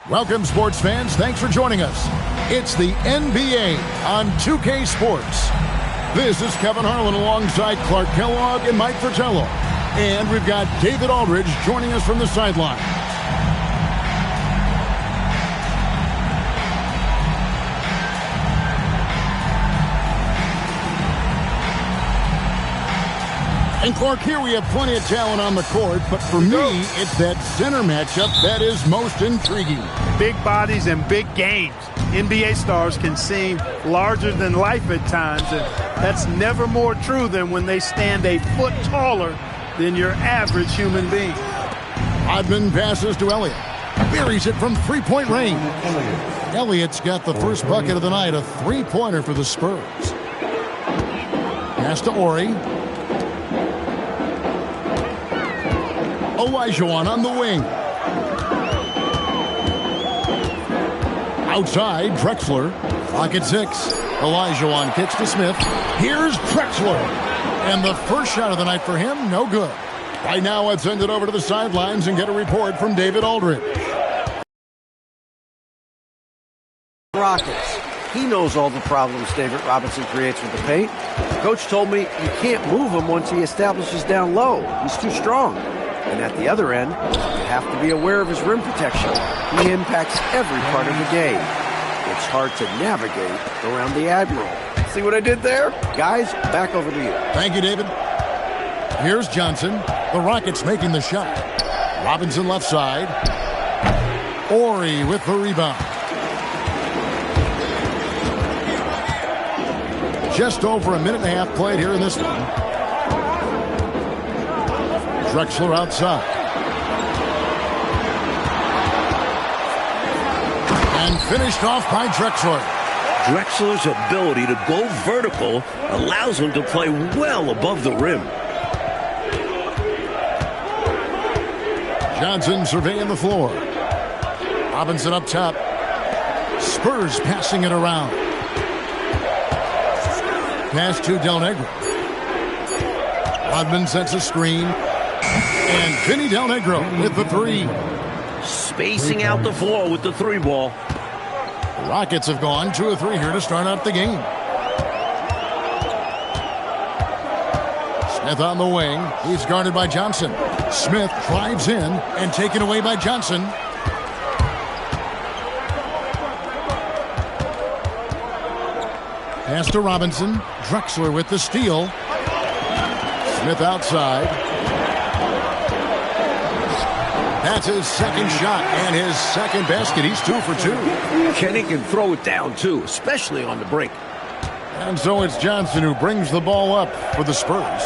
Welcome, sports fans. Thanks for joining us. It's the NBA on 2K Sports. This is Kevin Harlan alongside Clark Kellogg and Mike Fratello. And we've got David Aldridge joining us from the sideline. And Clark, here we have plenty of talent on the court, but for me, it's that center matchup that is most intriguing. Big bodies and big games. NBA stars can seem larger than life at times, and that's never more true than when they stand a foot taller than your average human being. Rodman passes to Elliott. Buries it from three-point range. Elliott's got the first bucket of the night, a three-pointer for the Spurs. Pass to Ori. Olajuwon on the wing. Outside, Drexler. Clock at 6. Olajuwon kicks to Smith. Here's Drexler. And the first shot of the night for him, no good. Right now, let's send it over to the sidelines and get a report from David Aldridge. Rockets. He knows all the problems David Robinson creates with the paint. Coach told me you can't move him once he establishes down low. He's too strong. And at the other end, you have to be aware of his rim protection. He impacts every part of the game. It's hard to navigate around the Admiral. See what I did there? Guys, back over to you. Thank you, David. Here's Johnson. The Rockets making the shot. Robinson left side. Ori with the rebound. Just over a minute and a half played here in this one. Drexler outside. And finished off by Drexler. Drexler's ability to go vertical allows him to play well above the rim. Johnson surveying the floor. Robinson up top. Spurs passing it around. Pass to Del Negro. Rodman sets a screen. And Vinny Del Negro with the three. Spacing out the floor with the three ball. The Rockets have gone 2 of 3 here to start out the game. Smith on the wing. He's guarded by Johnson. Smith drives in and taken away by Johnson. Pass to Robinson. Drexler with the steal. Smith outside. That's his second shot and his second basket. He's 2 for 2. Kenny can throw it down, too, especially on the break. And so it's Johnson who brings the ball up for the Spurs.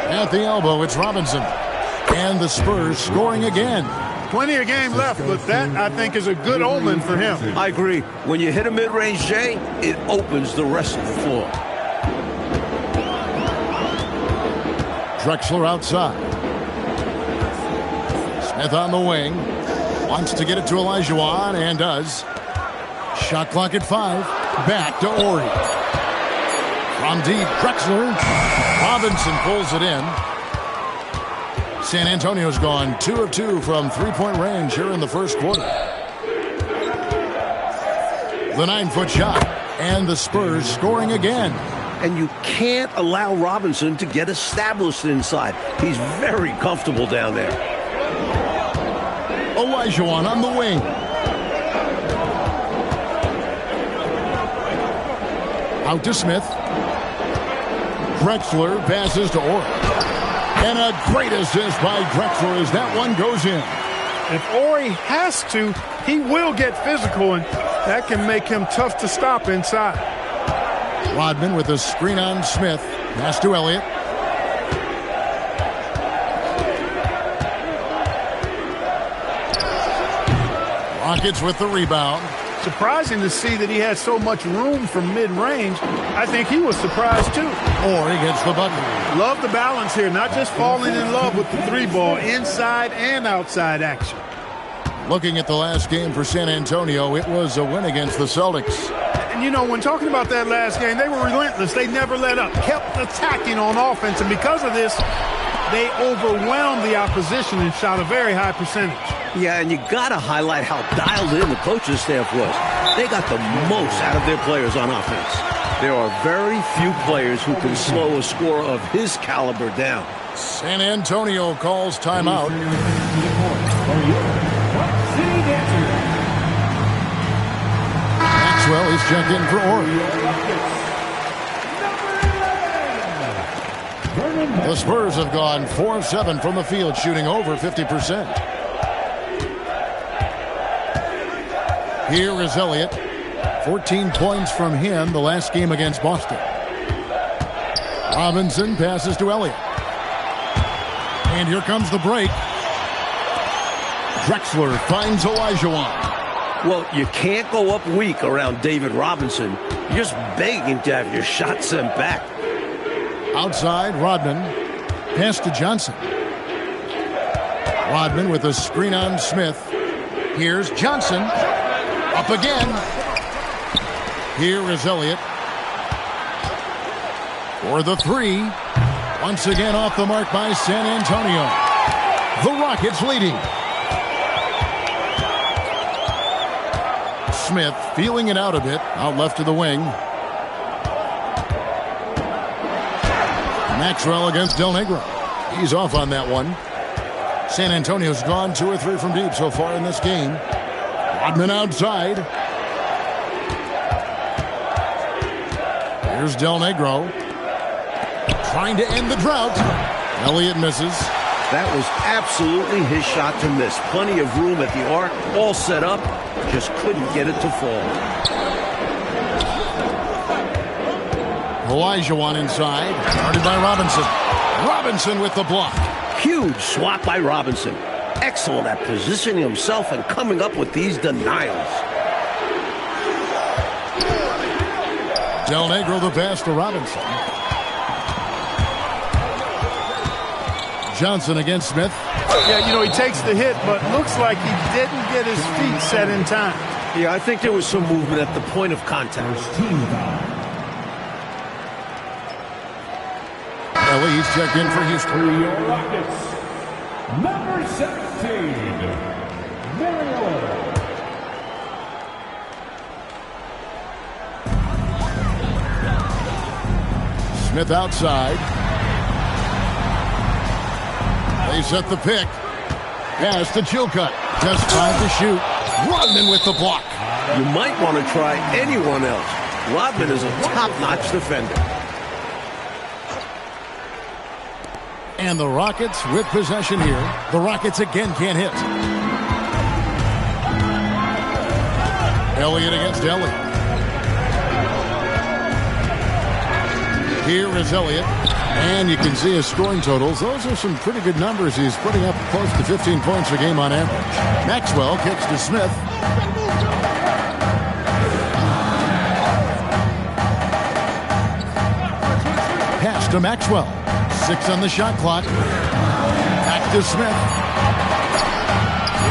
At the elbow, it's Robinson. And the Spurs scoring again. Plenty of game left, but that, I think, is a good omen for him. I agree. When you hit a mid-range J, it opens the rest of the floor. Drexler outside. Smith on the wing. Wants to get it to Olajuwon and does. Shot clock at 5. Back to Ori. From deep, Drexler. Robinson pulls it in. San Antonio's gone 2 of 2 from three-point range here in the first quarter. The 9-foot shot. And the Spurs scoring again. And you can't allow Robinson to get established inside. He's very comfortable down there. Olajuwon on the wing. Out to Smith. Drexler passes to Ori. And a great assist by Drexler as that one goes in. If Ori has to, he will get physical, and that can make him tough to stop inside. Rodman with a screen on Smith. Pass to Elliott. Rockets with the rebound. Surprising to see that he had so much room from mid-range. I think he was surprised, too. Ori gets the bucket. Love the balance here, not just falling in love with the three ball, inside and outside action. Looking at the last game for San Antonio, it was a win against the Celtics. And, you know, when talking about that last game, they were relentless. They never let up, kept attacking on offense. And because of this, they overwhelmed the opposition and shot a very high percentage. Yeah, and you got to highlight how dialed in the coaching staff was. They got the most out of their players on offense. There are very few players who can slow a scorer of his caliber down. San Antonio calls timeout. Maxwell is checked in for Oregon. The Spurs have gone 4 of 7 from the field, shooting over 50%. Here is Elliott. 14 points from him the last game against Boston. Robinson passes to Elliott. And here comes the break. Drexler finds Olajuwon. Well, you can't go up weak around David Robinson. You're just begging to have your shot sent back. Outside, Rodman. Pass to Johnson. Rodman with a screen on Smith. Here's Johnson. Up again. Here is Elliott. For the three. Once again off the mark by San Antonio. The Rockets leading. Smith feeling it out a bit. Out left to the wing. Maxwell against Del Negro. He's off on that one. San Antonio's gone 2 or 3 from deep so far in this game. Rodman outside. Here's Del Negro. Trying to end the drought. Elliott misses. That was absolutely his shot to miss. Plenty of room at the arc. All set up. Just couldn't get it to fall. Olajuwon inside. Guarded by Robinson. Robinson with the block. Huge swat by Robinson. Excellent at positioning himself and coming up with these denials. Del Negro the pass to Robinson. Johnson against Smith. Yeah, you know, he takes the hit, but looks like he didn't get his feet set in time. Yeah, I think there was some movement at the point of contact. He's checked in for Houston. Rockets, number 17, Mario. Smith outside. They set the pick. Pass to Chilcutt. Just 5 to shoot. Rodman with the block. You might want to try anyone else. Rodman is a top-notch defender. And the Rockets with possession here. The Rockets again can't hit. Elliott against Elliott. Here is Elliott. And you can see his scoring totals. Those are some pretty good numbers. He's putting up close to 15 points a game on average. Maxwell kicks to Smith. Pass to Maxwell. 6 on the shot clock. Back to Smith.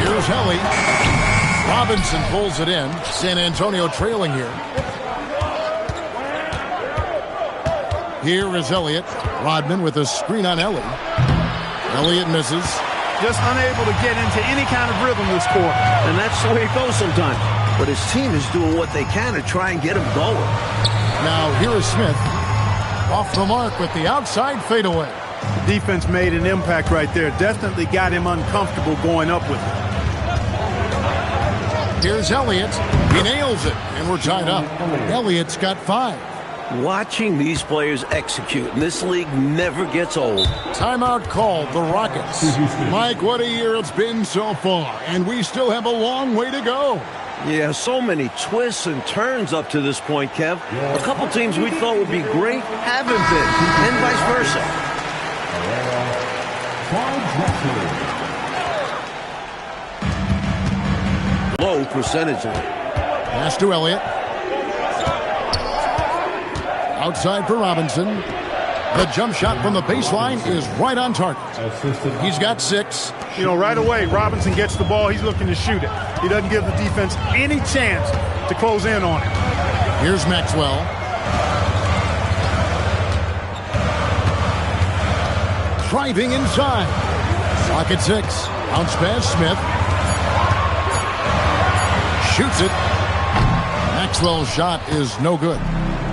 Here's Helly. Robinson pulls it in. San Antonio trailing here. Here is Elliott. Rodman with a screen on Ellie. Elliott misses. Just unable to get into any kind of rhythm this quarter. And that's the way it goes sometimes. But his team is doing what they can to try and get him going. Now here is Smith. Off the mark with the outside fadeaway. Defense made an impact right there. Definitely got him uncomfortable going up with it. Here's Elliott. He nails it. And we're tied up. Elliott's got 5. Watching these players execute in this league never gets old. Timeout called, the Rockets. Mike, what a year it's been so far, and we still have a long way to go. Yeah, so many twists and turns up to this point, Kev. A couple teams we thought would be great haven't been, and vice versa. Low percentage. Pass to Elliott. Outside for Robinson. The jump shot from the baseline is right on target. He's got 6. You know, right away, Robinson gets the ball. He's looking to shoot it. He doesn't give the defense any chance to close in on it. Here's Maxwell. driving inside. Clock at 6. Bounce pass, Smith. Shoots it. Maxwell's shot is no good.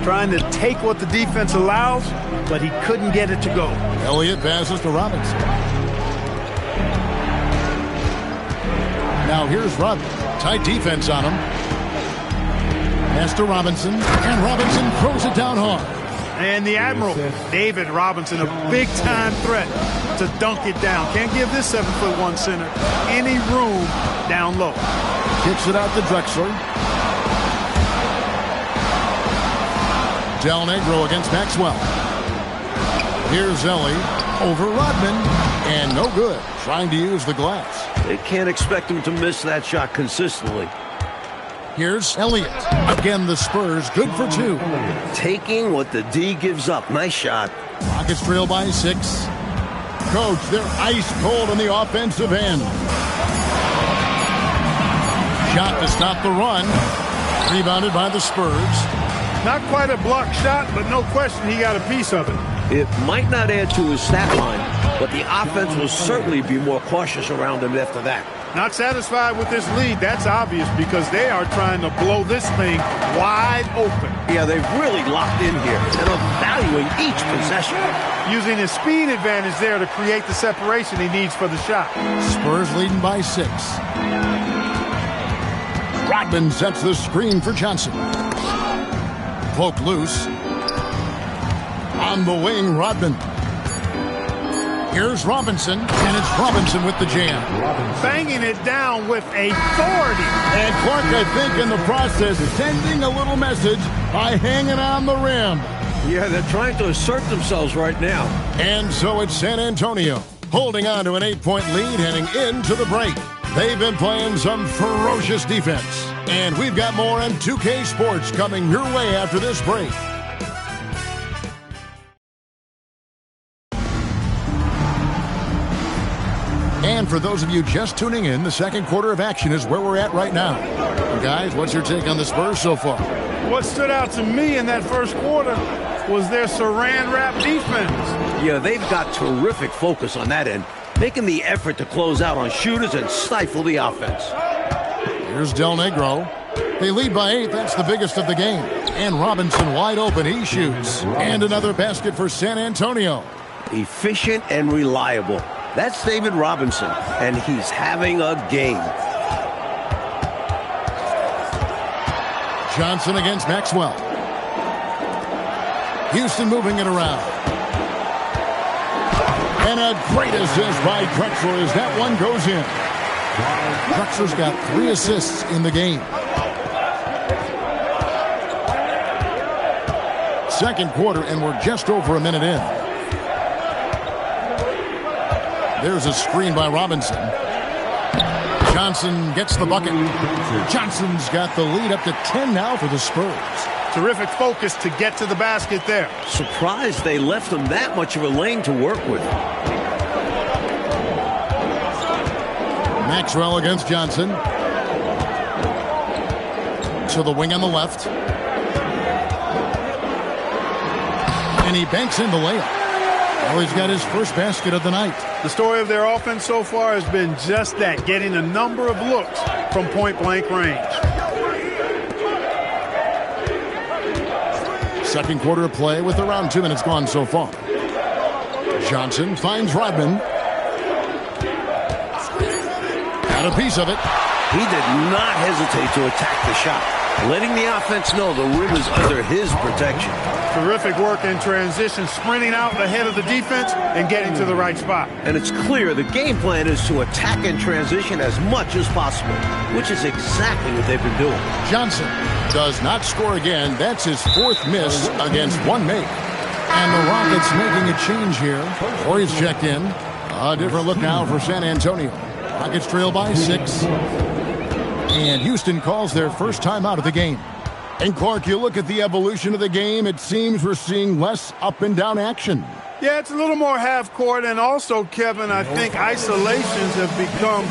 Trying to take what the defense allows, but he couldn't get it to go. Elliott passes to Robinson. Now here's Robinson. Tight defense on him. Pass to Robinson, and Robinson throws it down hard. And the Admiral, David Robinson, a big-time threat to dunk it down. Can't give this 7'1" center any room down low. Kicks it out to Drexler. Del Negro against Maxwell. Here's Ellie over Rodman, and no good. Trying to use the glass. They can't expect him to miss that shot consistently. Here's Elliott. Again, the Spurs good for 2. Taking what the D gives up. Nice shot. Rockets trail by 6. Coach, they're ice cold on the offensive end. Shot to stop the run. Rebounded by the Spurs. Not quite a block shot, but no question he got a piece of it. It might not add to his stat line, but the offense will certainly be more cautious around him after that. Not satisfied with this lead, that's obvious, because they are trying to blow this thing wide open. Yeah, they've really locked in here and are valuing each possession. Using his speed advantage there to create the separation he needs for the shot. Spurs leading by 6. Rodman sets the screen for Johnson. Poke loose. On the wing, Rodman. Here's Robinson, and it's Robinson with the jam. Banging it down with authority. And Clark, I think, in the process, sending a little message by hanging on the rim. Yeah, they're trying to assert themselves right now. And so it's San Antonio, holding on to an 8-point lead heading into the break. They've been playing some ferocious defense. And we've got more on 2K Sports coming your way after this break. And for those of you just tuning in, the second quarter of action is where we're at right now. And guys, what's your take on the Spurs so far? What stood out to me in that first quarter was their saran wrap defense. Yeah, they've got terrific focus on that end, making the effort to close out on shooters and stifle the offense. Here's Del Negro. They lead by 8. That's the biggest of the game. And Robinson wide open. He shoots. And another basket for San Antonio. Efficient and reliable. That's David Robinson, and he's having a game. Johnson against Maxwell. Houston moving it around. And a great assist by Drexler as that one goes in. Drexler's got 3 assists in the game. Second quarter, and we're just over a minute in. There's a screen by Robinson. Johnson gets the bucket. Johnson's got the lead up to 10 now for the Spurs. Terrific focus to get to the basket there. Surprised they left him that much of a lane to work with. Maxwell against Johnson. To the wing on the left. And he banks in the layup. Well, he's got his first basket of the night. The story of their offense so far has been just that, getting a number of looks from point-blank range. Second quarter of play with around 2 minutes gone so far. Johnson finds Rodman. Got a piece of it. He did not hesitate to attack the shot, letting the offense know the rim is under his protection. Terrific work in transition, sprinting out ahead of the defense and getting to the right spot. And it's clear the game plan is to attack in transition as much as possible, which is exactly what they've been doing. Johnson does not score again. That's his 4th miss against 1 make. And the Rockets making a change here. Corey's checked in. A different look now for San Antonio. Rockets trail by 6. And Houston calls their first time out of the game. And Clark, you look at the evolution of the game, it seems we're seeing less up and down action. Yeah, it's a little more half court, and also, Kevin, I think isolations have become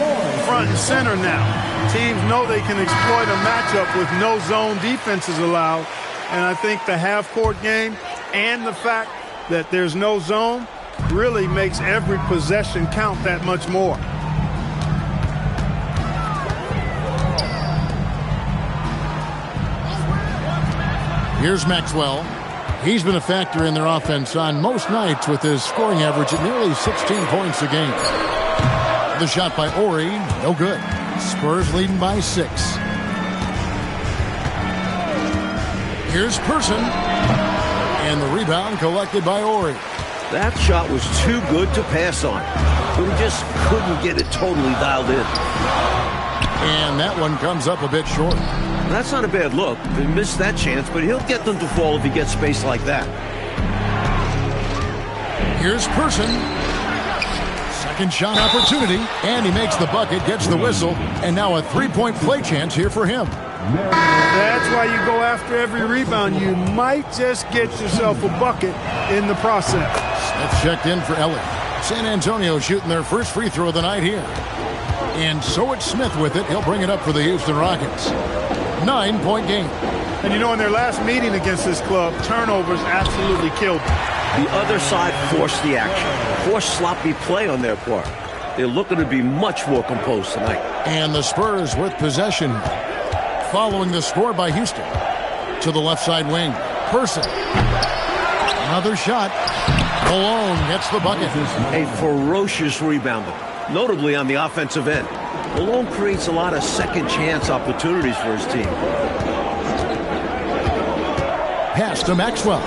front and center now. Teams know they can exploit a matchup with no zone defenses allowed, and I think the half court game and the fact that there's no zone really makes every possession count that much more. Here's Maxwell. He's been a factor in their offense on most nights with his scoring average at nearly 16 points a game. The shot by Horry, no good. Spurs leading by 6. Here's Person. And the rebound collected by Horry. That shot was too good to pass on. But he just couldn't get it totally dialed in. And that one comes up a bit short. That's not a bad look. They missed that chance, but he'll get them to fall if he gets space like that. Here's Person. Second shot opportunity, and he makes the bucket, gets the whistle, and now a three-point play chance here for him. That's why you go after every rebound. You might just get yourself a bucket in the process. Smith checked in for Ellie. San Antonio shooting their first free throw of the night here. And so it's Smith with it. He'll bring it up for the Houston Rockets. 9-point game. And you know, in their last meeting against this club, turnovers absolutely killed them. The other side forced the action, forced sloppy play on their part. They're looking to be much more composed tonight. And the Spurs with possession. Following the score by Houston. To the left side wing. Person. Another shot. Malone gets the bucket. A ferocious rebounder, notably on the offensive end. Malone creates a lot of second chance opportunities for his team. Pass to Maxwell.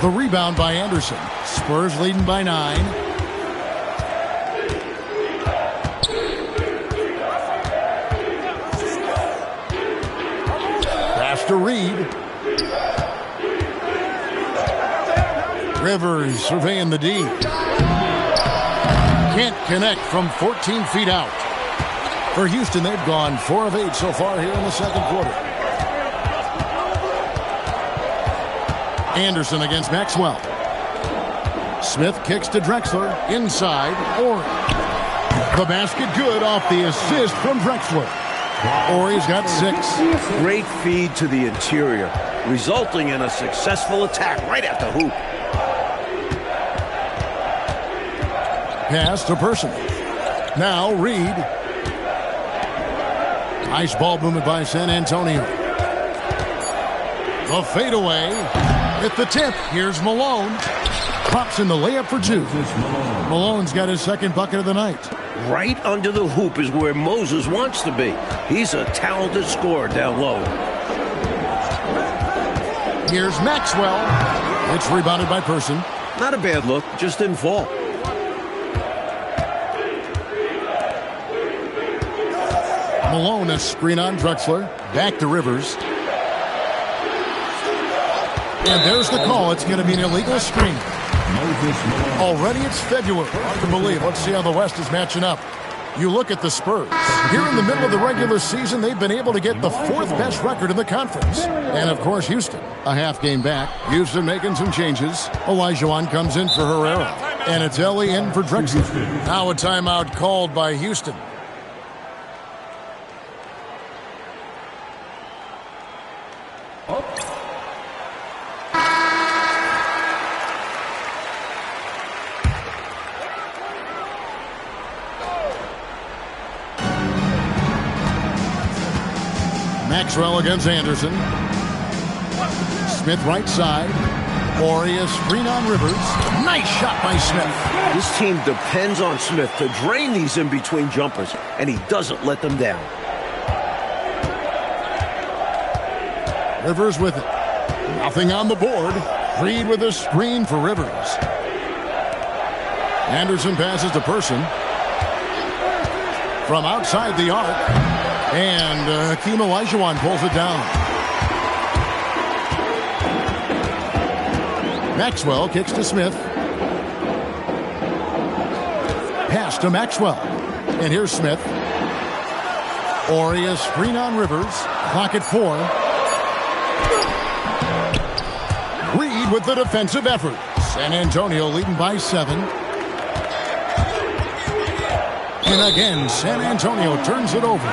The rebound by Anderson. Spurs leading by 9. Pass to Reed. Rivers surveying the D. Can't connect from 14 feet out. For Houston, they've gone 4 of 8 so far here in the second quarter. Anderson against Maxwell. Smith kicks to Drexler. Inside, Horry. The basket good off the assist from Drexler. Horry's got 6. Great feed to the interior, resulting in a successful attack right at the hoop. Pass to Person. Now Reed. Nice ball movement by San Antonio. The fadeaway. At the tip, here's Malone. Pops in the layup for 2. Malone's got his second bucket of the night. Right under the hoop is where Moses wants to be. He's a talented scorer down low. Here's Maxwell. It's rebounded by Person. Not a bad look, just didn't fall. Malone, a screen on Drexler. Back to Rivers. And there's the call. It's going to be an illegal screen. Already it's February. Hard to believe. Let's see how the West is matching up. You look at the Spurs. Here in the middle of the regular season, they've been able to get the 4th best record in the conference. And, of course, Houston, a half game back. Houston making some changes. Olajuwon comes in for Herrera. And it's Ellie in for Drexler. Now a timeout called by Houston. Maxwell against Anderson. Smith right side. Horry a screen on Rivers. Nice shot by Smith. This team depends on Smith to drain these in-between jumpers, and he doesn't let them down. Rivers with it. Nothing on the board. Reed with a screen for Rivers. Anderson passes to Person. From outside the arc. And Hakeem Olajuwon pulls it down. Maxwell kicks to Smith. Pass to Maxwell. And here's Smith. Horry a screen on Rivers. Clock at 4. Reed with the defensive effort. San Antonio leading by 7. And again, San Antonio turns it over.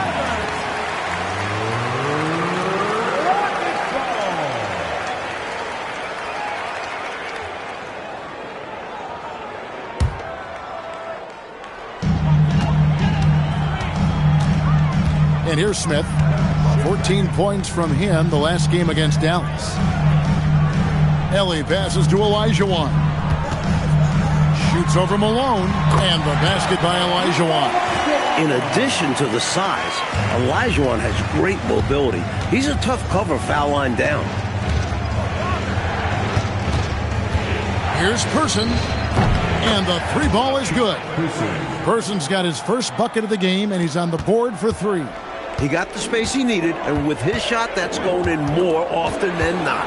And here's Smith. 14 points from him the last game against Dallas. Ellie passes to Olajuwon. Shoots over Malone. And the basket by Olajuwon. In addition to the size, Olajuwon has great mobility. He's a tough cover foul line down. Here's Person. And the three ball is good. Person's got his first bucket of the game, and he's on the board for three. He got the space he needed, and with his shot, that's going in more often than not.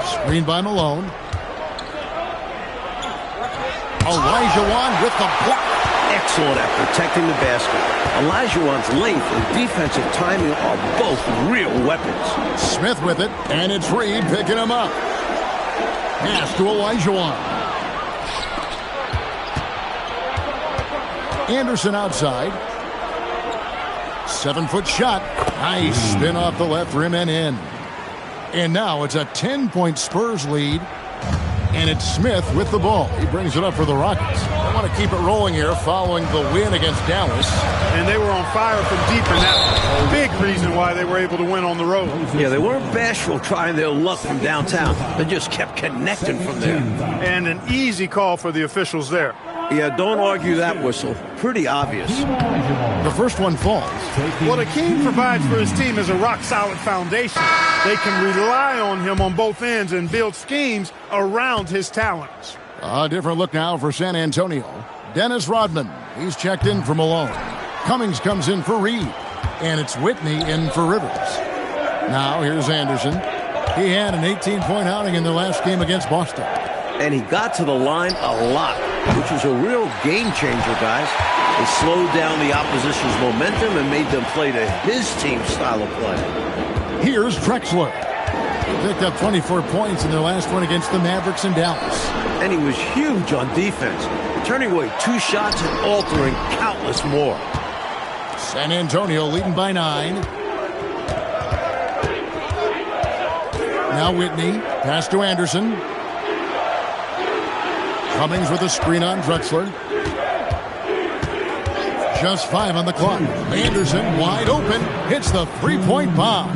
Screen by Malone. Olajuwon with the block. Excellent at protecting the basket. Olajuwon's length and defensive timing are both real weapons. Smith with it, and it's Reed picking him up. Pass to Olajuwon. Anderson outside. 7-foot shot. Nice spin off the left rim and in. And now it's a 10-point Spurs lead. And it's Smith with the ball. He brings it up for the Rockets. They want to keep it rolling here following the win against Dallas. And they were on fire from deep, and that's a big reason why they were able to win on the road. Yeah, they weren't bashful trying their luck from downtown. They just kept connecting from there. And an easy call for the officials there. Yeah, don't argue that whistle. Pretty obvious. The first one falls. What Akeem provides for his team is a rock-solid foundation. They can rely on him on both ends and build schemes around his talents. A different look now for San Antonio. Dennis Rodman. He's checked in for Malone. Cummings comes in for Reed. And it's Whitney in for Rivers. Now here's Anderson. He had an 18-point outing in their last game against Boston. And he got to the line a lot, which was a real game changer, guys. It slowed down the opposition's momentum and made them play to his team's style of play. Here's Drexler. He picked up 24 points in their last one against the Mavericks in Dallas. And he was huge on defense, turning away 2 shots and altering countless more. San Antonio leading by 9. Now Whitney. Pass to Anderson. Cummings with a screen on Drexler. Just 5 on the clock. Anderson wide open. Hits the three-point bomb.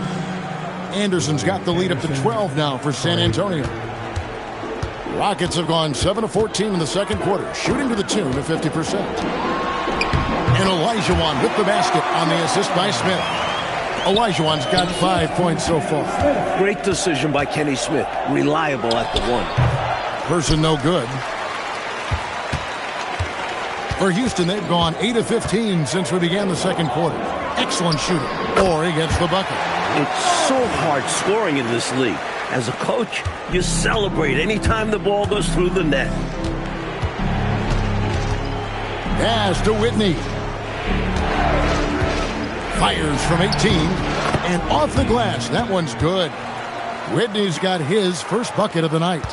Anderson's got the lead up to 12 now for San Antonio. Rockets have gone 7 of 14 in the second quarter, shooting to the tune of 50%. And Olajuwon with the basket on the assist by Smith. Olajuwon's got 5 points so far. Great decision by Kenny Smith. Reliable at the one. Person no good. For Houston, they've gone 8 of 15 since we began the second quarter. Excellent shooting. Horry gets the bucket. It's so hard scoring in this league. As a coach, you celebrate anytime the ball goes through the net. Pass to Whitney. Fires from 18. And off the glass. That one's good. Whitney's got his first bucket of the night.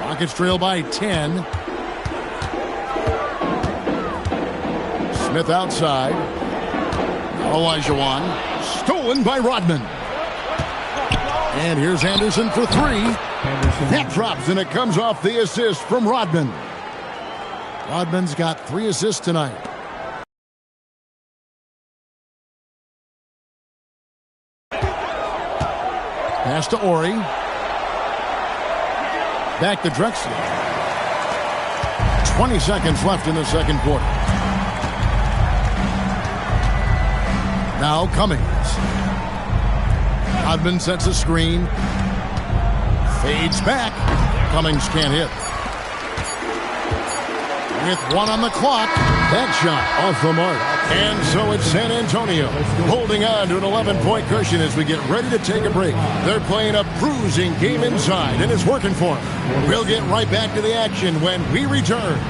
Rockets trail by 10. Smith outside. Olajuwon. Stolen by Rodman. And here's Anderson for 3. That drops, and it comes off the assist from Rodman. Rodman's got 3 assists tonight. Pass to Horry. Back to Drexler. 20 seconds left in the second quarter. Now Cummings. Rodman sets a screen. Fades back. Cummings can't hit. With 1 on the clock, that shot off the mark. And so it's San Antonio holding on to an 11-point cushion as we get ready to take a break. They're playing a bruising game inside, and it's working for them. We'll get right back to the action when we return.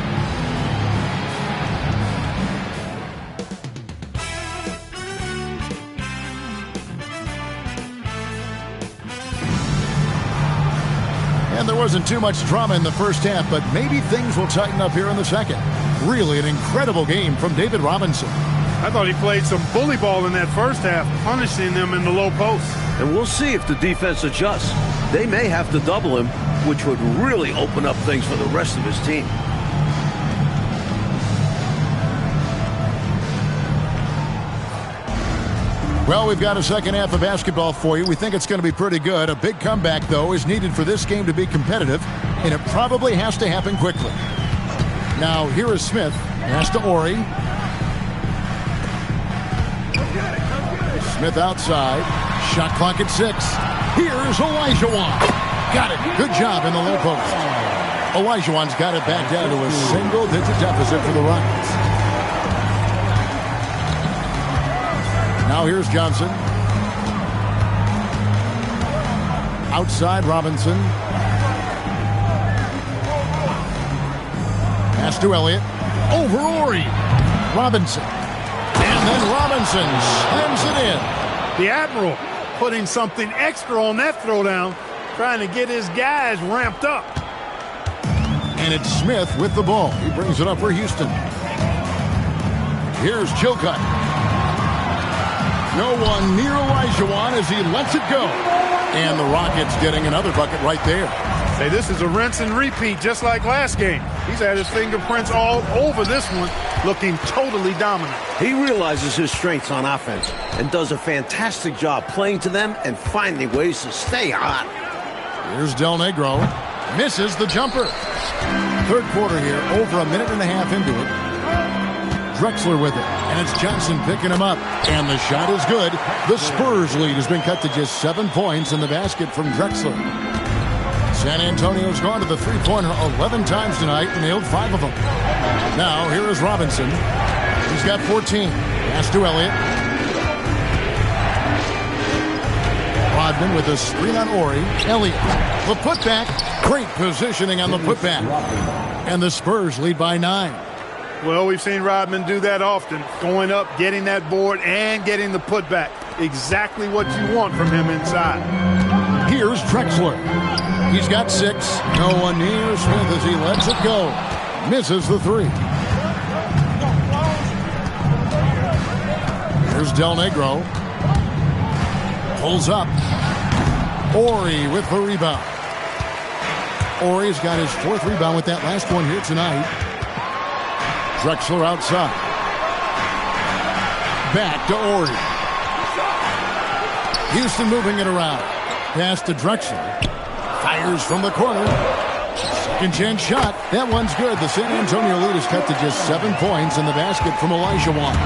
And there wasn't too much drama in the first half, but maybe things will tighten up here in the second. Really an incredible game from David Robinson. I thought he played some bully ball in that first half, punishing them in the low post. And we'll see if the defense adjusts. They may have to double him, which would really open up things for the rest of his team. Well, we've got a second half of basketball for you. We think it's going to be pretty good. A big comeback, though, is needed for this game to be competitive, and it probably has to happen quickly. Now, here is Smith. Pass to Ori. Smith outside. Shot clock at 6. Here's Olajuwon. Got it. Good job in the low post. Olajuwon's got it back down to a single-digit deficit for the Rockets. Now here's Johnson. Outside Robinson. Pass to Elliott. Over Ori. Robinson. And then Robinson slams it in. The Admiral putting something extra on that throwdown, trying to get his guys ramped up. And it's Smith with the ball. He brings it up for Houston. Here's Chilcutt. No one near Olajuwon as he lets it go. And the Rockets getting another bucket right there. Hey, this is a rinse and repeat just like last game. He's had his fingerprints all over this one, looking totally dominant. He realizes his strengths on offense and does a fantastic job playing to them and finding ways to stay hot. Here's Del Negro. Misses the jumper. Third quarter here, over a minute and a half into it. Drexler with it, and it's Johnson picking him up. And the shot is good. The Spurs lead has been cut to just 7 points in the basket from Drexler. San Antonio's gone to the three-pointer 11 times tonight and nailed 5 of them. Now, here is Robinson. He's got 14. Pass to Elliott. Rodman with a screen on Ori. Elliott, the putback. Great positioning on the putback. And the Spurs lead by 9. Well, we've seen Rodman do that often, going up, getting that board, and getting the putback. Exactly what you want from him inside. Here's Drexler. He's got 6. No one near Smith as he lets it go. Misses the 3. Here's Del Negro. Pulls up. Ori with the rebound. Ori's got his 4th rebound with that last one here tonight. Drexler outside. Back to Ori. Houston moving it around. Pass to Drexler. Fires from the corner. Second chance shot. That one's good. The San Antonio lead is cut to just 7 points in the basket from Olajuwon.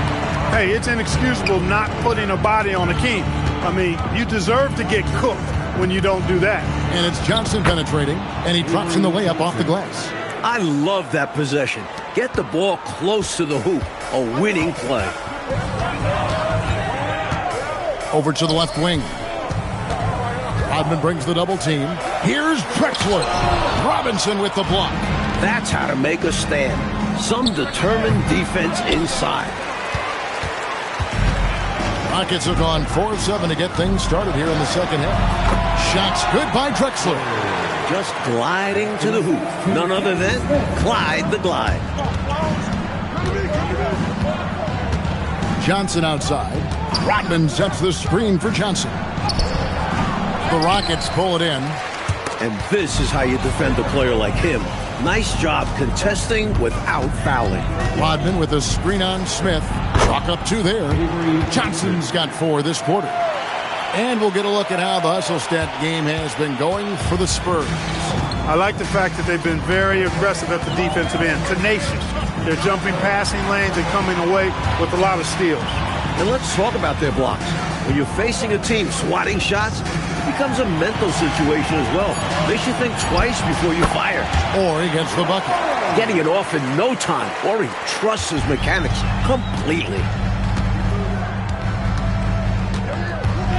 Hey, it's inexcusable not putting a body on a king. I mean, you deserve to get cooked when you don't do that. And it's Johnson penetrating, and he drops in the layup off the glass. I love that possession. Get the ball close to the hoop. A winning play. Over to the left wing. Rodman brings the double team. Here's Drexler. Robinson with the block. That's how to make a stand. Some determined defense inside. Rockets have gone 4-7 to get things started here in the second half. Shots good by Drexler. Just gliding to the hoop. None other than Clyde the Glide. Johnson outside. Rodman sets the screen for Johnson. The Rockets pull it in. And this is how you defend a player like him. Nice job contesting without fouling. Rodman with a screen on Smith. Chalk up 2 there. Johnson's got 4 this quarter. And we'll get a look at how the hustle stat game has been going for the Spurs. I like the fact that they've been very aggressive at the defensive end. Tenacious. They're jumping passing lanes and coming away with a lot of steals. And let's talk about their blocks. When you're facing a team swatting shots, it becomes a mental situation as well. Makes you think twice before you fire. Ori gets the bucket. Getting it off in no time. Ori trusts his mechanics completely.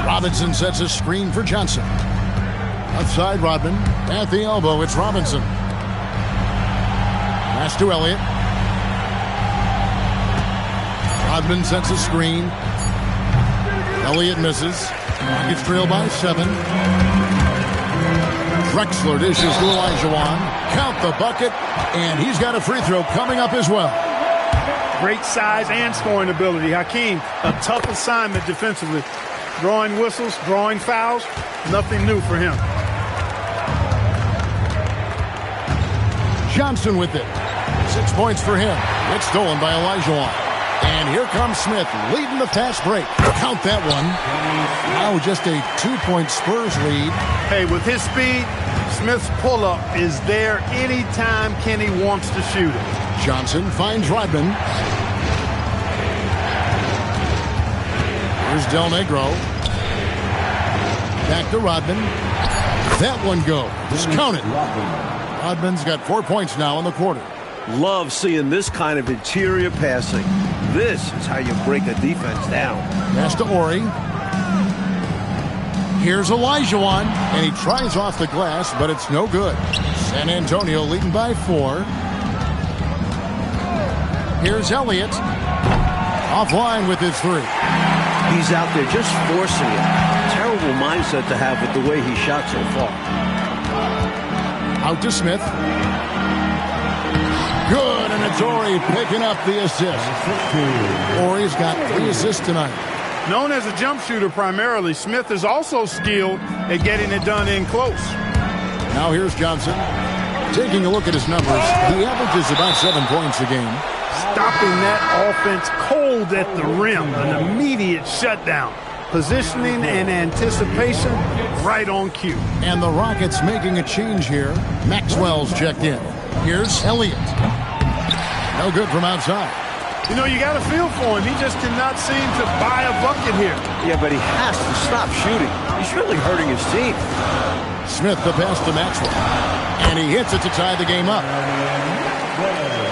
Robinson sets a screen for Johnson. Outside Rodman. At the elbow, it's Robinson. Pass to Elliott. Rodman sets a screen. Elliott misses. Rockets trail by 7. Drexler dishes to Olajuwon. Count the bucket, and he's got a free throw coming up as well. Great size and scoring ability. Hakeem, a tough assignment defensively. Drawing whistles, drawing fouls, nothing new for him. Johnson with it. 6 points for him. It's stolen by Olajuwon. And here comes Smith, leading the fast break. Count that one. Now just a 2-point Spurs lead. Hey, with his speed, Smith's pull-up is there anytime Kenny wants to shoot it. Johnson finds Rodman. Here's Del Negro. Back to Rodman. That one goes. Count it. Rodman's got 4 points now in the quarter. Love seeing this kind of interior passing. This is how you break a defense down. Pass to Ori. Here's Olajuwon, and he tries off the glass, but it's no good. San Antonio leading by 4. Here's Elliott. Offline with his 3. He's out there just forcing it. Terrible mindset to have with the way he shot so far. Out to Smith. Good, and it's Ori picking up the assist. Ori's got 3 assists tonight. Known as a jump shooter primarily, Smith is also skilled at getting it done in close. Now here's Johnson. Taking a look at his numbers, he averages about 7 points a game. Stopping that offense cold at the rim, an immediate shutdown. Positioning and anticipation right on cue. And the Rockets making a change here. Maxwell's checked in. Here's Elliott. No good from outside. You know, you got a feel for him. He just cannot seem to buy a bucket here. Yeah, but he has to stop shooting. He's really hurting his team. Smith the pass to Maxwell. And he hits it to tie the game up.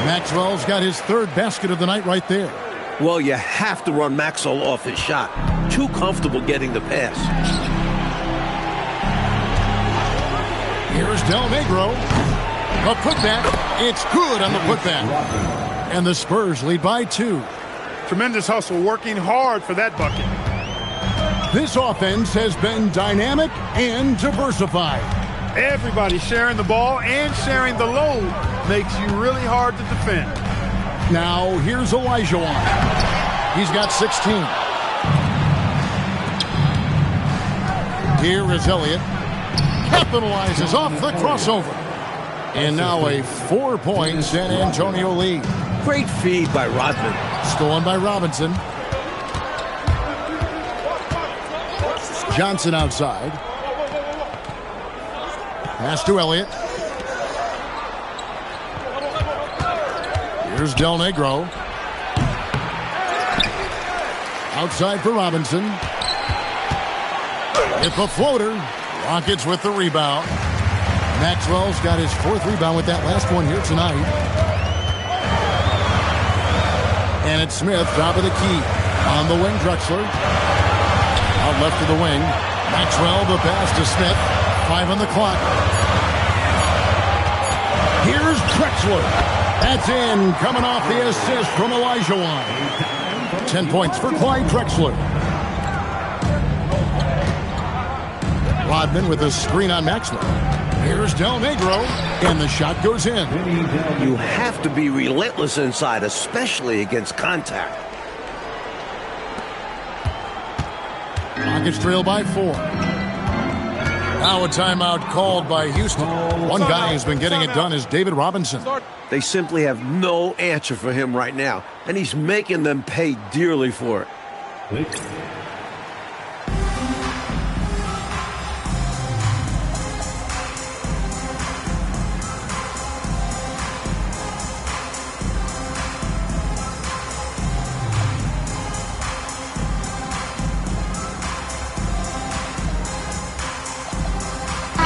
Maxwell's got his 3rd basket of the night right there. Well, you have to run Maxwell off his shot. Too comfortable getting the pass. Here's Del Negro. A putback. It's good on the putback. And the Spurs lead by 2. Tremendous hustle, working hard for that bucket. This offense has been dynamic and diversified. Everybody sharing the ball and sharing the load makes you really hard to defend. Now here's Olajuwon. He's got 16. Here is Elliott. Capitalizes off the crossover. And now a 4-point San Antonio lead. Great feed by Rodman. Stolen by Robinson. Johnson outside. Pass to Elliott. Here's Del Negro. Outside for Robinson. Hit the floater. Rockets with the rebound. Maxwell's got his 4th rebound with that last one here tonight. And it's Smith, top of the key. On the wing, Drexler. Out left of the wing. Maxwell, the pass to Smith. 5 on the clock. Here's Drexler. That's in, coming off the assist from Olajuwon. 10 points for Clyde Drexler. Rodman with a screen on Maxwell. Here's Del Negro, and the shot goes in. You have to be relentless inside, especially against contact. Rockets trail by 4. Now a timeout called by Houston. One guy who's been getting it done is David Robinson. They simply have no answer for him right now, and he's making them pay dearly for it.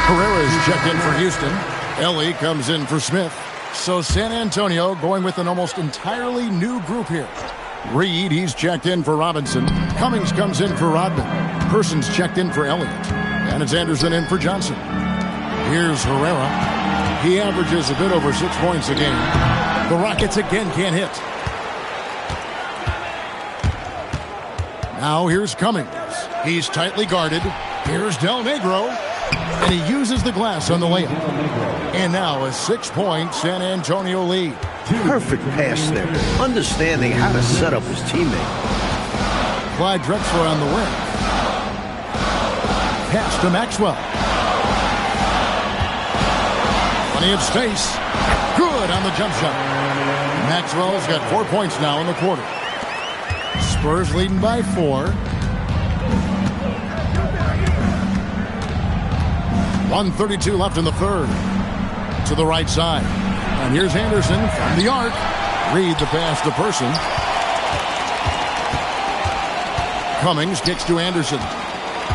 Herrera's checked in for Houston. Ellie comes in for Smith. So San Antonio going with an almost entirely new group here. Reed, he's checked in for Robinson. Cummings comes in for Rodman. Persons checked in for Elliott. And it's Anderson in for Johnson. Here's Herrera. He averages a bit over 6 points a game. The Rockets again can't hit. Now here's Cummings. He's tightly guarded. Here's Del Negro. And he uses the glass on the layup. And now a 6-point San Antonio lead. Perfect pass there. Understanding how to set up his teammate. Clyde Drexler on the wing. Pass to Maxwell. Plenty of space. Good on the jump shot. Maxwell's got 4 points now in the quarter. Spurs leading by 4. 1:32 left in the third. To the right side. And here's Anderson from the arc. Reed the pass to Person. Cummings kicks to Anderson.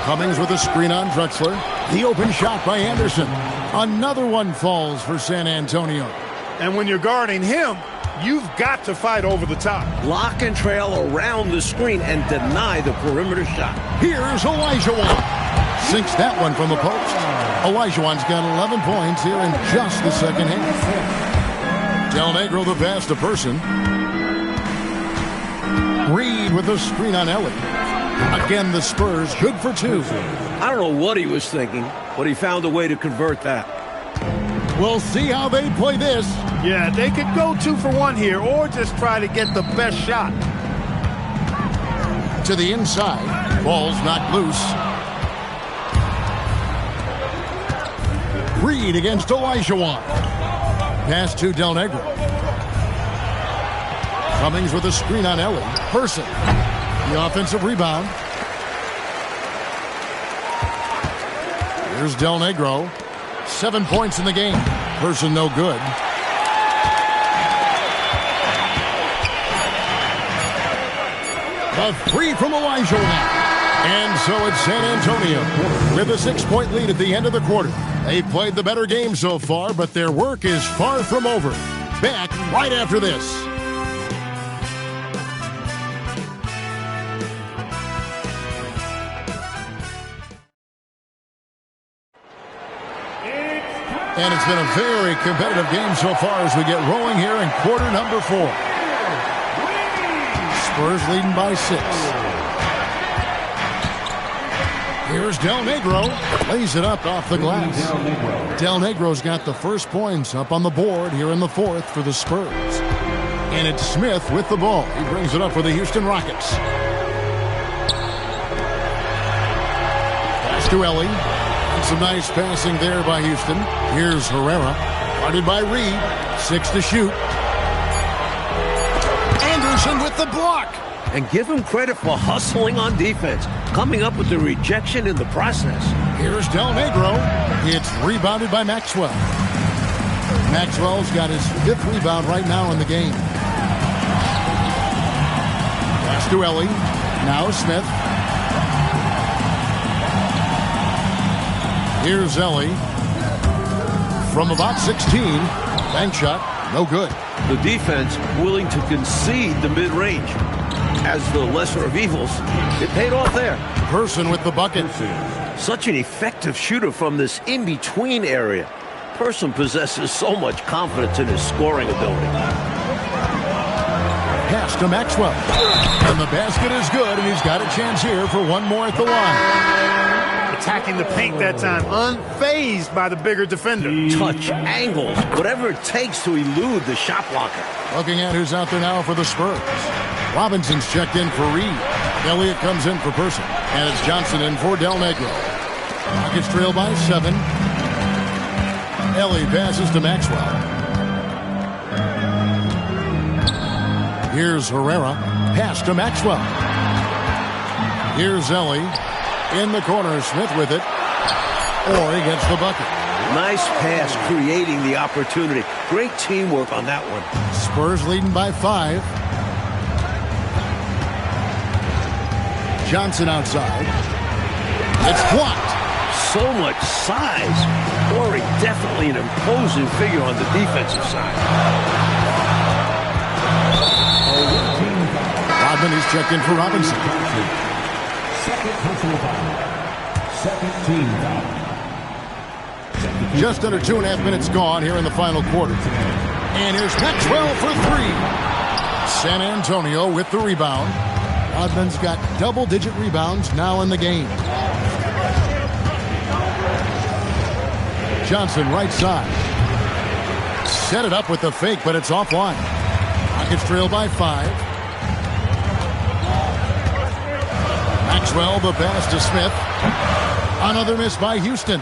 Cummings with a screen on Drexler. The open shot by Anderson. Another one falls for San Antonio. And when you're guarding him, you've got to fight over the top. Lock and trail around the screen and deny the perimeter shot. Here's Olajuwon. Sinks that one from the post. Olajuwon's got 11 points here in just the second half. Del Negro the pass to Person. Reed with a screen on Ellie. Again, the Spurs good for 2. I don't know what he was thinking, but he found a way to convert that. We'll see how they play this. Yeah, they could go 2 for 1 here or just try to get the best shot. To the inside. Ball's knocked loose. Reed against Olajuwon. Pass to Del Negro. Cummings with a screen on Ellie. Person. The offensive rebound. Here's Del Negro. 7 points in the game. Person no good. A three from Olajuwon. And so it's San Antonio with a 6-point lead at the end of the quarter. They've played the better game so far, but their work is far from over. Back right after this. And it's been a very competitive game so far as we get rolling here in quarter number 4. Spurs leading by 6. Here's Del Negro. Lays it up off the glass. Del Negro's got the first points up on the board here in the 4th for the Spurs. And it's Smith with the ball. He brings it up for the Houston Rockets. Pass to Ellie. And some nice passing there by Houston. Here's Herrera. Guarded by Reed. 6 to shoot. Anderson with the block. And give him credit for hustling on defense, coming up with the rejection in the process. Here's Del Negro. It's rebounded by Maxwell. Maxwell's got his 5th rebound right now in the game. Pass to Ellie. Now Smith. Here's Ellie. From about 16. Bank shot. No good. The defense willing to concede the mid-range. As the lesser of evils, it paid off there. Person with the bucket. Such an effective shooter from this in-between area. Person possesses so much confidence in his scoring ability. Pass to Maxwell. And the basket is good, and he's got a chance here for one more at the line. Attacking the paint that time, unfazed by the bigger defender. Touch, angles, whatever it takes to elude the shot blocker. Looking at who's out there now for the Spurs. Robinson's checked in for Reed. Elliott comes in for Person. And it's Johnson in for Del Negro. Rockets trail by 7. Ellie passes to Maxwell. Here's Herrera. Pass to Maxwell. Here's Ellie. In the corner, Smith with it. Or he gets the bucket. Nice pass, creating the opportunity. Great teamwork on that one. Spurs leading by 5. Johnson outside. It's blocked. So much size. Horry definitely an imposing figure on the defensive side. Rodman is checked in for Robinson. Second personal foul. Second team foul. Just under 2.5 minutes gone here in the final quarter. And here's Maxwell for 3. San Antonio with the rebound. Rodman's got double-digit rebounds now in the game. Johnson, right side. Set it up with the fake, but it's offline. Rockets trail by 5. Maxwell, the pass to Smith. Another miss by Houston.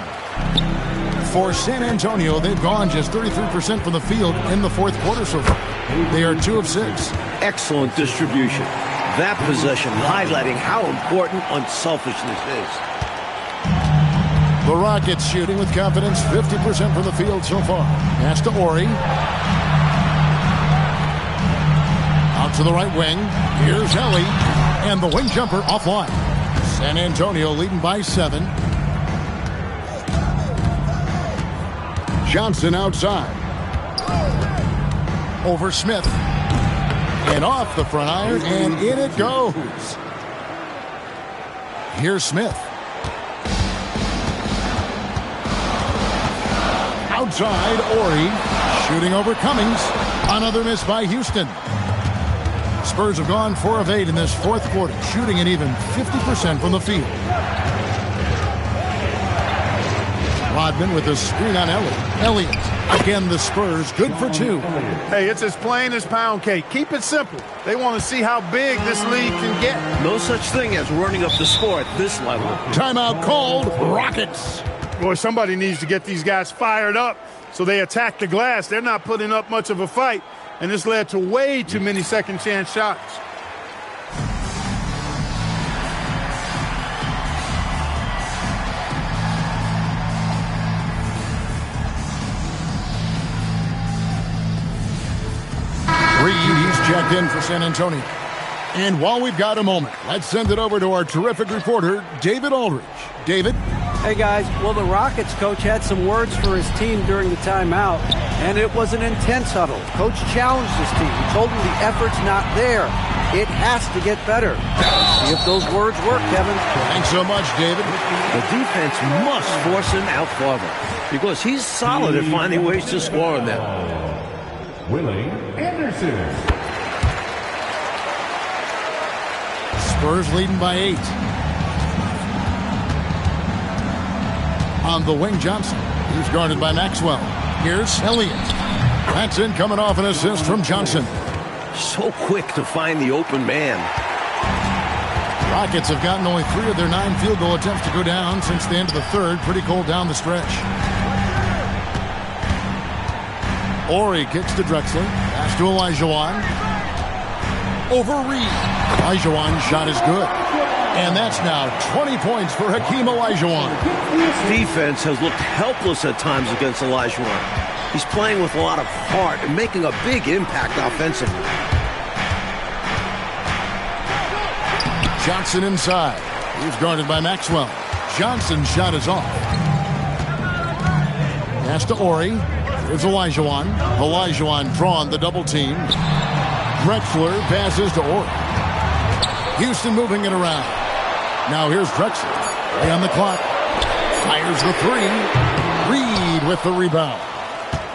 For San Antonio, they've gone just 33% from the field in the fourth quarter so far. They are 2 of 6. Excellent distribution. That possession highlighting how important unselfishness is. The Rockets shooting with confidence, 50% from the field so far. Pass to Ori. Out to the right wing. Here's Ellie. And the wing jumper offline. San Antonio leading by 7. Johnson outside. Over Smith. And off the front iron, and in it goes. Here's Smith. Outside, Ori. Shooting over Cummings. Another miss by Houston. Spurs have gone 4 of 8 in this fourth quarter, shooting an even 50% from the field. Rodman with a screen on Elliott. Again, the Spurs good for 2. Hey, it's as plain as pound cake. Keep it simple. They want to see how big this lead can get. No such thing as running up the score at this level. Timeout called. Rockets. Boy, somebody needs to get these guys fired up so they attack the glass. They're not putting up much of a fight, and this led to way too many second-chance shots. He's checked in for San Antonio. And while we've got a moment, let's send it over to our terrific reporter, David Aldridge. David? Hey, guys. Well, the Rockets coach had some words for his team during the timeout, and it was an intense huddle. Coach challenged his team. He told them the effort's not there. It has to get better. See if those words work, Kevin. Thanks so much, David. The defense must force him out farther because he's solid at finding ways to score on them. Willie Anderson. Spurs leading by 8. On the wing, Johnson. He's guarded by Maxwell. Here's Elliott. That's in, coming off an assist from Johnson. So quick to find the open man. Rockets have gotten only 3 of their 9 field goal attempts to go down since the end of the third. Pretty cold down the stretch. Ori kicks to Drexler. Pass to Olajuwon. Over Reed. Olajuwon's shot is good. And that's now 20 points for Hakeem Olajuwon. Defense has looked helpless at times against Olajuwon. He's playing with a lot of heart and making a big impact offensively. Johnson inside. He's guarded by Maxwell. Johnson's shot is off. Pass to Ori. Here's Olajuwon. Olajuwon drawn the double team. Drexler passes to Ori. Houston moving it around. Now here's Drexler. Play on the clock. Fires the 3. Reed with the rebound.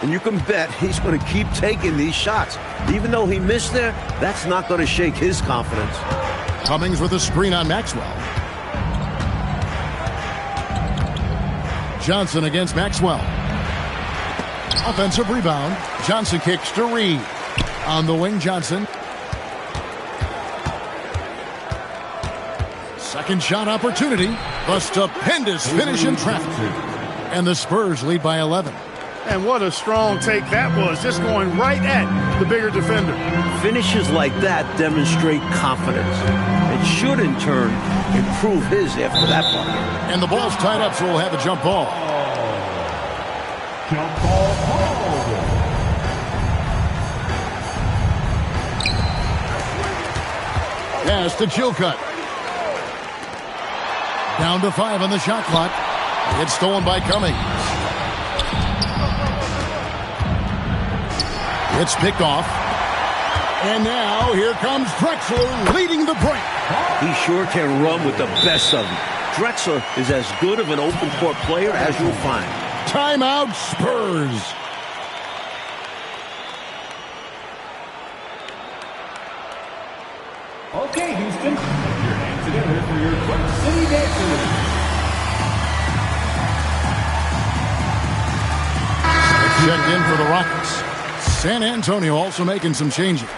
And you can bet he's going to keep taking these shots. Even though he missed there, that's not going to shake his confidence. Cummings with a screen on Maxwell. Johnson against Maxwell. Offensive rebound. Johnson kicks to Reed. On the wing, Johnson. Second shot opportunity. A stupendous finish in traffic. And the Spurs lead by 11. And what a strong take that was, just going right at the bigger defender. Finishes like that demonstrate confidence. It should, in turn, improve his after that bucket. And the ball's tied up, so we'll have a jump ball. Jump ball called. Pass to Chilcutt. Down to 5 on the shot clock. It's stolen by Cummings. It's picked off. And now here comes Drexler leading the break. He sure can run with the best of them. Drexler is as good of an open court player as you'll find. Timeout, Spurs. Okay, Houston, put your hands together for your Quick City Dancers. checked in for the Rockets. San Antonio also making some changes.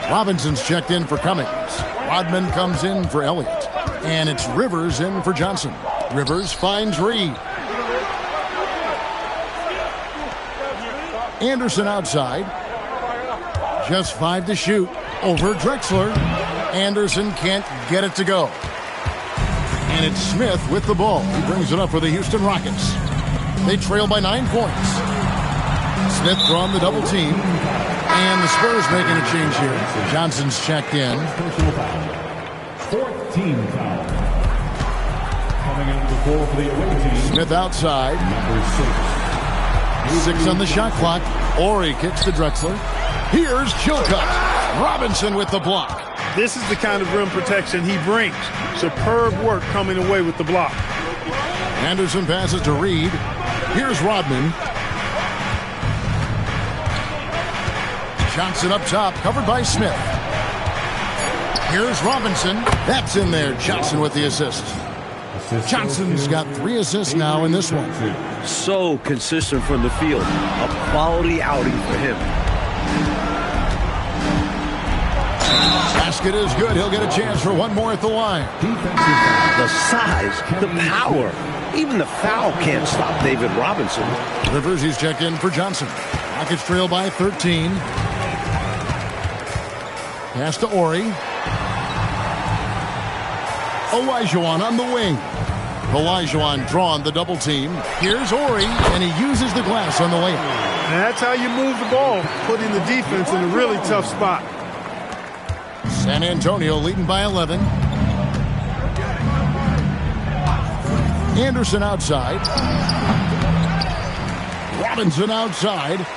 Robinson's checked in for Cummings. Rodman comes in for Elliott. And it's Rivers in for Johnson. Rivers finds Reed. Anderson outside. Just 5 to shoot. Over Drexler. Anderson can't get it to go. And it's Smith with the ball. He brings it up for the Houston Rockets. They trail by 9 points. Smith drawn the double team. And the Spurs making a change here. Johnson's checked in. 4th team foul. Coming into the floor for the away team. Smith outside. Number 6. 6 on the shot clock. Ori kicks to Drexler. Here's Chilcutt. Robinson with the block. This is the kind of rim protection he brings. Superb work coming away with the block. Anderson passes to Reed. Here's Rodman. Johnson up top, covered by Smith. Here's Robinson. That's in there. Johnson with the assist. Johnson's got 3 assists now in this one. So consistent from the field. A quality outing for him. Basket is good. He'll get a chance for one more at the line. The size, the power. Even the foul can't stop David Robinson. Rivers, he's checked in for Johnson. Rockets trail by 13. Pass to Ori. Olajuwon on the wing. Olajuwon drawn the double team. Here's Ori, and he uses the glass on the layup. And that's how you move the ball, putting the defense in a really tough spot. San Antonio leading by 11. Anderson outside. Robinson outside.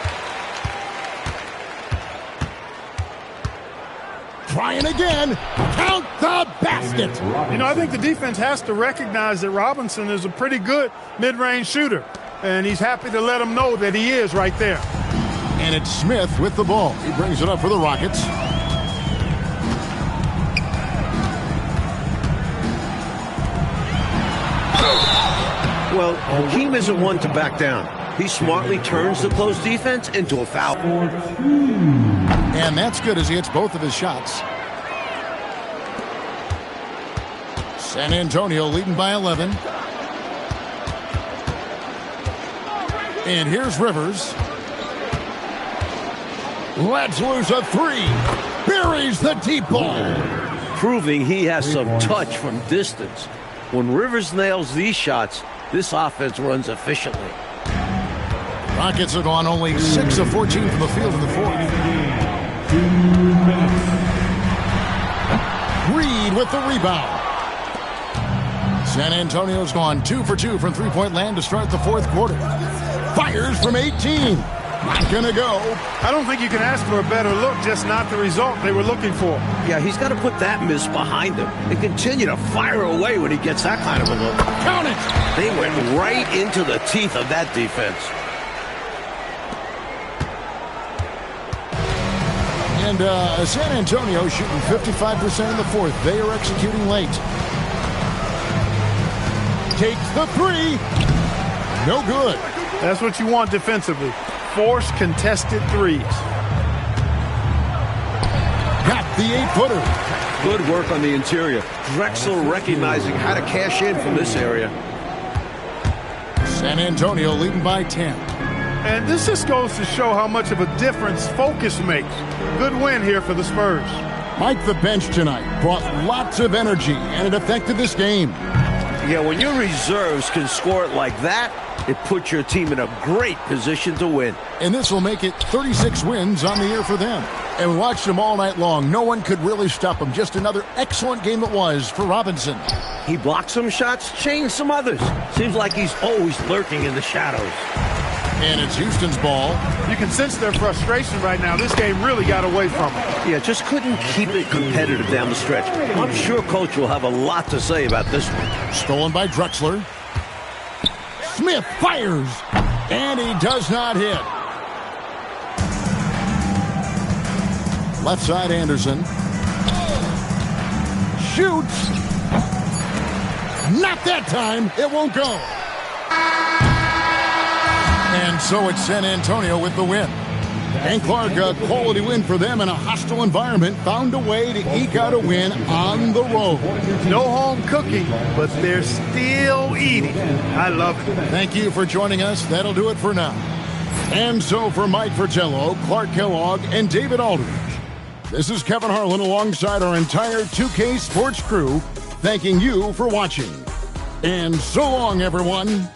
Trying again. Count the basket. You know, I think the defense has to recognize that Robinson is a pretty good mid-range shooter. And he's happy to let him know that he is right there. And it's Smith with the ball. He brings it up for the Rockets. Well, Hakeem isn't one to back down. He smartly turns the close defense into a foul. And that's good as he hits both of his shots. San Antonio leading by 11. And here's Rivers. Lets loose a 3. Buries the deep ball. Proving he has some touch from distance. When Rivers nails these shots, this offense runs efficiently. Rockets have gone only 6 of 14 from the field in the fourth. Reed with the rebound. San Antonio's gone 2 for 2 from three-point land to start the fourth quarter. Fires from 18. Not gonna go. I don't think you can ask for a better look, just not the result they were looking for. Yeah, he's got to put that miss behind him and continue to fire away when he gets that kind of a look. Count it. They went right into the teeth of that defense. And San Antonio shooting 55% in the fourth. They are executing late. Takes the 3. No good. That's what you want defensively. Force contested threes. Got the 8-footer. Good work on the interior. Drexler recognizing how to cash in from this area. San Antonio leading by 10. And this just goes to show how much of a difference focus makes. Good win here for the Spurs. Mike, the bench tonight brought lots of energy, and it affected this game. Yeah, when your reserves can score it like that, it puts your team in a great position to win. And this will make it 36 wins on the year for them. And we watched them all night long. No one could really stop them. Just another excellent game it was for Robinson. He blocked some shots, changed some others. Seems like he's always lurking in the shadows. And it's Houston's ball. You can sense their frustration right now. This game really got away from them. Yeah, just couldn't keep it competitive down the stretch. I'm sure Coach will have a lot to say about this one. Stolen by Drexler. Smith fires, and he does not hit. Left side, Anderson. Shoots. Not that time. It won't go. And so it's San Antonio with the win. And Clark, a quality win for them in a hostile environment, found a way to eke out a win on the road. No home cooking, but they're still eating. I love it. Thank you for joining us. That'll do it for now. And so for Mike Fratello, Clark Kellogg, and David Aldridge, this is Kevin Harlan alongside our entire 2K Sports crew, thanking you for watching. And so long, everyone.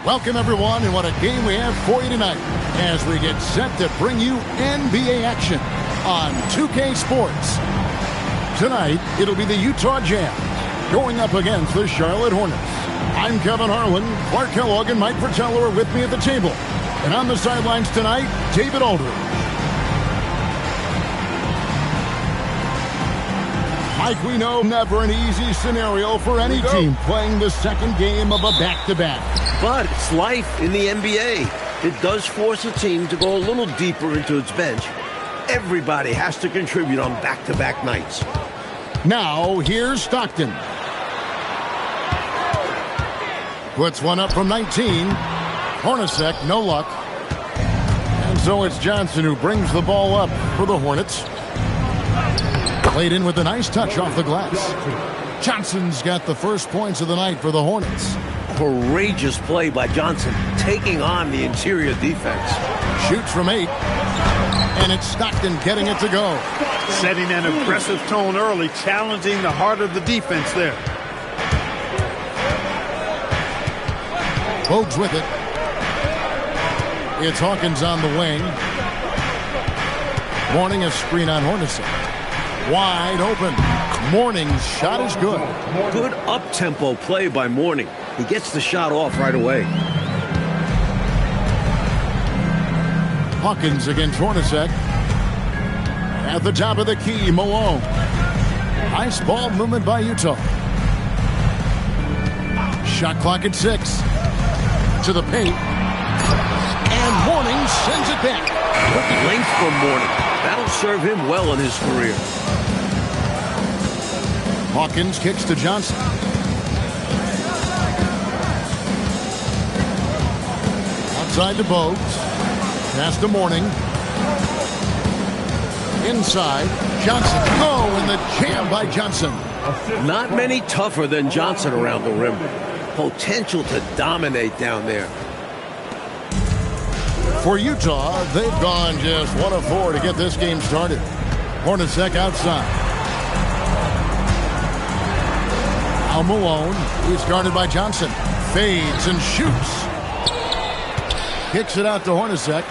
Welcome, everyone, and what a game we have for you tonight as we get set to bring you NBA action on 2K Sports. Tonight, it'll be the Utah Jazz going up against the Charlotte Hornets. I'm Kevin Harlan. Clark Kellogg and Mike Fratello are with me at the table. And on the sidelines tonight, David Aldridge. Mike, we know never an easy scenario for any team playing the second game of a back-to-back. But it's life in the NBA. It does force a team to go a little deeper into its bench. Everybody has to contribute on back-to-back nights. Now, here's Stockton. Puts one up from 19. Hornacek, no luck. And so it's Johnson who brings the ball up for the Hornets. Played in with a nice touch off the glass. Johnson's got the first points of the night for the Hornets. Courageous play by Johnson, taking on the interior defense. Shoots from 8. And it's Stockton getting it to go. Setting an aggressive tone early, challenging the heart of the defense there. Bogues with it. It's Hawkins on the wing. Mourning a screen on Hornacek. Wide open. Mourning's shot is good. Good up-tempo play by Mourning. He gets the shot off right away. Hawkins against Hornacek. At the top of the key, Malone. Nice ball movement by Utah. Shot clock at 6. To the paint. And Mourning sends it back. Good length from Mourning. That'll serve him well in his career. Hawkins kicks to Johnson. Outside to Bogues. Pass to Mourning. Inside. Johnson. Oh, and the jam by Johnson. Not many tougher than Johnson around the rim. Potential to dominate down there. For Utah, they've gone just 1 of 4 to get this game started. Hornacek outside. Al Malone is guarded by Johnson. Fades and shoots. Kicks it out to Hornacek.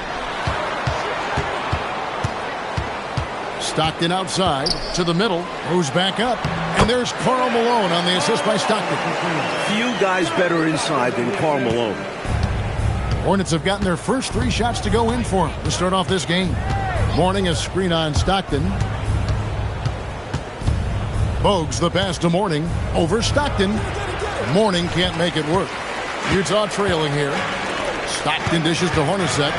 Stockton outside to the middle. Moves back up. And there's Karl Malone on the assist by Stockton. Few guys better inside than Karl Malone. Hornets have gotten their first 3 shots to go in for him to start off this game. Mourning a screen on Stockton. Bogues the pass to Mourning. Over Stockton. Mourning can't make it work. Utah trailing here. Stockton dishes to Hornacek.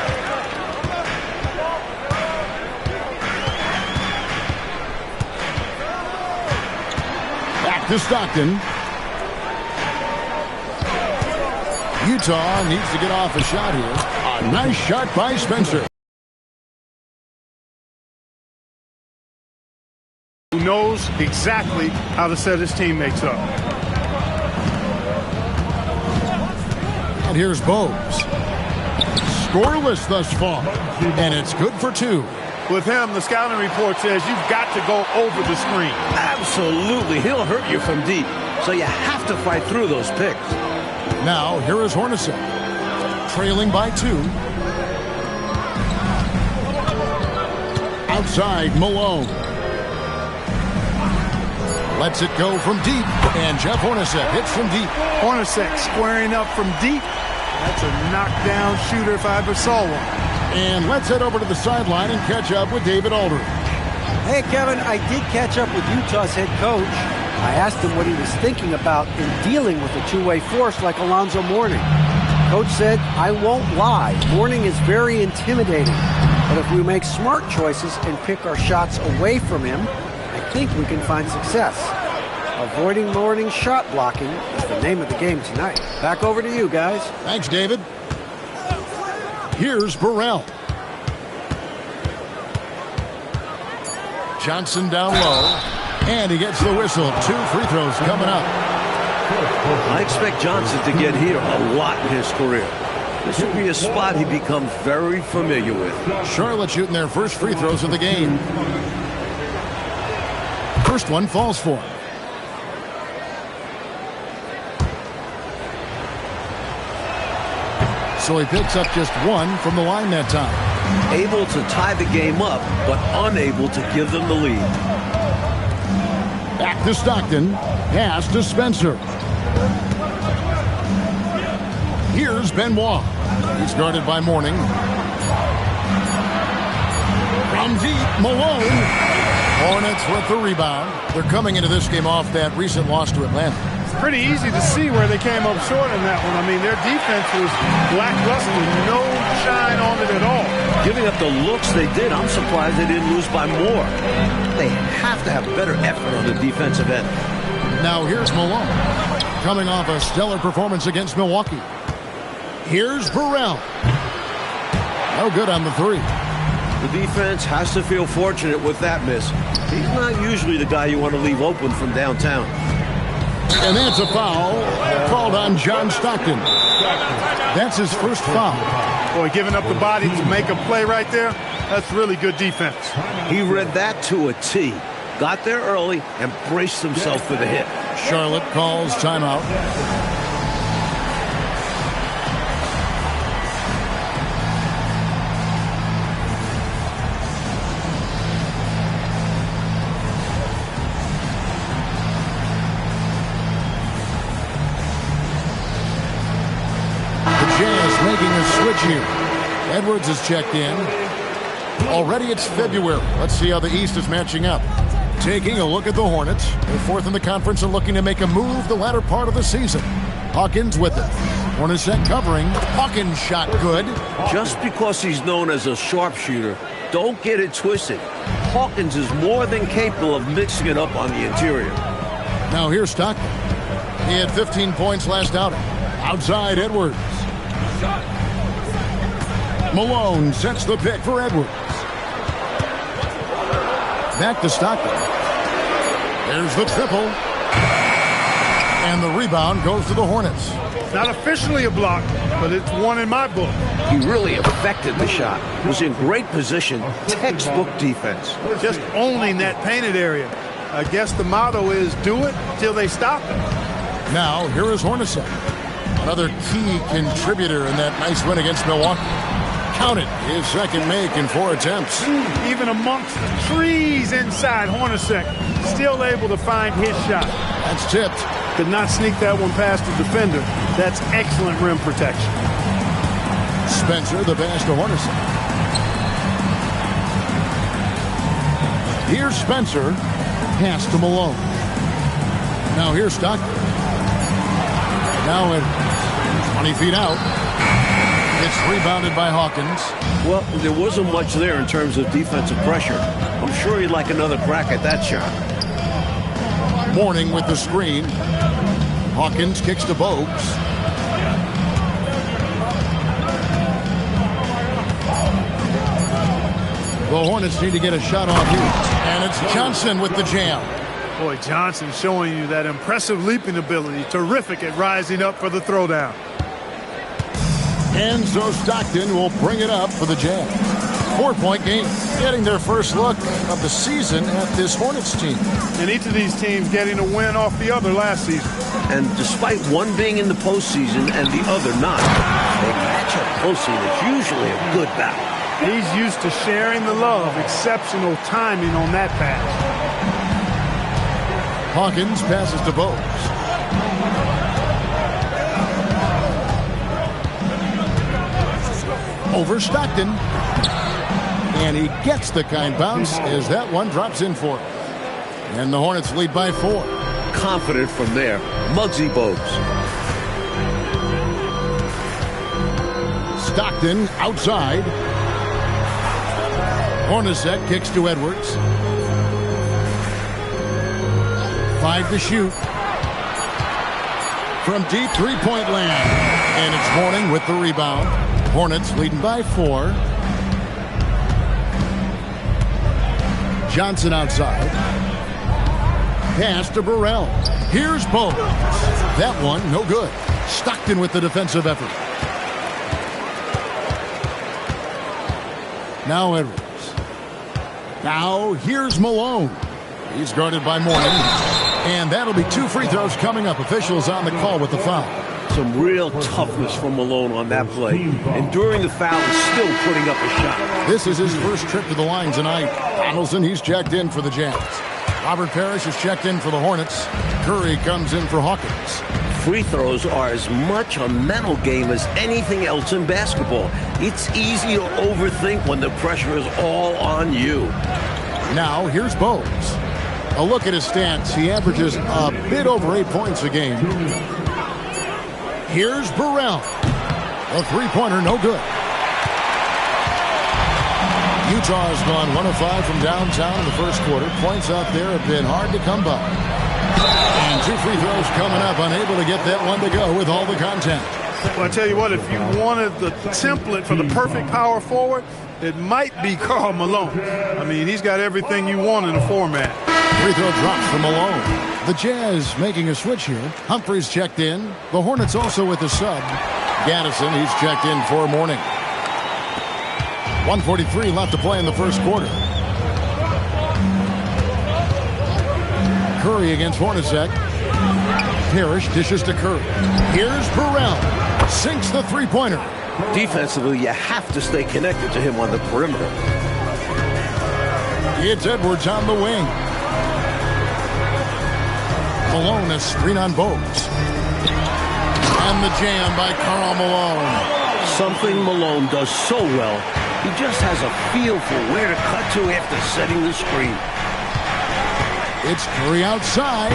Back to Stockton. Utah needs to get off a shot here. A nice shot by Spencer. Who knows exactly how to set his teammates up. And here's Bogues. Scoreless thus far. And it's good for 2. With him, the scouting report says you've got to go over the screen. Absolutely. He'll hurt you from deep. So you have to fight through those picks. Now, here is Hornacek. Trailing by 2. Outside, Malone. Lets it go from deep. And Jeff Hornacek hits from deep. Hornacek squaring up from deep. That's a knockdown shooter if I ever saw one. And let's head over to the sideline and catch up with David Aldridge. Hey, Kevin, I did catch up with Utah's head coach. I asked him what he was thinking about in dealing with a two-way force like Alonzo Mourning. Coach said, I won't lie, Mourning is very intimidating. But if we make smart choices and pick our shots away from him, I think we can find success. Avoiding Mourning's shot blocking is the name of the game tonight. Back over to you, guys. Thanks, David. Here's Burrell. Johnson down low. And he gets the whistle. 2 free throws coming up. I expect Johnson to get here a lot in his career. This will be a spot he becomes very familiar with. Charlotte shooting their first free throws of the game. First one falls for him. So he picks up just 1 from the line that time. Able to tie the game up, but unable to give them the lead. Back to Stockton. Pass to Spencer. Here's Benoit. He's guarded by Mourning. From deep, Malone. Hornets with the rebound. They're coming into this game off that recent loss to Atlanta. It's pretty easy to see where they came up short in that one. I mean, their defense was lackluster. No shine on it at all. Giving up the looks they did, I'm surprised they didn't lose by more. They have to have better effort on the defensive end. Now here's Malone. Coming off a stellar performance against Milwaukee. Here's Burrell. No good on the 3. The defense has to feel fortunate with that miss. He's not usually the guy you want to leave open from downtown. And that's a foul called on John Stockton. That's his first foul. Boy, giving up the body to make a play right there, that's really good defense. He read that to a T. Got there early and braced himself for the hit. Charlotte calls timeout. Making a switch here. Edwards is checked in. Already it's February. Let's see how the East is matching up. Taking a look at the Hornets. They're 4th in the conference and looking to make a move the latter part of the season. Hawkins with it. Hornacek covering. Hawkins shot good. Just because he's known as a sharpshooter, don't get it twisted. Hawkins is more than capable of mixing it up on the interior. Now here's Stockton. He had 15 points last outing. Outside Edwards. Malone sets the pick for Edwards. Back to Stockton. There's the triple. And the rebound goes to the Hornets. Not officially a block, but it's one in my book. He really affected the shot. Was in great position. Textbook defense. Just owning that painted area. I guess the motto is do it till they stop it. Now, here is Hornacek. Another key contributor in that nice win against Milwaukee. Counted his second make in 4 attempts. Even amongst the trees inside, Hornacek still able to find his shot. That's tipped. Could not sneak that one past the defender. That's excellent rim protection. Spencer, the pass to Hornacek. Here's Spencer. Pass to Malone. Now here's Stockton. Now at 20 feet out. It's rebounded by Hawkins. Well, there wasn't much there in terms of defensive pressure. I'm sure he'd like another crack at that shot. Mourning with the screen. Hawkins kicks to Bogues. The Hornets need to get a shot off here. And it's Johnson with the jam. Boy, Johnson showing you that impressive leaping ability. Terrific at rising up for the throwdown. And so Stockton will bring it up for the Jazz. 4-point game. Getting their first look of the season at this Hornets team. And each of these teams getting a win off the other last season. And despite one being in the postseason and the other not, they match up closely. It's usually a good battle. He's used to sharing the love. Exceptional timing on that pass. Hawkins passes to Bogues. Over Stockton. And he gets the kind bounce as that one drops in for him. And the Hornets lead by 4. Confident from there. Muggsy Bogues. Stockton outside. Hornacek kicks to Edwards. 5 to shoot. From deep three-point land. And it's Mourning with the rebound. Hornets leading by 4. Johnson outside. Pass to Burrell. Here's Bogues. That one, no good. Stockton with the defensive effort. Now Edwards. Now here's Malone. He's guarded by Mourning. And that'll be 2 free throws coming up. Officials on the call with the foul. Some real toughness from Malone on that play. Enduring the foul and still putting up a shot. This is his first trip to the line tonight. Donaldson, he's checked in for the Jazz. Robert Parrish is checked in for the Hornets. Curry comes in for Hawkins. Free throws are as much a mental game as anything else in basketball. It's easy to overthink when the pressure is all on you. Now, here's Bowes. A look at his stats. He averages a bit over 8 points a game. Here's Burrell. A three-pointer, no good. Utah's gone 1 of 5 from downtown in the first quarter. Points out there have been hard to come by. And 2 free throws coming up, unable to get that one to go with all the contact. Well, I tell you what, if you wanted the template for the perfect power forward, it might be Karl Malone. I mean, he's got everything you want in a format. Free throw drops from Malone. The Jazz making a switch here. Humphries checked in. The Hornets also with the sub. Gaddison, he's checked in for Mourning. 1:43 left to play in the first quarter. Curry against Hornacek. Parrish dishes to Curry. Here's Burrell. Sinks the three-pointer. Defensively, you have to stay connected to him on the perimeter. It's Edwards on the wing. Malone, a screen on Bowes. And the jam by Karl Malone. Something Malone does so well. He just has a feel for where to cut to after setting the screen. It's Curry outside,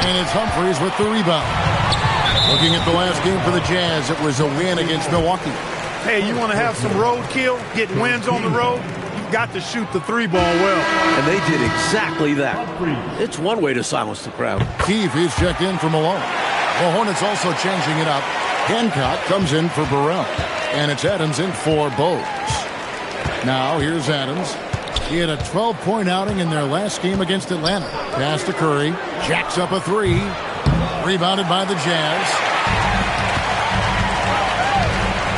and it's Humphries with the rebound. Looking at the last game for the Jazz, it was a win against Milwaukee. Hey, you want to have some roadkill, get wins on the road? You've got to shoot the three ball well. And they did exactly that. It's one way to silence the crowd. Keefe is checked in for Malone. The Hornets also changing it up. Hancock comes in for Burrell. And it's Adams in for Bowes. Now, here's Adams. He had a 12-point outing in their last game against Atlanta. Pass to Curry. Jacks up a three. Rebounded by the Jazz.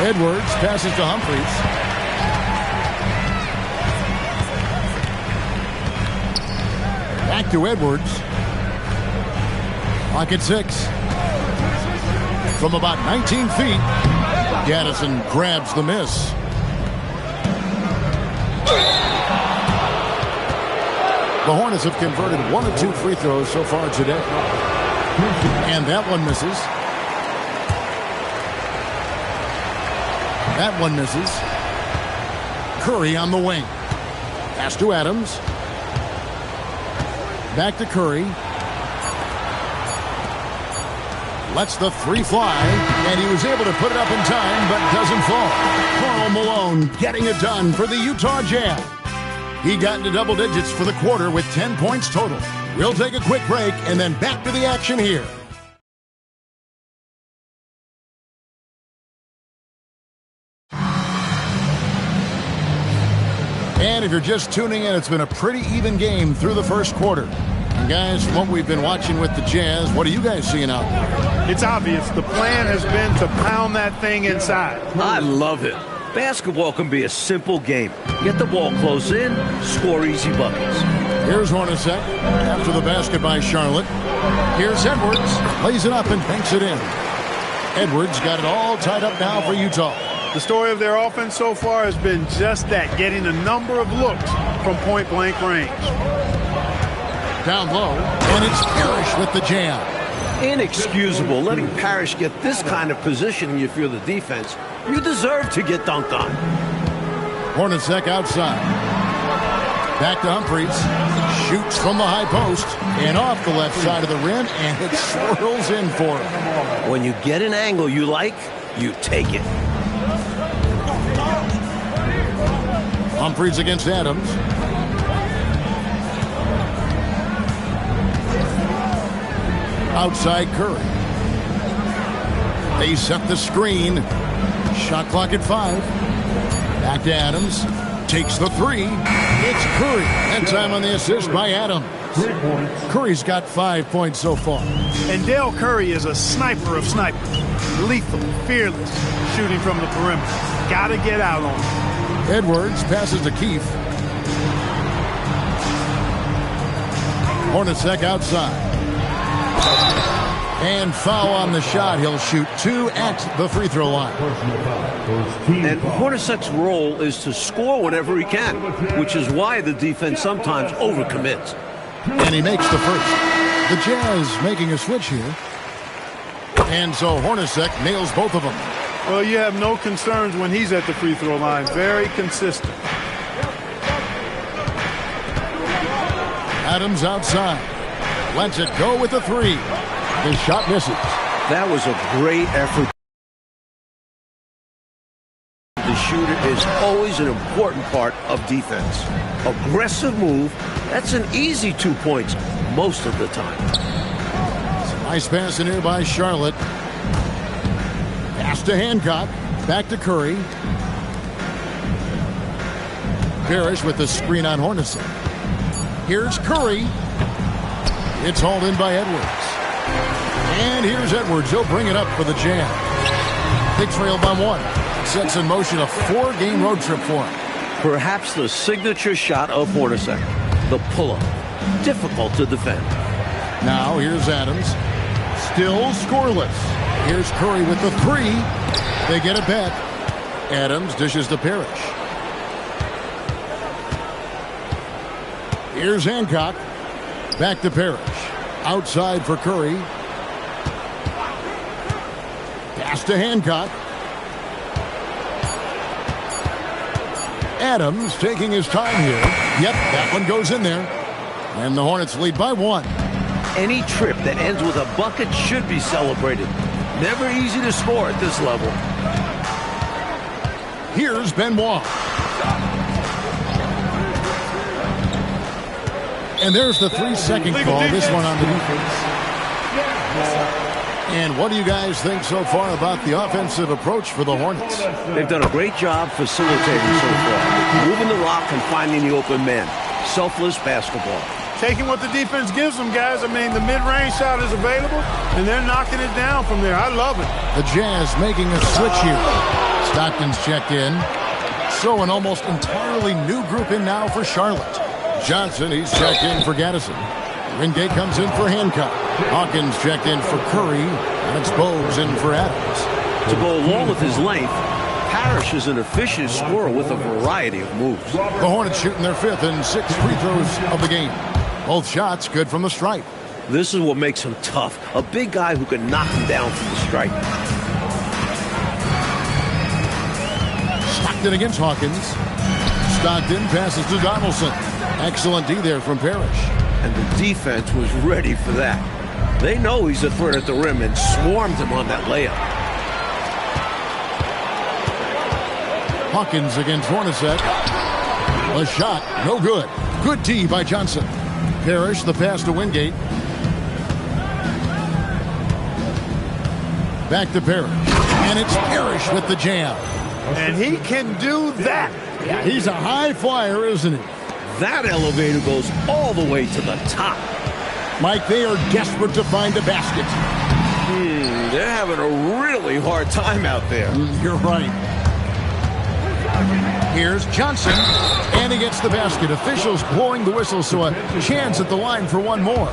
Edwards passes to Humphries. Back to Edwards. Clock at 6. From about 19 feet, Gaddison grabs the miss. The Hornets have converted 1 of 2 free throws so far today. And that one misses. That one misses. Curry on the wing. Pass to Adams. Back to Curry. Lets the three fly, and he was able to put it up in time, but doesn't fall. Karl Malone getting it done for the Utah Jazz. He got into double digits for the quarter with 10 points total. We'll take a quick break and then back to the action here. And if you're just tuning in, it's been a pretty even game through the first quarter. And guys, from what we've been watching with the Jazz, what are you guys seeing out there? It's obvious. The plan has been to pound that thing inside. I love it. Basketball can be a simple game. Get the ball close in, score easy buckets. Here's Hornacek after the basket by Charlotte. Here's Edwards. Lays it up and banks it in. Edwards got it all tied up now for Utah. The story of their offense so far has been just that, getting a number of looks from point-blank range. Down low, and it's Parrish with the jam. Inexcusable letting Parrish get this kind of positioning if you're the defense. You deserve to get dunked on. Hornacek outside. Back to Humphries. Shoots from the high post and off the left side of the rim, and it swirls in for him. When you get an angle you like, you take it. Humphries against Adams. Outside Curry. They set the screen. Shot clock at 5. Back to Adams. Takes the three. It's Curry. And time on the assist by Adams. Curry's got 5 points so far. And Dell Curry is a sniper of snipers. Lethal, fearless, shooting from the perimeter. Gotta get out on him. Edwards passes to Keefe. Hornacek outside. And foul on the shot. He'll shoot 2 at the free throw line. And Hornacek's role is to score whenever he can, which is why the defense sometimes overcommits. And he makes the first. The Jazz making a switch here. And so Hornacek nails both of them. Well, you have no concerns when he's at the free throw line. Very consistent. Adams outside. Lets it go with the 3. The shot misses. That was a great effort. The shooter is always an important part of defense. Aggressive move, that's an easy 2 points most of the time. Nice pass in here by Charlotte. Pass to Hancock. Back to Curry. Parrish with the screen on Hornacek. Here's Curry. It's hauled in by Edwards. And here's Edwards. He'll bring it up for the Jam. They trail by 1. Sets in motion a 4-game road trip for him. Perhaps the signature shot of Hornacek. The pull-up. Difficult to defend. Now here's Adams. Still scoreless. Here's Curry with the 3. They get it back. Adams dishes to Parrish. Here's Hancock. Back to Parrish. Outside for Curry. Pass to Hancock. Adams taking his time here. Yep, that one goes in there. And the Hornets lead by 1. Any trip that ends with a bucket should be celebrated. Never easy to score at this level. Here's Benoit. And there's the 3-second call. This one on the defense. And what do you guys think so far about the offensive approach for the Hornets? They've done a great job facilitating so far. Moving the rock and finding the open man. Selfless basketball. Taking what the defense gives them, guys. I mean, the mid-range shot is available, and they're knocking it down from there. I love it. The Jazz making a switch here. Stockton's checked in. So an almost entirely new group in now for Charlotte. Johnson, he's checked in for Gaddison. Wingate comes in for Hancock. Hawkins checked in for Curry. And it's Bogues in for Adams. To go along with his length, Parrish is an efficient scorer with a variety of moves. The Hornets shooting their 5th and 6th free throws of the game. Both shots good from the stripe. This is what makes him tough. A big guy who can knock him down from the stripe. Stockton against Hawkins. Stockton passes to Donaldson. Excellent D there from Parrish. And the defense was ready for that. They know he's a threat at the rim and swarmed him on that layup. Hawkins against Hornacek. A shot, no good. Good D by Johnson. Parrish, the pass to Wingate. Back to Parrish. And it's Parrish with the jam. And he can do that. Yeah, he's a high flyer, isn't he? That elevator goes all the way to the top. Mike, they are desperate to find a basket. They're having a really hard time out there. You're right. Here's Johnson, and he gets the basket. Officials blowing the whistle, so a chance at the line for one more.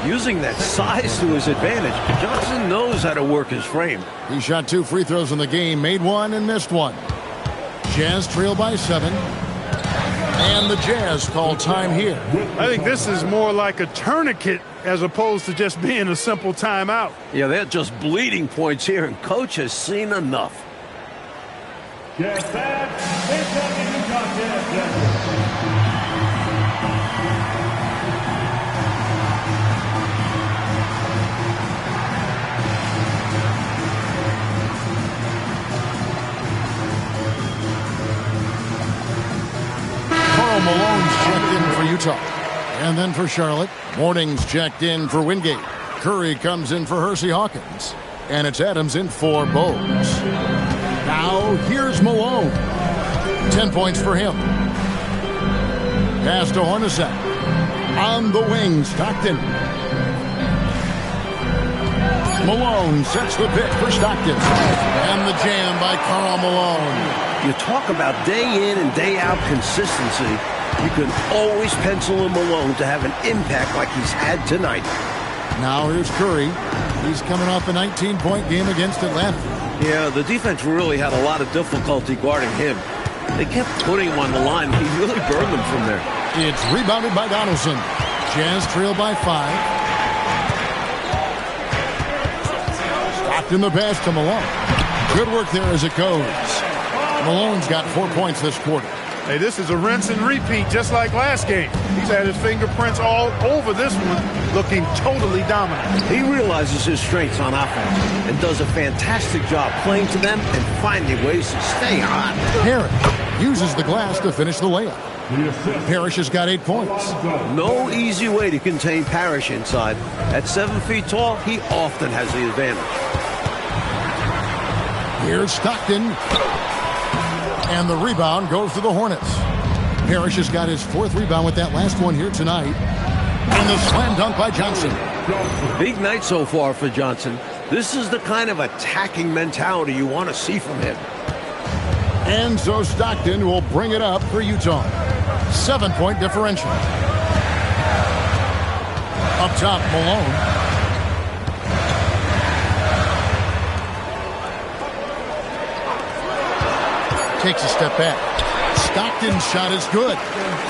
Using that size to his advantage, Johnson knows how to work his frame. He shot 2 free throws in the game, made 1 and missed 1. Jazz trail by 7. And the Jazz call time here. I think this is more like a tourniquet as opposed to just being a simple timeout. Yeah, they're just bleeding points here, and coach has seen enough. Karl Malone's checked in for Utah. And then for Charlotte, Morning's checked in for Wingate. Curry comes in for Hersey Hawkins. And it's Adams in for Bogues. Now here's Malone. 10 points for him. Pass to Hornacek. On the wing, Stockton. Malone sets the pick for Stockton. And the jam by Karl Malone. You talk about day in and day out consistency. You can always pencil in Malone to have an impact like he's had tonight. Now here's Curry. He's coming off a 19-point game against Atlanta. Yeah, the defense really had a lot of difficulty guarding him. They kept putting him on the line. He really burned them from there. It's rebounded by Donaldson. Jazz trail by 5. Stockton the pass to Malone. Good work there as it goes. Malone's got 4 points this quarter. Hey, this is a rinse and repeat just like last game. He's had his fingerprints all over this one, looking totally dominant. He realizes his strengths on offense and does a fantastic job playing to them and finding ways to stay hot. Parrish uses the glass to finish the layup. Parrish has got 8 points. No easy way to contain Parrish inside. At 7 feet tall, he often has the advantage. Here's Stockton. And the rebound goes to the Hornets. Parrish has got his 4th rebound with that last one here tonight. And the slam dunk by Johnson. Big night so far for Johnson. This is the kind of attacking mentality you want to see from him. And so Stockton will bring it up for Utah. 7-point differential. Up top, Malone. Takes a step back. Stockton's shot is good.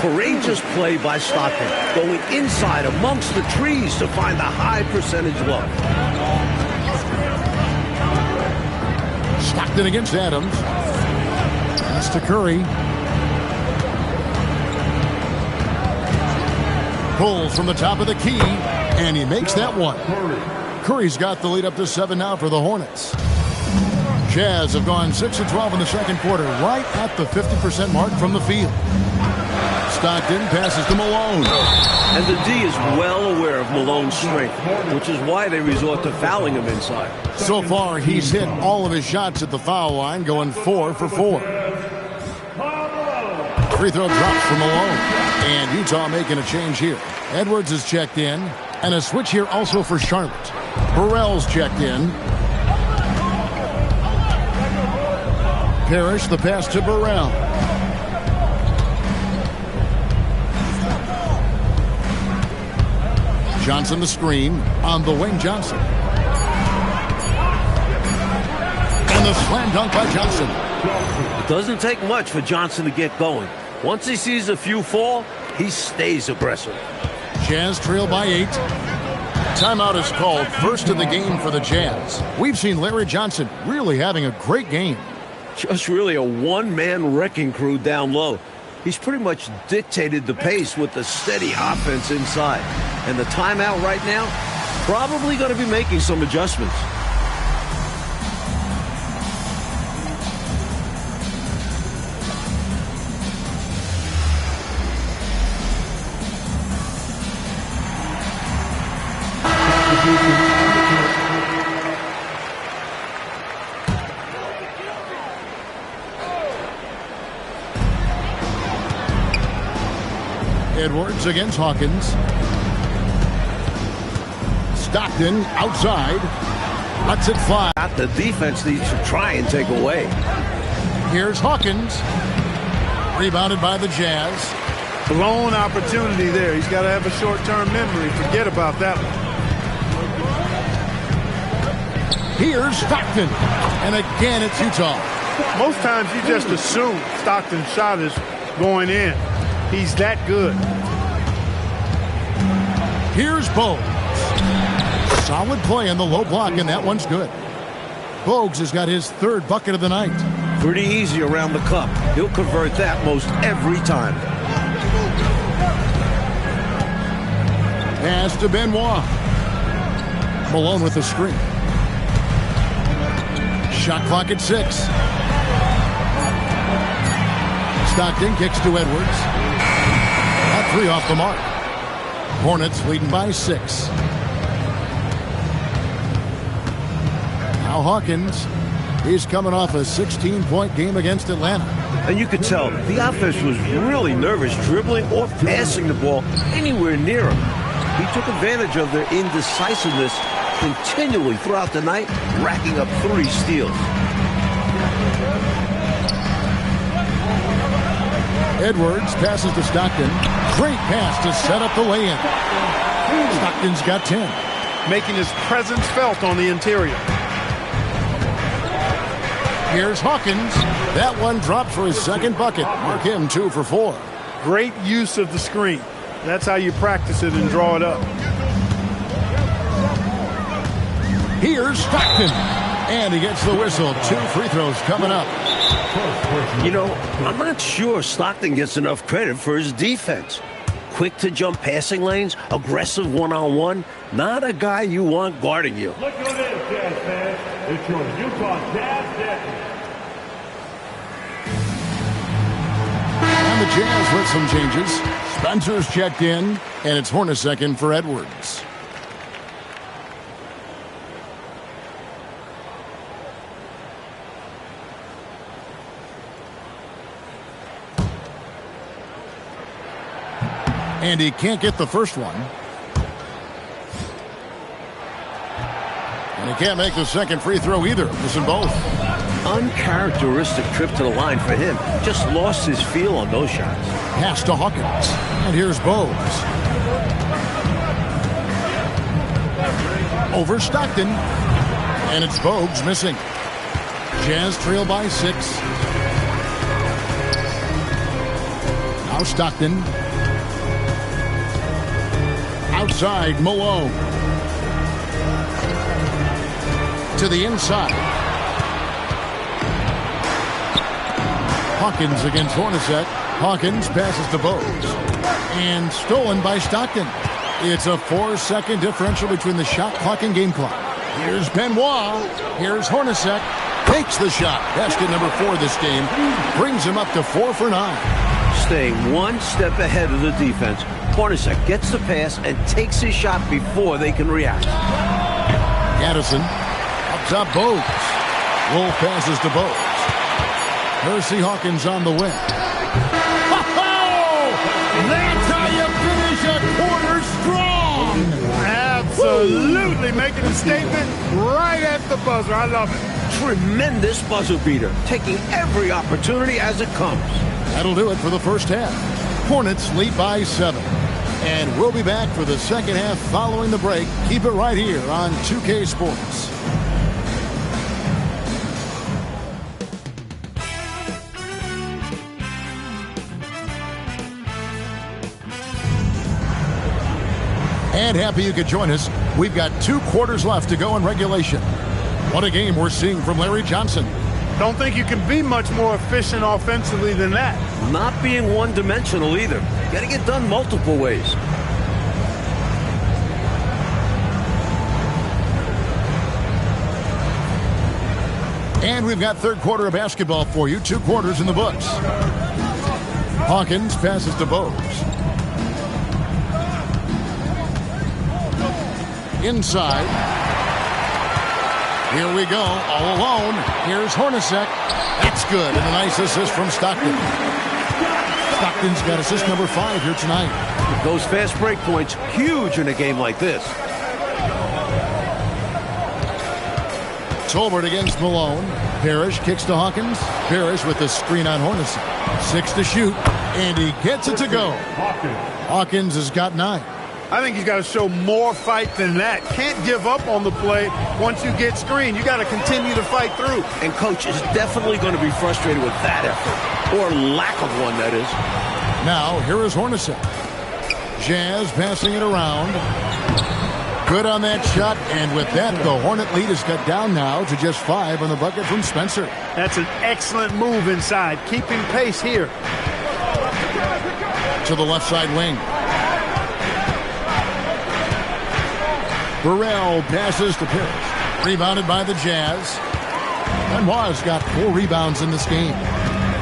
Courageous play by Stockton, going inside amongst the trees to find the high percentage look. Stockton against Adams. Pass to Curry. Pulls from the top of the key, and he makes that one. Curry's got the lead up to 7 now for the Hornets. Jazz have gone 6 of 12 in the second quarter, right at the 50% mark from the field. Stockton passes to Malone. And the D is well aware of Malone's strength, which is why they resort to fouling him inside. So far, he's hit all of his shots at the foul line, going 4 for 4. Free throw drops from Malone. And Utah making a change here. Edwards is checked in. And a switch here also for Charlotte. Burrell's checked in. Parrish, the pass to Burrell. Johnson the screen on the wing. Johnson. And the slam dunk by Johnson. It doesn't take much for Johnson to get going. Once he sees a few fall, he stays aggressive. Jazz trail by 8. Timeout is called, first of the game for the Jazz. We've seen Larry Johnson really having a great game. Just really a one-man wrecking crew down low. He's pretty much dictated the pace with the steady offense inside. And the timeout right now, probably going to be making some adjustments. Edwards against Hawkins. Stockton outside. Lets it fly. The defense needs to try and take away. Here's Hawkins. Rebounded by the Jazz. Blown opportunity there. He's got to have a short-term memory. Forget about that one. Here's Stockton. And again, it's Utah. Most times you just assume Stockton's shot is going in. He's that good. Here's Bogues. Solid play on the low block, and that one's good. Bogues has got his 3rd bucket of the night. Pretty easy around the cup. He'll convert that most every time. Pass to Benoit. Malone with the screen. Shot clock at 6. Stockton kicks to Edwards. That 3 off the mark. Hornets leading by 6. Now Hawkins. He's coming off a 16-point game against Atlanta. And you could tell the offense was really nervous dribbling or passing the ball anywhere near him. He took advantage of their indecisiveness continually throughout the night, racking up 3 steals. Edwards passes to Stockton. Great pass to set up the lay-in. Stockton's got 10. making his presence felt on the interior. Here's Hawkins. That one dropped for his second bucket. Mark him 2 for 4. Great use of the screen. That's how you practice it and draw it up. Here's Stockton. And he gets the whistle. 2 free throws coming up. You know, I'm not sure Stockton gets enough credit for his defense. Quick to jump passing lanes, aggressive one-on-one. Not a guy you want guarding you. Look at this, Jazz fans. It's your Utah Jazz Network. And the Jazz with some changes. Spencer's checked in, and it's Hornacek in for Edwards. And he can't get the first one. And he can't make the second free throw either. Missing both. Uncharacteristic trip to the line for him. Just lost his feel on those shots. Pass to Hawkins. And here's Bogues. Over Stockton. And it's Bogues missing. Jazz trail by 6. Now Stockton. Outside, Malone. To the inside. Hawkins against Hornacek. Hawkins passes to Bogues. And stolen by Stockton. It's a 4-second differential between the shot clock and game clock. Here's Benoit. Here's Hornacek. Takes the shot. Basket number 4 this game. Brings him up to 4 for 9. Staying one step ahead of the defense. Hornacek gets the pass and takes his shot before they can react. Addison. Up top, Bogues. Wolf passes to Bogues. Hersey Hawkins on the wing. That's how you finish a quarter strong. Absolutely making a statement right at the buzzer. I love it. Tremendous buzzer beater, taking every opportunity as it comes. That'll do it for the first half. Hornets lead by 7. And we'll be back for the second half following the break. Keep it right here on 2K Sports. And happy you could join us. We've got 2 quarters left to go in regulation. What a game we're seeing from Larry Johnson. Don't think you can be much more efficient offensively than that. Not being one-dimensional either. Got to get done multiple ways. And we've got third quarter of basketball for you. 2 quarters in the books. Hawkins passes to Bogues. Inside. Here we go, all alone. Here's Hornacek. That's good, and a nice assist from Stockton. Stockton's got assist number 5 here tonight. Those fast break points, huge in a game like this. Tolbert against Malone. Parrish kicks to Hawkins. Parrish with the screen on Hornacek. 6 to shoot, and he gets it to go. Hawkins has got 9. I think he's got to show more fight than that. Can't give up on the play once you get screened. You got to continue to fight through. And coach is definitely going to be frustrated with that effort, or lack of one, that is. Now, here is Hornacek. Jazz passing it around. Good on that shot, and with that, the Hornet lead is cut down now to just 5 on the bucket from Spencer. That's an excellent move inside, keeping pace here. To the left side wing. Burrell passes to Parrish. Rebounded by the Jazz. Benoit's got 4 rebounds in this game.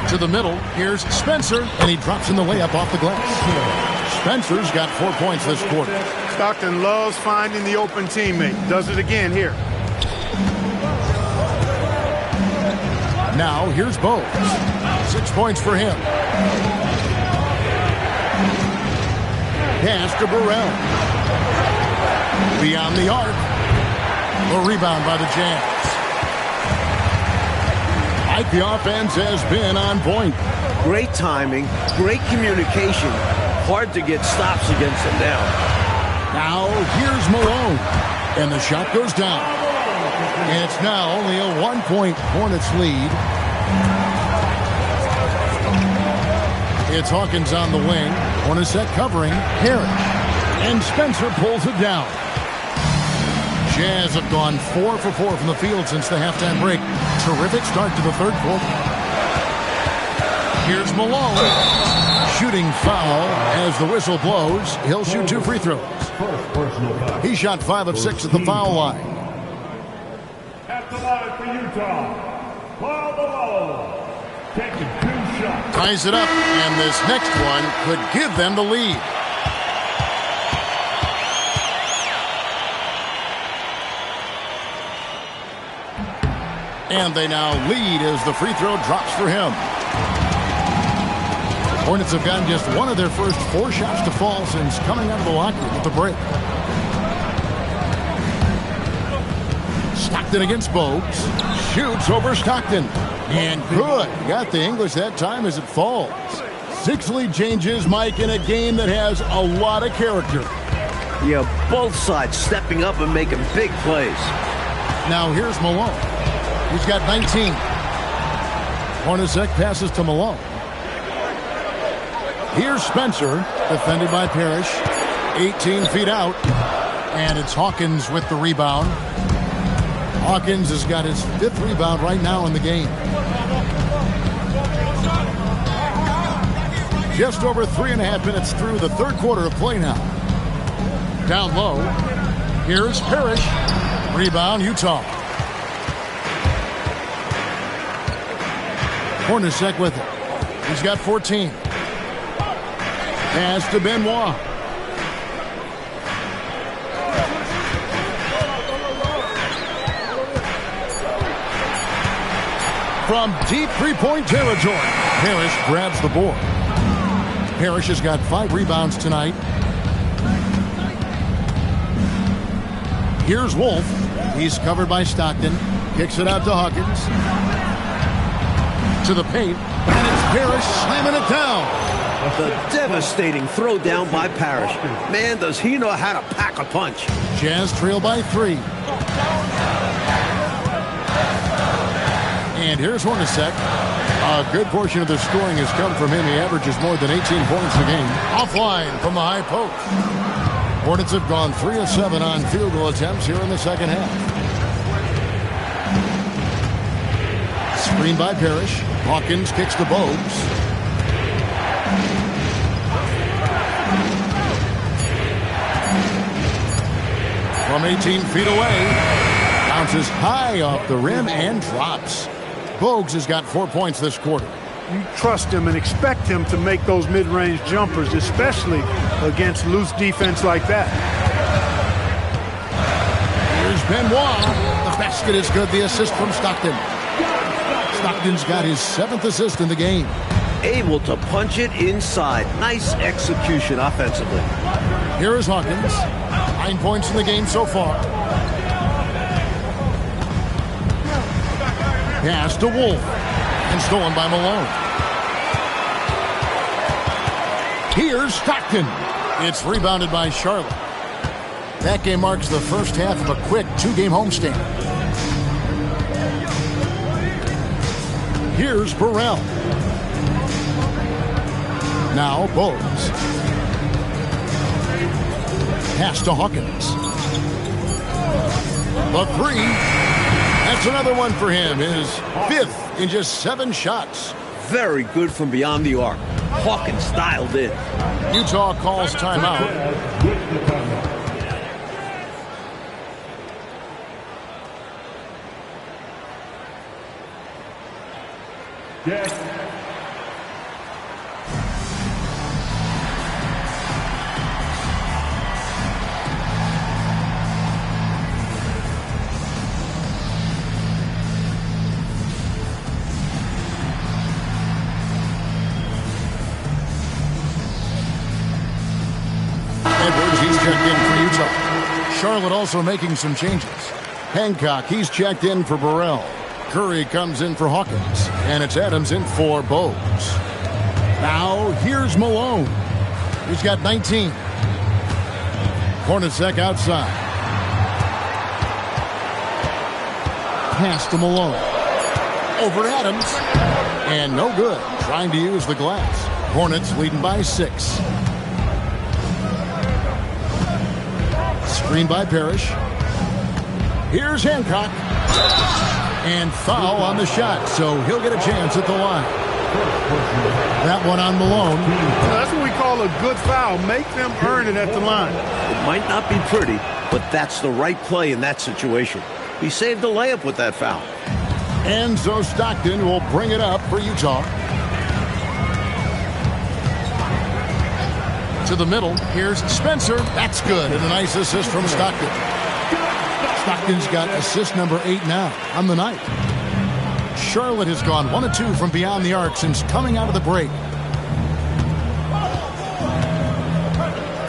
To the middle, here's Spencer, and he drops in the layup off the glass. Spencer's got 4 points this quarter. Stockton loves finding the open teammate. Does it again here. Now, here's Bogues. 6 points for him. Pass to Burrell. Beyond the arc. A rebound by the Jazz. The offense has been on point. Great timing, great communication. Hard to get stops against them now. Now, here's Malone. And the shot goes down. And it's now only a 1-point Hornets lead. It's Hawkins on the wing. Hornacek covering. Parrish. And Spencer pulls it down. Jazz have gone 4 for 4 from the field since the halftime break. Terrific start to the third quarter. Here's Malone. Shooting foul as the whistle blows. He'll shoot 2 free throws. He shot 5 of 6 at the foul line. At the line for Utah, Paul Malone, taking 2 shots. Ties it up, and this next one could give them the lead. And they now lead as the free throw drops for him. Hornets have gotten just one of their first 4 shots to fall since coming out of the locker room at the break. Stockton against Bogues. Shoots over Stockton. And good. Got the English that time as it falls. 6 lead changes, Mike, in a game that has a lot of character. Yeah, both sides stepping up and making big plays. Now here's Malone. He's got 19. Hornacek passes to Malone. Here's Spencer, defended by Parrish. 18 feet out. And it's Hawkins with the rebound. Hawkins has got his 5th rebound right now in the game. Just over 3.5 minutes through the third quarter of play now. Down low. Here's Parrish. Rebound, Utah. Hornacek with it. He's got 14. Pass to Benoit. From deep three-point territory, Parrish grabs the board. Parrish has got 5 rebounds tonight. Here's Wolf. He's covered by Stockton. Kicks it out to Hawkins. To the paint. And it's Parrish slamming it down. The devastating throw down by Parrish. Man, does he know how to pack a punch. Jazz trail by 3. And here's Hornacek. A good portion of the scoring has come from him. He averages more than 18 points a game. Offline from the high post. Hornets have gone 3 of 7 on field goal attempts here in the second half. Screen by Parrish. Hawkins kicks to Bogues. From 18 feet away. Bounces high off the rim and drops. Bogues has got 4 points this quarter. You trust him and expect him to make those mid-range jumpers, especially against loose defense like that. Here's Benoit. The basket is good. The assist from Stockton. Stockton's got his 7th assist in the game. Able to punch it inside. Nice execution offensively. Here is Hawkins. 9 points in the game so far. Pass to Wolf. And stolen by Malone. Here's Stockton. It's rebounded by Charlotte. That game marks the first half of a quick 2-game homestand. Here's Burrell. Now Bogues. Pass to Hawkins. The 3. That's another one for him. His 5th in just 7 shots. Very good from beyond the arc. Hawkins dialed in. Utah calls timeout. Yes. He's checked in for Utah. Charlotte also making some changes. Hancock, he's checked in for Burrell. Curry comes in for Hawkins. And it's Adams in for Bogues. Now, here's Malone. He's got 19. Hornacek outside. Pass to Malone. Over to Adams. And no good. Trying to use the glass. Hornets leading by 6. Screen by Parrish. Here's Hancock. And foul on the shot, so he'll get a chance at the line. That one on Malone. That's what we call a good foul. Make them earn it at the line. It might not be pretty, but that's the right play in that situation. He saved the layup with that foul. And so Stockton will bring it up for Utah. To the middle. Here's Spencer. That's good. And a nice assist from Stockton. Stockton's got assist number 8 now on the night. Charlotte has gone 1 of 2 from beyond the arc since coming out of the break.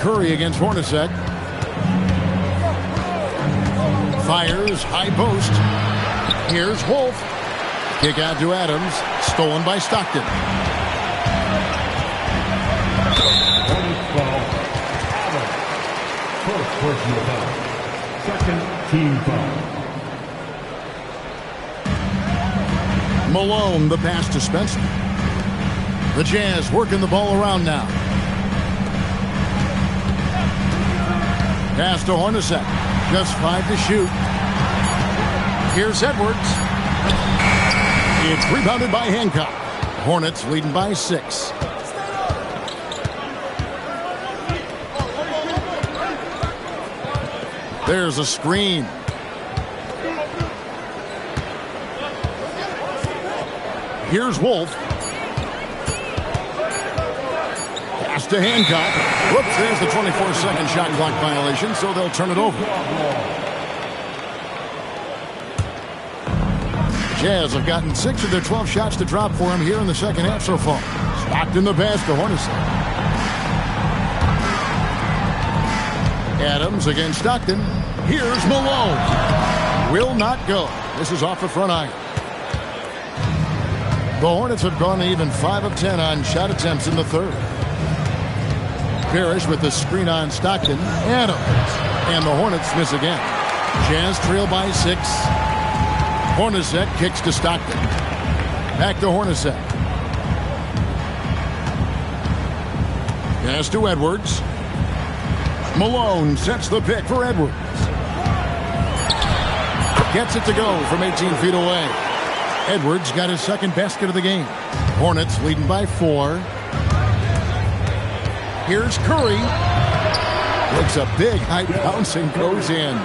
Curry against Hornacek. Fires, high post. Here's Wolf. Kick out to Adams. Stolen by Stockton. First personal foul. Second team foul. Malone, the pass to Spencer. The Jazz working the ball around now. Pass to Hornacek. Just 5 to shoot. Here's Edwards. It's rebounded by Hancock. Hornets leading by 6. There's a screen. Here's Wolf. Pass to Hancock. Whoops, there's the 24-second shot clock violation, so they'll turn it over. Jazz have gotten 6 of their 12 shots to drop for him here in the second half so far. Stockton the pass to Hornacek. Adams against Stockton. Here's Malone. Will not go. This is off the front iron. The Hornets have gone even 5 of 10 on shot attempts in the third. Parrish with the screen on Stockton. Adams. And the Hornets miss again. Jazz trail by 6. Hornacek kicks to Stockton. Back to Hornacek. Pass to Edwards. Malone sets the pick for Edwards. Gets it to go from 18 feet away. Edwards got his second basket of the game. Hornets leading by 4. Here's Curry. Looks a big high bounce and goes in.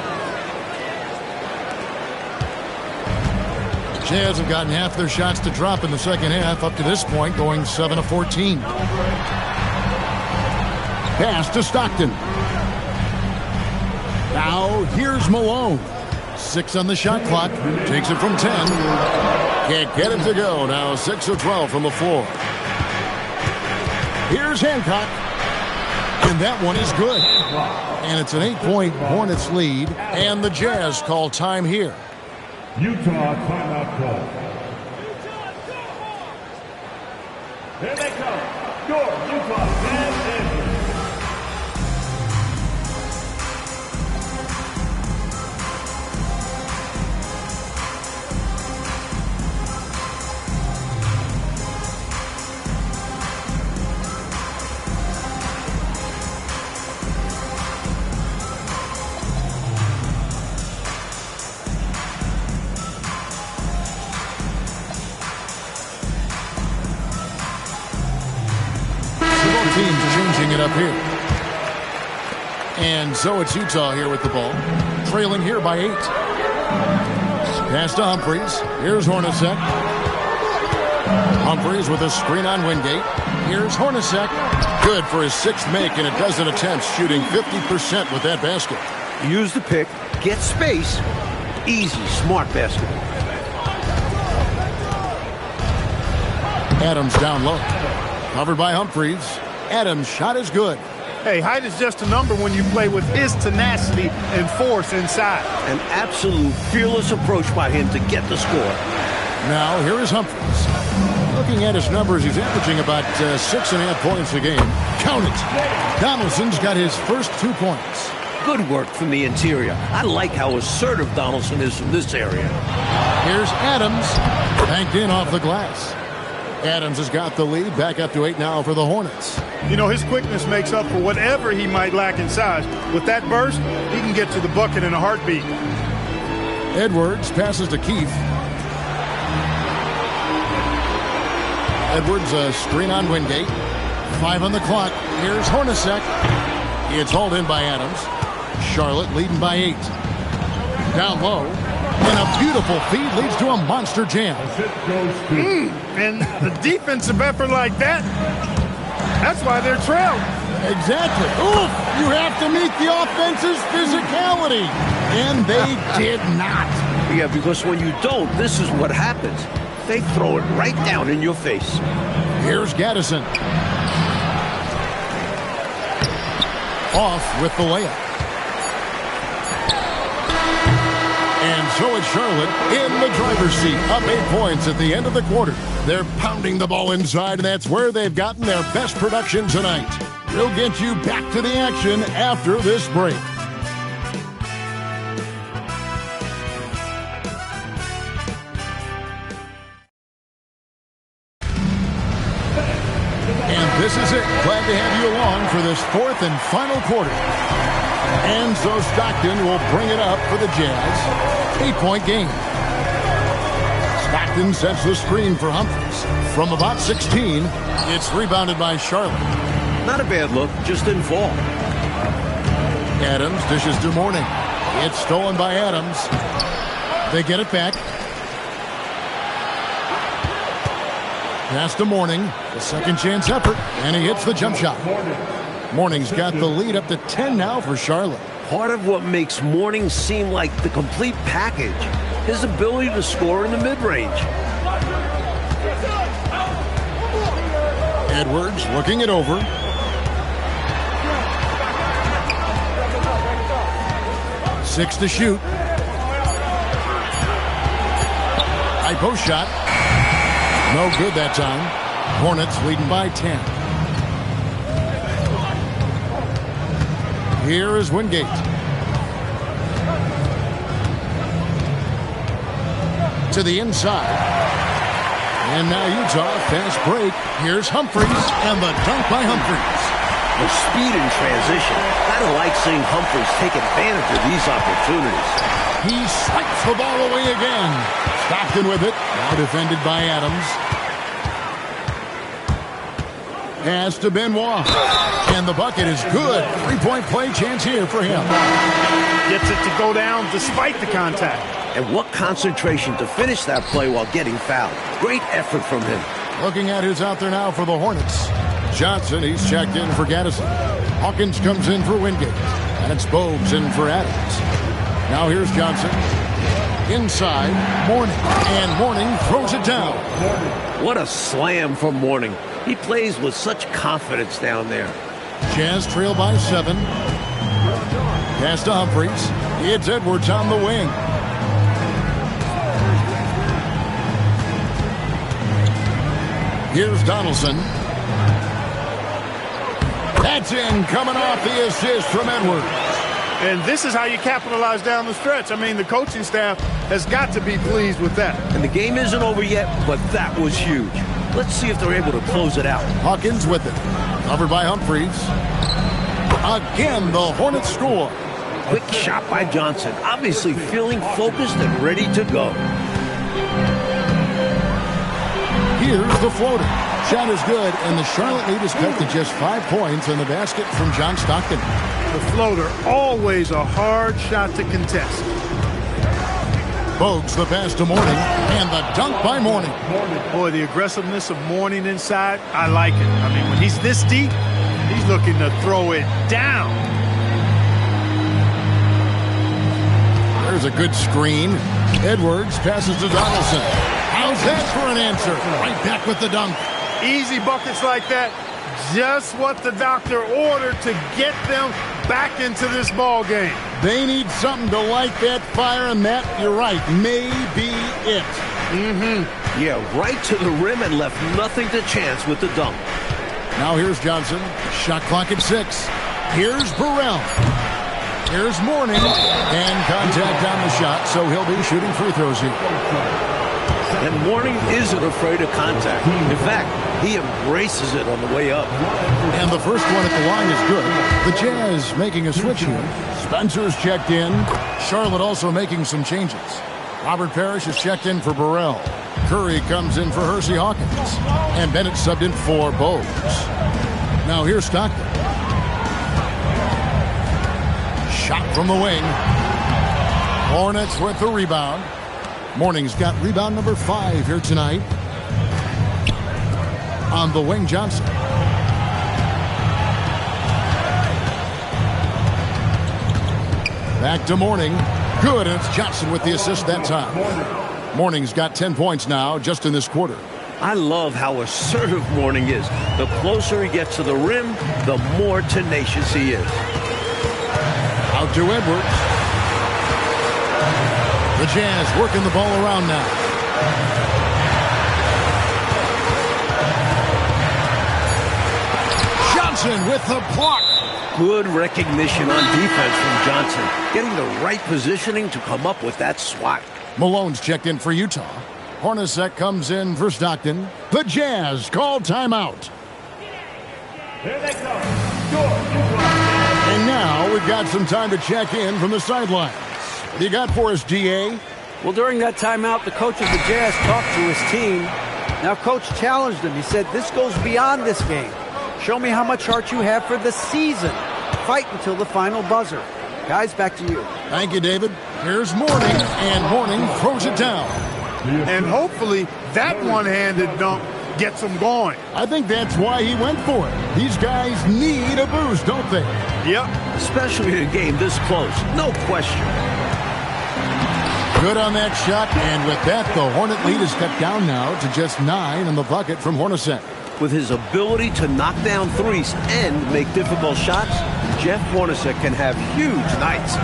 Jazz have gotten half their shots to drop in the second half up to this point, going 7 of 14. Pass to Stockton. Now here's Malone. 6 on the shot clock. Takes it from 10. Can't get it to go. Now 6 of 12 from the floor. Here's Hancock. And that one is good. And it's an 8-point Hornets lead. And the Jazz call time here. Utah timeout call. Here they come. Your Utah Jazz Andrews. Teams changing it up here. And so it's Utah here with the ball. Trailing here by 8. Pass to Humphries. Here's Hornacek. Humphries with a screen on Wingate. Here's Hornacek. Good for his 6th make in a dozen attempts, shooting 50% with that basket. Use the pick, get space. Easy, smart basket. Adams down low. Covered by Humphries. Adams' shot is good. Hey, height is just a number when you play with his tenacity and force inside. An absolute fearless approach by him to get the score. Now, here is Humphries. Looking at his numbers, he's averaging about 6.5 points a game. Count it. Donaldson's got his first 2 points. Good work from the interior. I like how assertive Donaldson is from this area. Here's Adams. Banked in off the glass. Adams has got the lead. Back up to 8 now for the Hornets. You know, his quickness makes up for whatever he might lack in size. With that burst, he can get to the bucket in a heartbeat. Edwards passes to Keith. Edwards a screen on Wingate. 5 on the clock. Here's Hornacek. It's hauled in by Adams. Charlotte leading by 8. Down low. And a beautiful feed leads to a monster jam. And the defensive effort like that, that's why they're trailing. Exactly. Oof! You have to meet the offense's physicality. And they did not. Yeah, because when you don't, this is what happens. They throw it right down in your face. Here's Gaddison. Off with the layup. And so it's Charlotte in the driver's seat, up 8 points at the end of the quarter. They're pounding the ball inside, and that's where they've gotten their best production tonight. We'll get you back to the action after this break. And this is it. Glad to have you along for this 4th and final quarter. And so Stockton will bring it up for the Jazz. 8-point game. Stockton sets the screen for Humphries. From about 16, it's rebounded by Charlotte. Not a bad look, just didn't fall. Adams dishes to Mourning. It's stolen by Adams. They get it back. Pass to Mourning. The second chance effort. And he hits the jump shot. Mourning's got the lead up to 10 now for Charlotte. Part of what makes Mourning seem like the complete package, his ability to score in the mid-range. Edwards looking it over. Six to shoot. High post shot. No good that time. Hornets leading by 10. Here is Wingate. To the inside. And now Utah, fast break. Here's Humphries, and the dunk by Humphries. The speed in transition. I like seeing Humphries take advantage of these opportunities. He swipes the ball away again. Stockton with it. Now defended by Adams. Pass to Benoit. And the bucket is good. 3-point play chance here for him. Gets it to go down despite the contact. And what concentration to finish that play while getting fouled. Great effort from him. Looking at who's out there now for the Hornets. Johnson, he's checked in for Gaddison. Hawkins comes in for Wingate. And it's Bogues in for Adams. Now here's Johnson. Inside, Mourning. And Mourning throws it down. What a slam from Mourning. He plays with such confidence down there. Jazz trail by 7. Pass to Humphries. It's Edwards on the wing. Here's Donaldson. That's in, coming off the assist from Edwards. And this is how you capitalize down the stretch. I mean, the coaching staff has got to be pleased with that. And the game isn't over yet, but that was huge. Let's see if they're able to close it out. Hawkins with it. Covered by Humphries. Again, the Hornets score. Quick shot by Johnson. Obviously feeling focused and ready to go. Here's the floater. Shot is good, and the Charlotte lead is cut to just 5 points in the basket from John Stockton. The floater, always a hard shot to contest. Bogues the pass to Mourning, and the dunk by Mourning. Boy, the aggressiveness of Mourning inside, I like it. I mean, when he's this deep, he's looking to throw it down. There's a good screen. Edwards passes to Donaldson. How's that for an answer? Right back with the dunk. Easy buckets like that. Just what the doctor ordered to get them back into this ball game. They need something to light that fire, and that, you're right, may be it. Yeah, right to the rim and left nothing to chance with the dunk. Now here's Johnson. Shot clock at 6. Here's Burrell. Here's Mourning. And contact on the shot, so he'll be shooting free throws here. And Mourning isn't afraid of contact. In fact, he embraces it on the way up. And the first one at the line is good. The Jazz making a switch here. Spencer's checked in. Charlotte also making some changes. Robert Parrish is checked in for Burrell. Curry comes in for Hersey Hawkins. And Bennett subbed in for Bowes. Now here's Stockton. Shot from the wing. Hornets with the rebound. Mourning's got rebound number 5 here tonight. On the wing, Johnson. Back to Mourning. Good, and it's Johnson with the assist that time. Mourning's got 10 points now just in this quarter. I love how assertive Mourning is. The closer he gets to the rim, the more tenacious he is. Out to Edwards. The Jazz working the ball around now. Johnson with the block. Good recognition on defense from Johnson. Getting the right positioning to come up with that swat. Malone's checked in for Utah. Hornacek comes in for Stockton. The Jazz call timeout. Here they come. And now we've got some time to check in from the sidelines. What do you got for us, GA? Well, during that timeout, the coach of the Jazz talked to his team. Now, Coach challenged him. He said, this goes beyond this game. Show me how much heart you have for the season. Fight until the final buzzer. Guys, back to you. Thank you, David. Here's Mourning, and Mourning throws it down. And hopefully that one-handed dunk gets them going. I think that's why he went for it. These guys need a boost, don't they? Yep. Especially in a game this close. No question. Good on that shot, and with that, the Hornet lead is cut down now to just 9 in the bucket from Hornacek. With his ability to knock down threes and make difficult shots, Jeff Hornacek can have huge nights.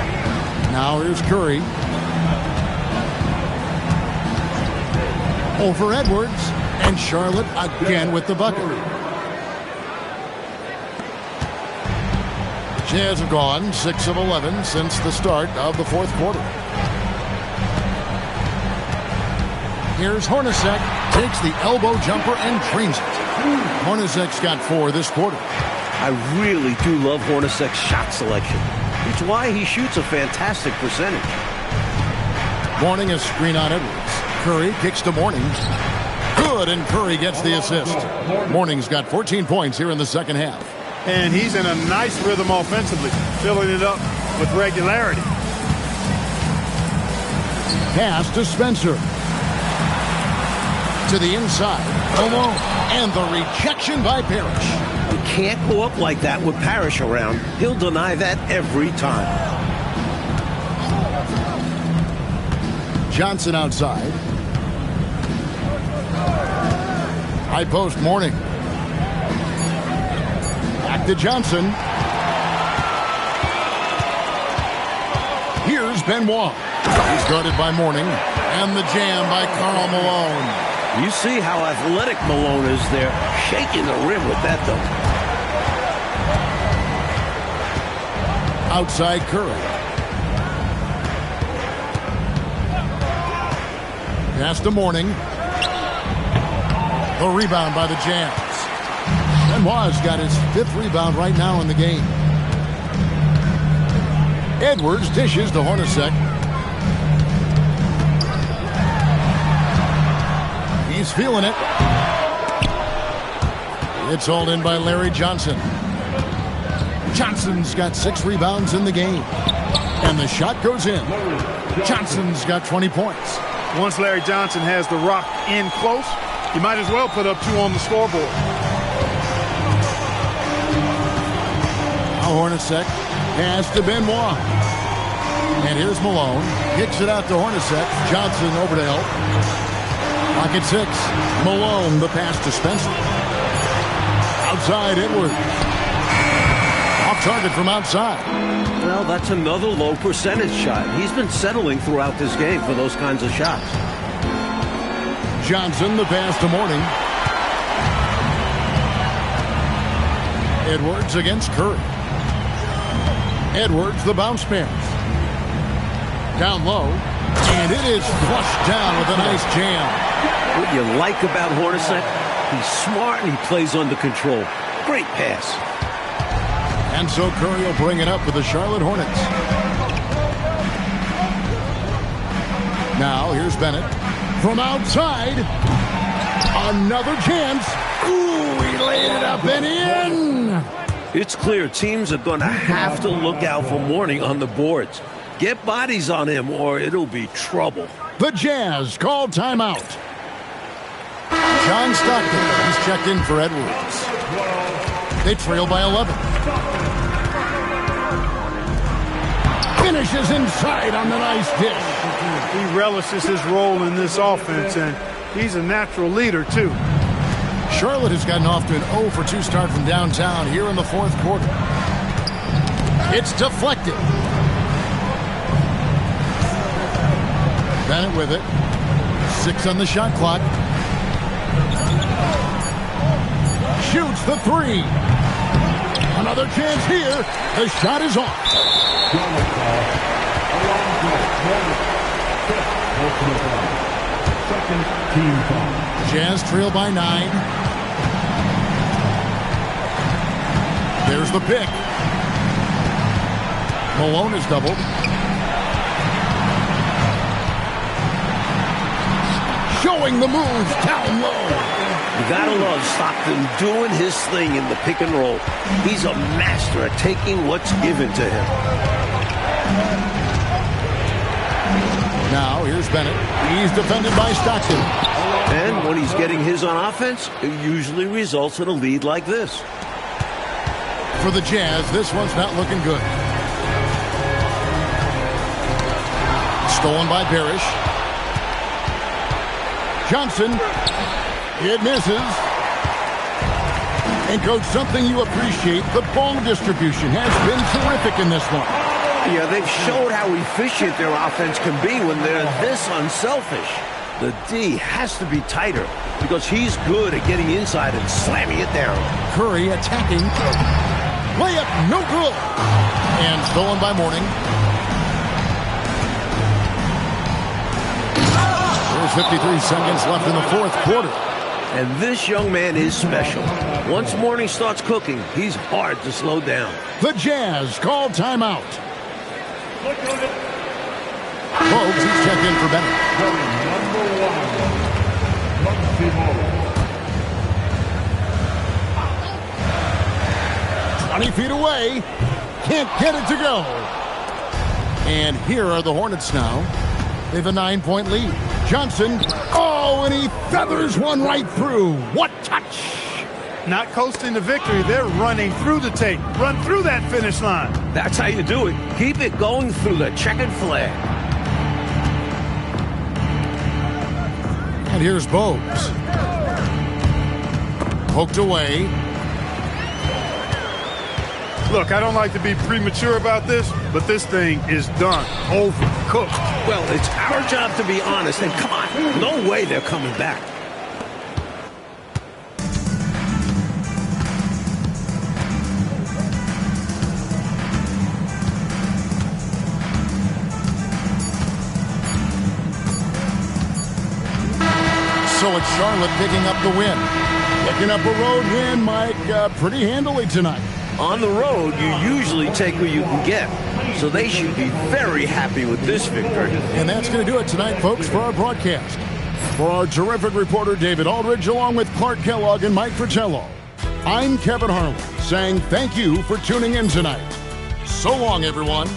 Now here's Curry. Over Edwards, and Charlotte again with the bucket. Jazz have gone 6 of 11 since the start of the fourth quarter. Here's Hornacek, takes the elbow jumper and drains it. Hornacek's got 4 this quarter. I really do love Hornacek's shot selection. It's why he shoots a fantastic percentage. Mourning a screen on Edwards. Curry kicks to Mourning. Good, and Curry gets the assist. Mourning's got 14 points here in the second half. And he's in a nice rhythm offensively, filling it up with regularity. Pass to Spencer. To the inside. Alone. And the rejection by Parrish. You can't go up like that with Parrish around. He'll deny that every time. Johnson outside. High post Mourning. Back to Johnson. Here's Benoit. He's guarded by Mourning. And the jam by Karl Malone. You see how athletic Malone is there, shaking the rim with that dunk. Outside Curry. Pass to Mourning. The rebound by the Jazz. Benoit's got his 5th rebound right now in the game. Edwards dishes to Hornacek. He's feeling it. It's hauled in by Larry Johnson. Johnson's got 6 rebounds in the game. And the shot goes in. Johnson's got 20 points. Once Larry Johnson has the rock in close, you might as well put up 2 on the scoreboard. Now Hornacek. Pass to Benoit. And here's Malone. Kicks it out to Hornacek. Johnson over to help. Pocket 6. Malone, the pass to Spencer. Outside Edwards. Off target from outside. Well, that's another low percentage shot. He's been settling throughout this game for those kinds of shots. Johnson, the pass to Mourning. Edwards against Curry. Edwards, the bounce pass. Down low, and it is flushed down with a nice jam. What you like about Hornacek, he's smart and he plays under control. Great pass. And so Curry will bring it up for the Charlotte Hornets. Now, here's Bennett. From outside, another chance. Ooh, he laid it up and in. It's clear teams are going to have to look out for Mourning on the boards. Get bodies on him or it'll be trouble. The Jazz call timeout. John Stockton, he's checked in for Edwards. They trail by 11. Finishes inside on the nice dish. He relishes his role in this offense, and he's a natural leader, too. Charlotte has gotten off to an 0 for 2 start from downtown here in the fourth quarter. It's deflected. Bennett with it. 6 on the shot clock. Shoots the 3. Another chance here. The shot is off. Second team foul. Jazz trail by 9. There's the pick. Malone is doubled. Showing the moves down low. You gotta love Stockton doing his thing in the pick and roll. He's a master at taking what's given to him. Now, here's Bennett. He's defended by Stockton. And when he's getting his on offense, it usually results in a lead like this. For the Jazz, this one's not looking good. Stolen by Parrish. Johnson. It misses. And, Coach, something you appreciate, the ball distribution has been terrific in this one. Yeah, they've showed how efficient their offense can be when they're this unselfish. The D has to be tighter because he's good at getting inside and slamming it down. Curry attacking. Layup, no good. And stolen by Mourning. There's 53 seconds left in the fourth quarter. And this young man is special. Once Mourning starts cooking, he's hard to slow down. The Jazz call timeout. Bogues, he's checked in for Bennett. Number 1, 20 feet away. Can't get it to go. And here are the Hornets now. They have a 9-point lead. Johnson. Oh, and he feathers one right through. What touch. Not coasting to victory. They're running through the tape. Run through that finish line. That's how you do it. Keep it going through the checkered flag. And here's Bogues. Poked away. Look, I don't like to be premature about this, but this thing is done. Overcooked. Well, it's our job to be honest, and come on, no way they're coming back. So it's Charlotte picking up the win. Picking up a road win, Mike, pretty handily tonight. On the road, you usually take what you can get. So they should be very happy with this victory. And that's going to do it tonight, folks, for our broadcast. For our terrific reporter, David Aldridge, along with Clark Kellogg and Mike Fratello, I'm Kevin Harlan, saying thank you for tuning in tonight. So long, everyone.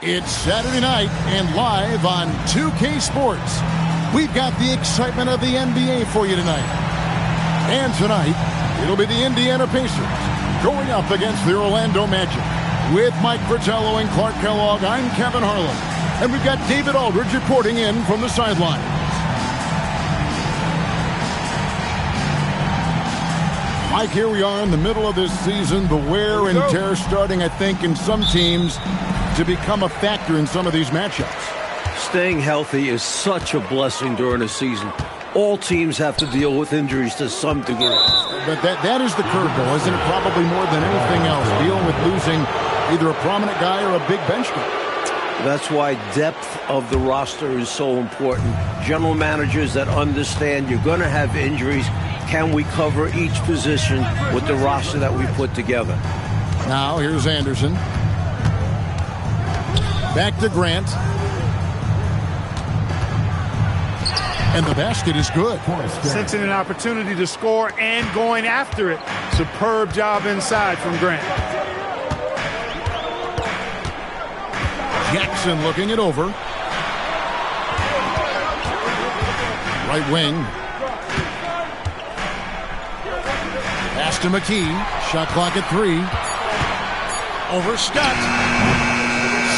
It's Saturday night and live on 2K Sports. We've got the excitement of the NBA for you tonight. And tonight, it'll be the Indiana Pacers going up against the Orlando Magic. With Mike Fratello and Clark Kellogg, I'm Kevin Harlan. And we've got David Aldridge reporting in from the sideline. Mike, here we are in the middle of this season. The wear and tear starting, I think, in some teams to become a factor in some of these matchups. Staying healthy is such a blessing during a season. All teams have to deal with injuries to some degree. But that is the curveball, isn't it? Probably more than anything else, dealing with losing either a prominent guy or a big bench guy. That's why depth of the roster is so important. General managers that understand you're going to have injuries. Can we cover each position with the roster that we put together? Now, here's Anderson. Back to Grant. And the basket is good. Sensing an opportunity to score and going after it. Superb job inside from Grant. Jackson looking it over. Right wing. Pass to McKee. Shot clock at 3. Over Scott.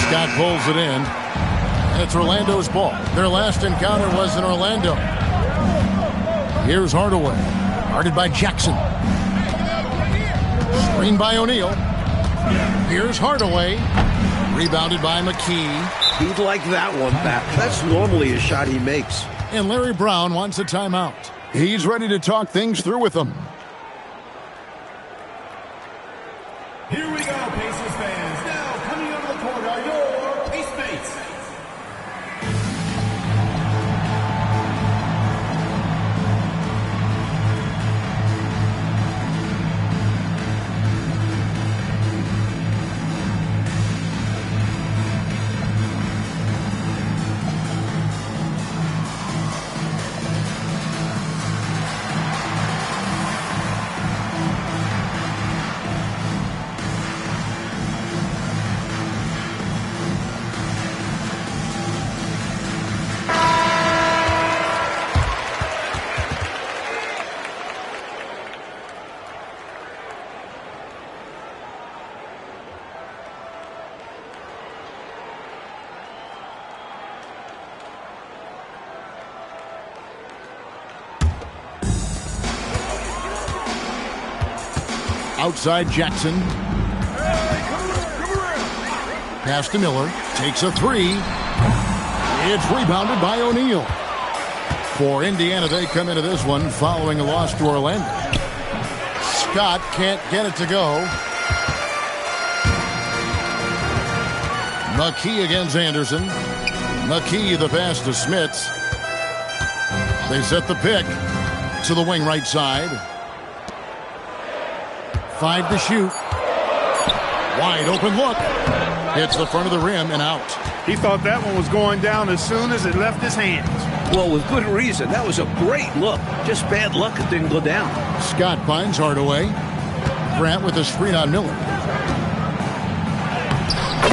Scott pulls it in. It's Orlando's ball. Their last encounter was in Orlando. Here's Hardaway. Guarded by Jackson. Screened by O'Neal. Here's Hardaway. Rebounded by McKee. He'd like that one back. That's normally a shot he makes. And Larry Brown wants a timeout. He's ready to talk things through with them. Here we go, Pacers fans. Now, coming onto the court are your Pace Mates. Outside Jackson. Pass to Miller. Takes a 3. It's rebounded by O'Neal. For Indiana, they come into this one following a loss to Orlando. Scott can't get it to go. McKee against Anderson. McKee the pass to Smits. They set the pick to the wing right side. 5 to shoot. Wide open look. Hits the front of the rim and out. He thought that one was going down as soon as it left his hands. Well, with good reason. That was a great look. Just bad luck it didn't go down. Scott finds Hardaway. Grant with a screen on Miller.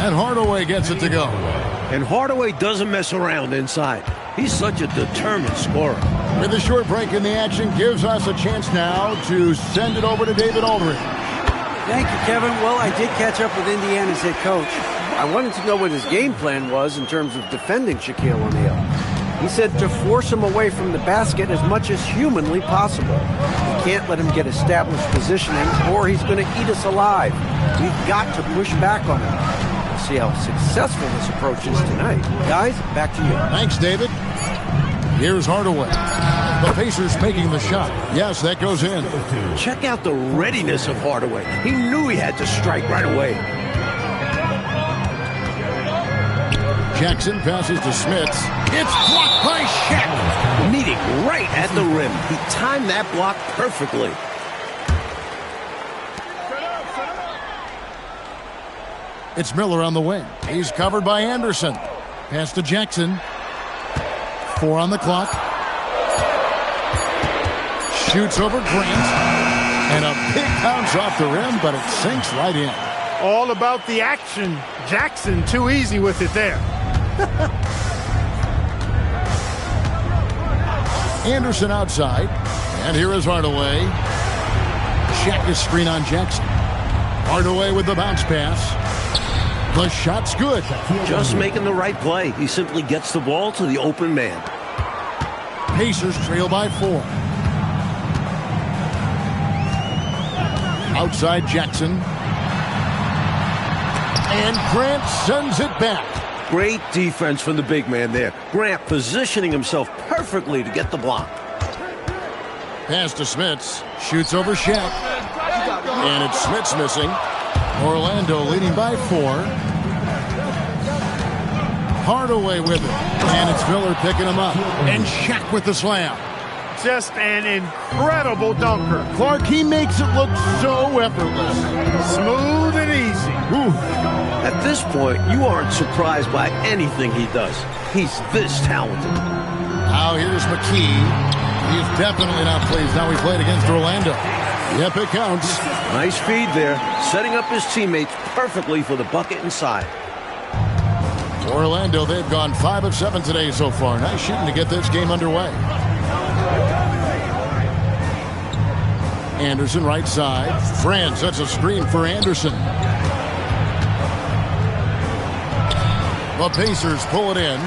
And Hardaway gets it to go. And Hardaway doesn't mess around inside. He's such a determined scorer. With a short break in the action, gives us a chance now to send it over to David Aldridge. Thank you, Kevin. Well, I did catch up with Indiana's head coach. I wanted to know what his game plan was in terms of defending Shaquille O'Neal. He said to force him away from the basket as much as humanly possible. We can't let him get established positioning or he's going to eat us alive. We've got to push back on him. We'll see how successful this approach is tonight. Guys, back to you. Thanks, David. Here's Hardaway. The Pacers making the shot. Yes, that goes in. Check out the readiness of Hardaway. He knew he had to strike right away. Jackson passes to Smits. It's blocked by Shaq. Meeting right at the rim. He timed that block perfectly. It's Miller on the wing. He's covered by Anderson. Pass to Jackson. 4 on the clock. Shoots over Grant. And a big bounce off the rim, but it sinks right in. All about the action. Jackson too easy with it there. Anderson outside. And here is Hardaway. Check his screen on Jackson. Hardaway with the bounce pass. The shot's good. Just making the right play. He simply gets the ball to the open man. Pacers trail by 4. Outside Jackson. And Grant sends it back. Great defense from the big man there. Grant positioning himself perfectly to get the block. Pass to Smits. Shoots over Shaq. And it's Smits missing. Orlando leading by 4. Hardaway with it. And it's Miller picking him up. And Shaq with the slam. Just an incredible dunker. Clark, he makes it look so effortless. Smooth and easy. Ooh. At this point, you aren't surprised by anything he does. He's this talented. Now here's McKee. He's definitely not pleased how he played against Orlando. Yep, it counts. Nice feed there, setting up his teammates perfectly for the bucket inside. Orlando, they've gone 5 of 7 today so far. Nice shooting to get this game underway. Anderson right side. Fran sets a screen for Anderson. The Pacers pull it in.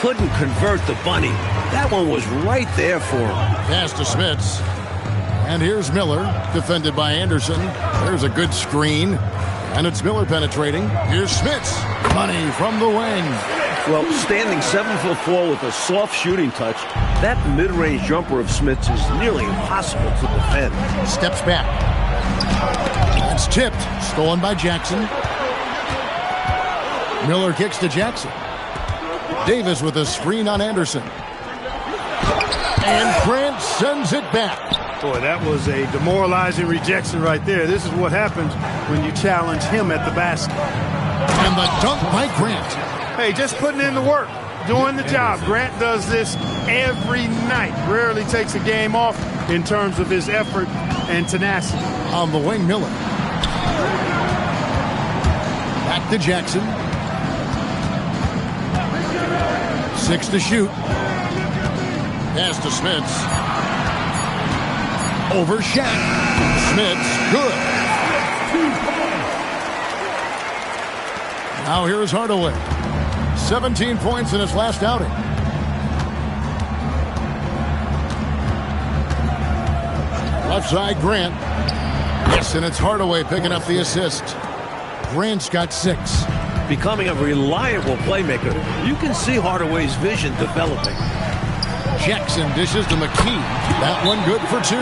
Couldn't convert the bunny. That one was right there for him. Pass to Smits. And here's Miller, defended by Anderson. There's a good screen. And it's Miller penetrating. Here's Smits. Money from the wing. Well, standing 7'4" with a soft shooting touch, that mid-range jumper of Smits is nearly impossible to defend. Steps back. That's tipped. Stolen by Jackson. Miller kicks to Jackson. Davis with a screen on Anderson. And Grant sends it back. Boy, that was a demoralizing rejection right there. This is what happens when you challenge him at the basket. And the dunk by Grant. Hey, just putting in the work, doing the job. Grant does this every night. Rarely takes a game off in terms of his effort and tenacity. On the wing, Miller. Back to Jackson. 6 to shoot. Pass to Smits. Over Shaq. Smits, good. Now here is Hardaway. 17 points in his last outing. Left side, Grant. Yes, and it's Hardaway picking up the assist. Grant's got 6. Becoming a reliable playmaker, you can see Hardaway's vision developing. Jackson dishes to McKee. That one good for 2.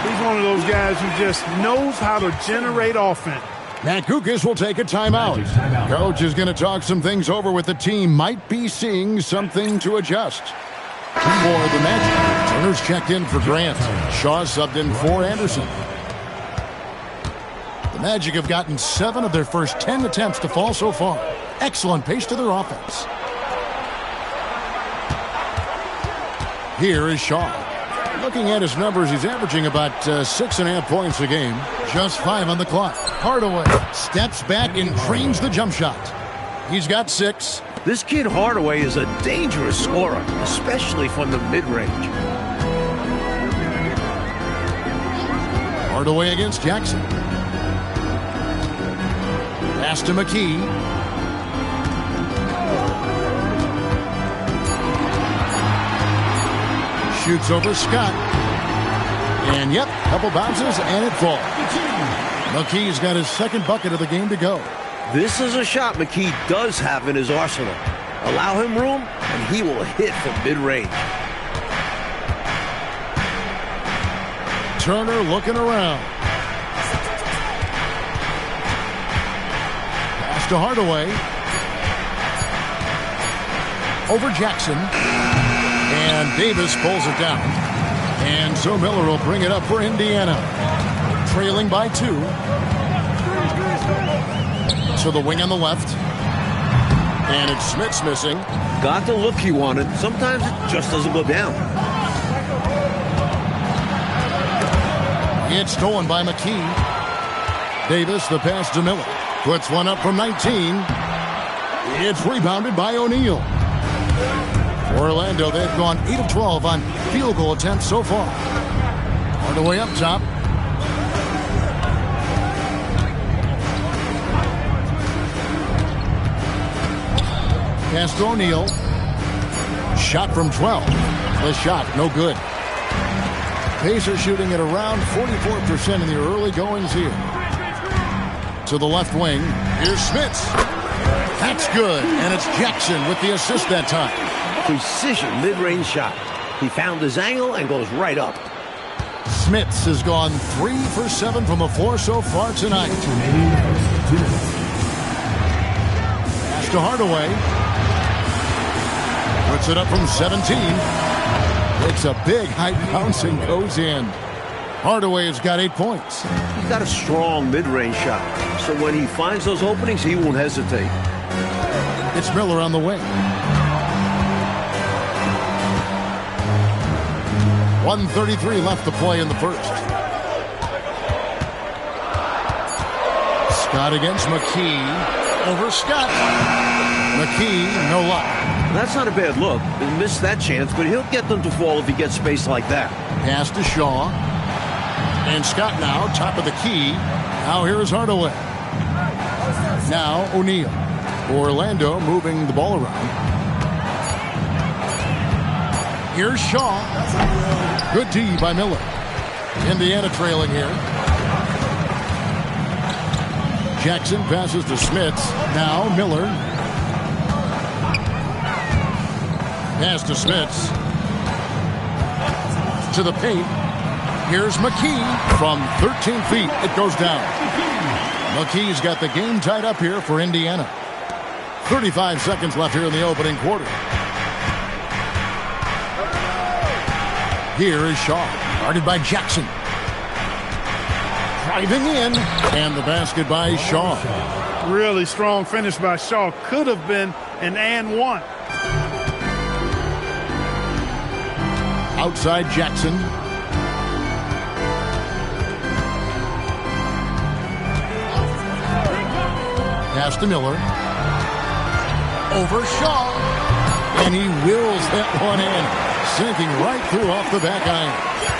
He's one of those guys who just knows how to generate offense. Matt Kukas will take a timeout. Coach is going to talk some things over with the team. Might be seeing something to adjust. For the Magic, Turner's checked in for Grant. Shaw subbed in for Anderson. The Magic have gotten 7 of their first 10 attempts to fall so far. Excellent pace to their offense. Here is Shaw. Looking at his numbers, he's averaging about 6.5 points a game. Just 5 on the clock. Hardaway steps back and trains the jump shot. He's got 6. This kid Hardaway is a dangerous scorer, especially from the mid-range. Hardaway against Jackson. Pass to McKee. Shoots over Scott. And yep, couple bounces and it falls. McKee's got his second bucket of the game to go. This is a shot McKee does have in his arsenal. Allow him room, and he will hit from mid-range. Turner looking around. Pass to Hardaway. Over Jackson. And Davis pulls it down. And so Miller will bring it up for Indiana. Trailing by 2. To the wing on the left. And it's Smits missing. Got the look he wanted. Sometimes it just doesn't go down. It's stolen by McKee. Davis, the pass to Miller. Puts one up from 19. It's rebounded by O'Neal. For Orlando, they've gone 8 of 12 on field goal attempts so far. Hardaway up top. Pass to O'Neal. Shot from 12. The shot, no good. Pacers shooting at around 44% in the early goings here. To the left wing. Here's Smits. That's good. And it's Jackson with the assist that time. Precision mid-range shot. He found his angle and goes right up. Smits has gone 3 for 7 from the floor so far tonight. Pass to Hardaway. Puts it up from 17. It's a big high bounce and goes in. Hardaway has got 8 points. He's got a strong mid-range shot. So when he finds those openings, he won't hesitate. It's Miller on the wing. 1:33 left to play in the first. Scott against McKee. Over Scott. McKee, no luck. That's not a bad look. He missed that chance, but he'll get them to fall if he gets space like that. Pass to Shaw. And Scott now, top of the key. Now here's Hardaway. Now O'Neal. Orlando moving the ball around. Here's Shaw. Good D by Miller. Indiana trailing here. Jackson passes to Smits. Now Miller. Pass to Smits. To the paint. Here's McKee from 13 feet. It goes down. McKee's got the game tied up here for Indiana. 35 seconds left here in the opening quarter. Here is Shaw, guarded by Jackson. Driving in, and the basket by Shaw. Really strong finish by Shaw. Could have been an and one. Outside Jackson. Pass to Miller. Over Shaw. And he wills that one in. Sinking right through off the back iron.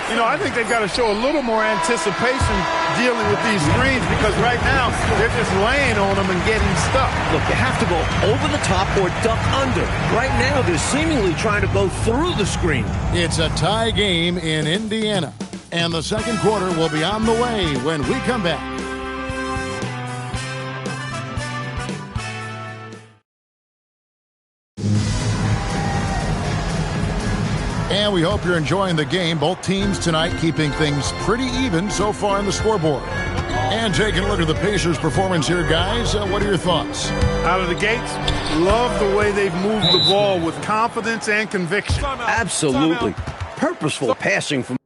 You know, I think they've got to show a little more anticipation dealing with these screens because right now they're just laying on them and getting stuck. Look, you have to go over the top or duck under. Right now they're seemingly trying to go through the screen. It's a tie game in Indiana. And the second quarter will be on the way when we come back. And we hope you're enjoying the game. Both teams tonight keeping things pretty even so far on the scoreboard. And taking a look at the Pacers' performance here, guys. What are your thoughts? Out of the gates, love the way they've moved the ball with confidence and conviction. Absolutely. Purposeful passing from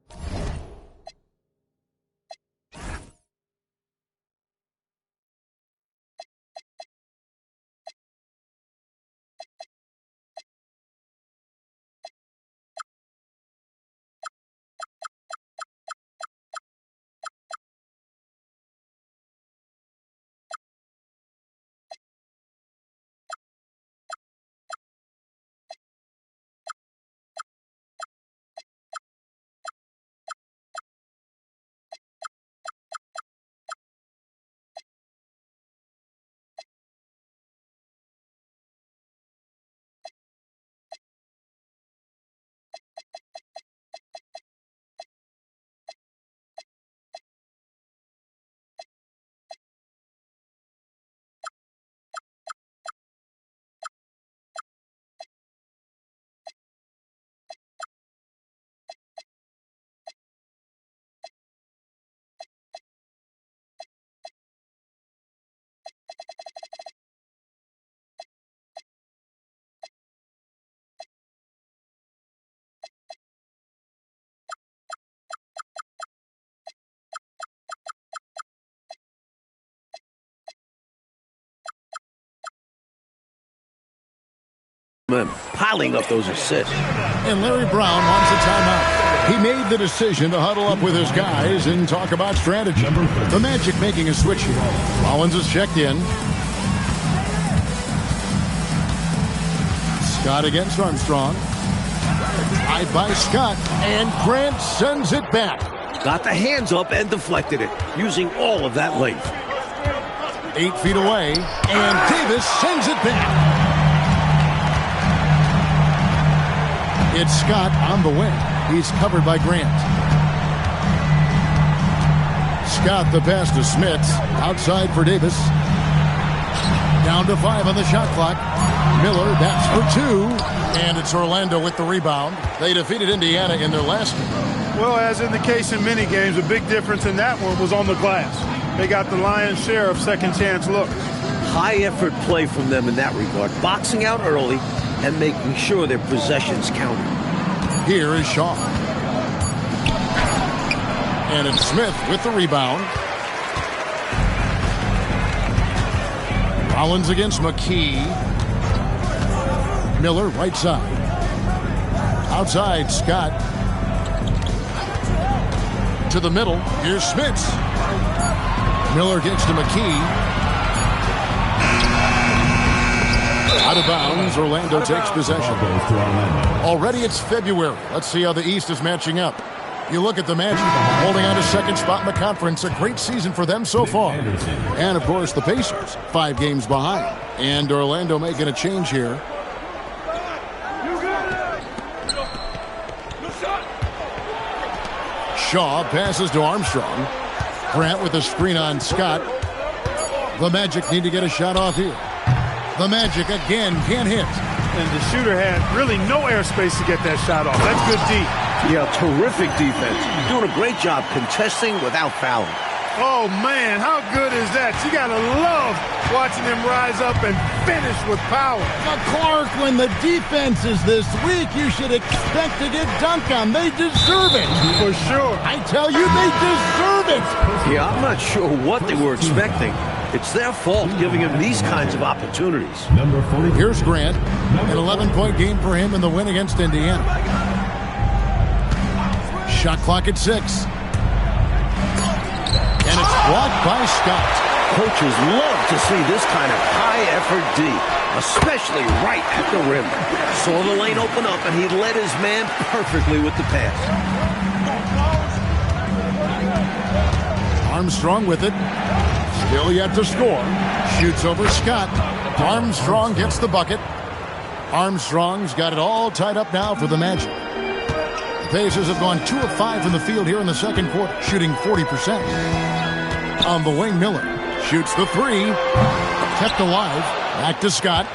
piling up those assists. And Larry Brown wants a timeout. He made the decision to huddle up with his guys and talk about strategy. The Magic making a switch here. Rollins is checked in. Scott against Armstrong. Tied by Scott, and Grant sends it back. Got the hands up and deflected it, using all of that length. 8 feet away, and Davis sends it back. It's Scott on the wing. He's covered by Grant. Scott the pass to Smits. Outside for Davis. Down to 5 on the shot clock. Miller, that's for 2. And it's Orlando with the rebound. They defeated Indiana in their last game. Well, as in the case in many games, a big difference in that one was on the glass. They got the lion's share of second chance looks. High effort play from them in that regard. Boxing out early and making sure their possessions counted. Here is Shaw. And it's Smith with the rebound. Rollins against McKee. Miller right side. Outside, Scott. To the middle. Here's Smits. Miller gets to McKee. Out of bounds. Orlando takes possession. Already it's February. Let's see how the East is matching up. You look at the Magic, holding on to second spot in the conference. A great season for them so far. And, of course, the Pacers, 5 games behind. And Orlando making a change here. Shaw passes to Armstrong. Grant with a screen on Scott. The Magic need to get a shot off here. The Magic again can't hit. And the shooter had really no airspace to get that shot off. That's good D. Yeah, terrific defense. Doing a great job contesting without fouling. Oh, man, how good is that? You got to love watching him rise up and finish with power. Now, Clark, when the defense is this weak, you should expect to get dunked on. They deserve it. For sure. I tell you, they deserve it. Yeah, I'm not sure what they were expecting. It's their fault giving him these kinds of opportunities. Here's Grant. An 11-point game for him in the win against Indiana. Shot clock at 6. And it's blocked by Scott. Coaches love to see this kind of high-effort D, especially right at the rim. Saw the lane open up, and he led his man perfectly with the pass. Armstrong with it. Still yet to score. Shoots over Scott. Armstrong gets the bucket. Armstrong's got it all tied up now for the Magic. The Pacers have gone 2 of 5 from the field here in the second quarter, shooting 40%. On the wing, Miller shoots the 3. Kept alive. Back to Scott.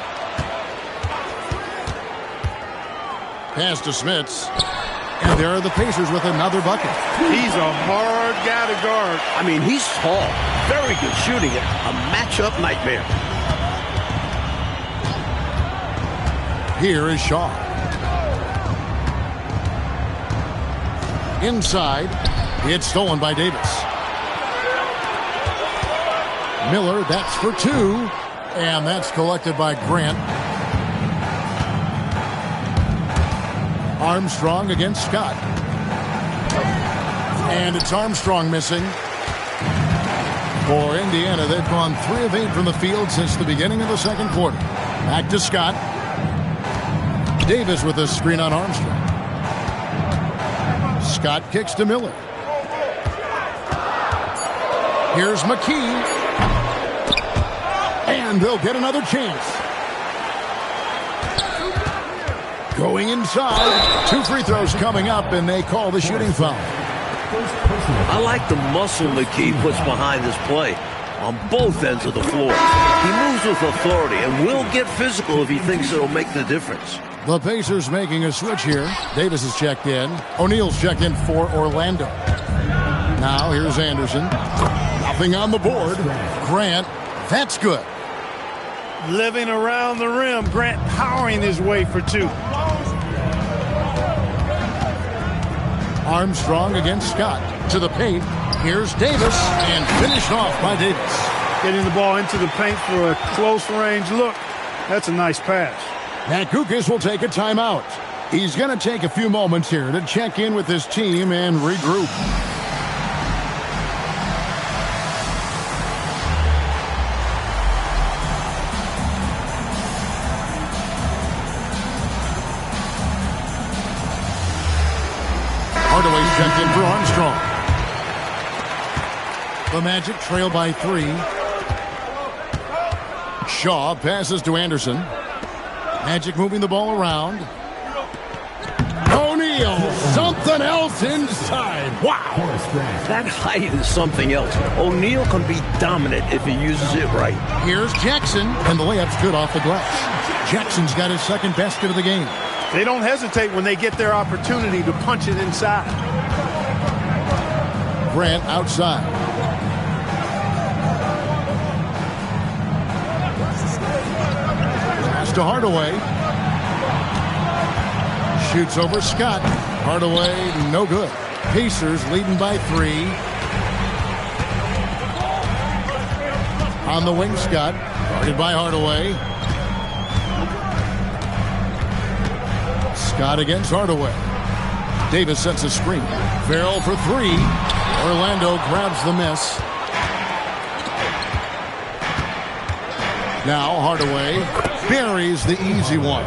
Pass to Smits. And there are the Pacers with another bucket. He's a hard guy to guard. I mean, he's tall. Very good shooting it. A matchup nightmare. Here is Shaw. Inside. It's stolen by Davis. Miller, that's for 2. And that's collected by Grant. Armstrong against Scott. And it's Armstrong missing. For Indiana, they've gone 3 of 8 from the field since the beginning of the second quarter. Back to Scott. Davis with a screen on Armstrong. Scott kicks to Miller. Here's McKee. And they'll get another chance. Going inside. 2 free throws coming up, and they call the shooting foul. I like the muscle McKee puts behind this play on both ends of the floor. He moves with authority and will get physical if he thinks it'll make the difference. The Pacers making a switch here. Davis is checked in. O'Neal's checked in for Orlando. Now here's Anderson. Nothing on the board. Grant, that's good. Living around the rim. Grant powering his way for 2. Armstrong against Scott. To the paint. Here's Davis. And finished off by Davis. Getting the ball into the paint for a close range look. That's a nice pass. Matt Kukas will take a timeout. He's going to take a few moments here to check in with his team and regroup. Hardaway's checked in for Armstrong. The Magic trail by 3. Shaw passes to Anderson. Magic moving the ball around. O'Neal, something else inside. Wow. That height is something else. O'Neal can be dominant if he uses it right. Here's Jackson, and the layup's good off the glass. Jackson's got his second basket of the game. They don't hesitate when they get their opportunity to punch it inside. Grant outside. Pass to Hardaway. Shoots over Scott. Hardaway, no good. Pacers leading by 3. On the wing, Scott. Guarded by Hardaway. Scott against Hardaway. Davis sets a screen. Farrell for 3. Orlando grabs the miss. Now Hardaway buries the easy one.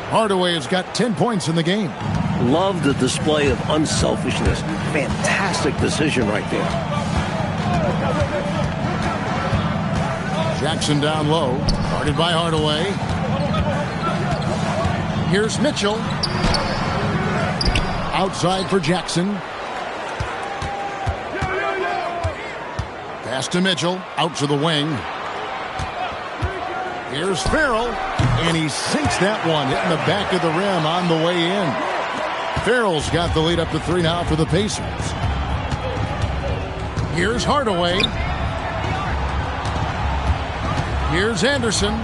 Hardaway has got 10 points in the game. Love the display of unselfishness. Fantastic decision right there. Jackson down low. Guarded by Hardaway. Here's Mitchell. Outside for Jackson. Pass to Mitchell. Out to the wing. Here's Farrell. And he sinks that one, hitting the back of the rim on the way in. Farrell's got the lead up to 3 now for the Pacers. Here's Hardaway. Here's Anderson.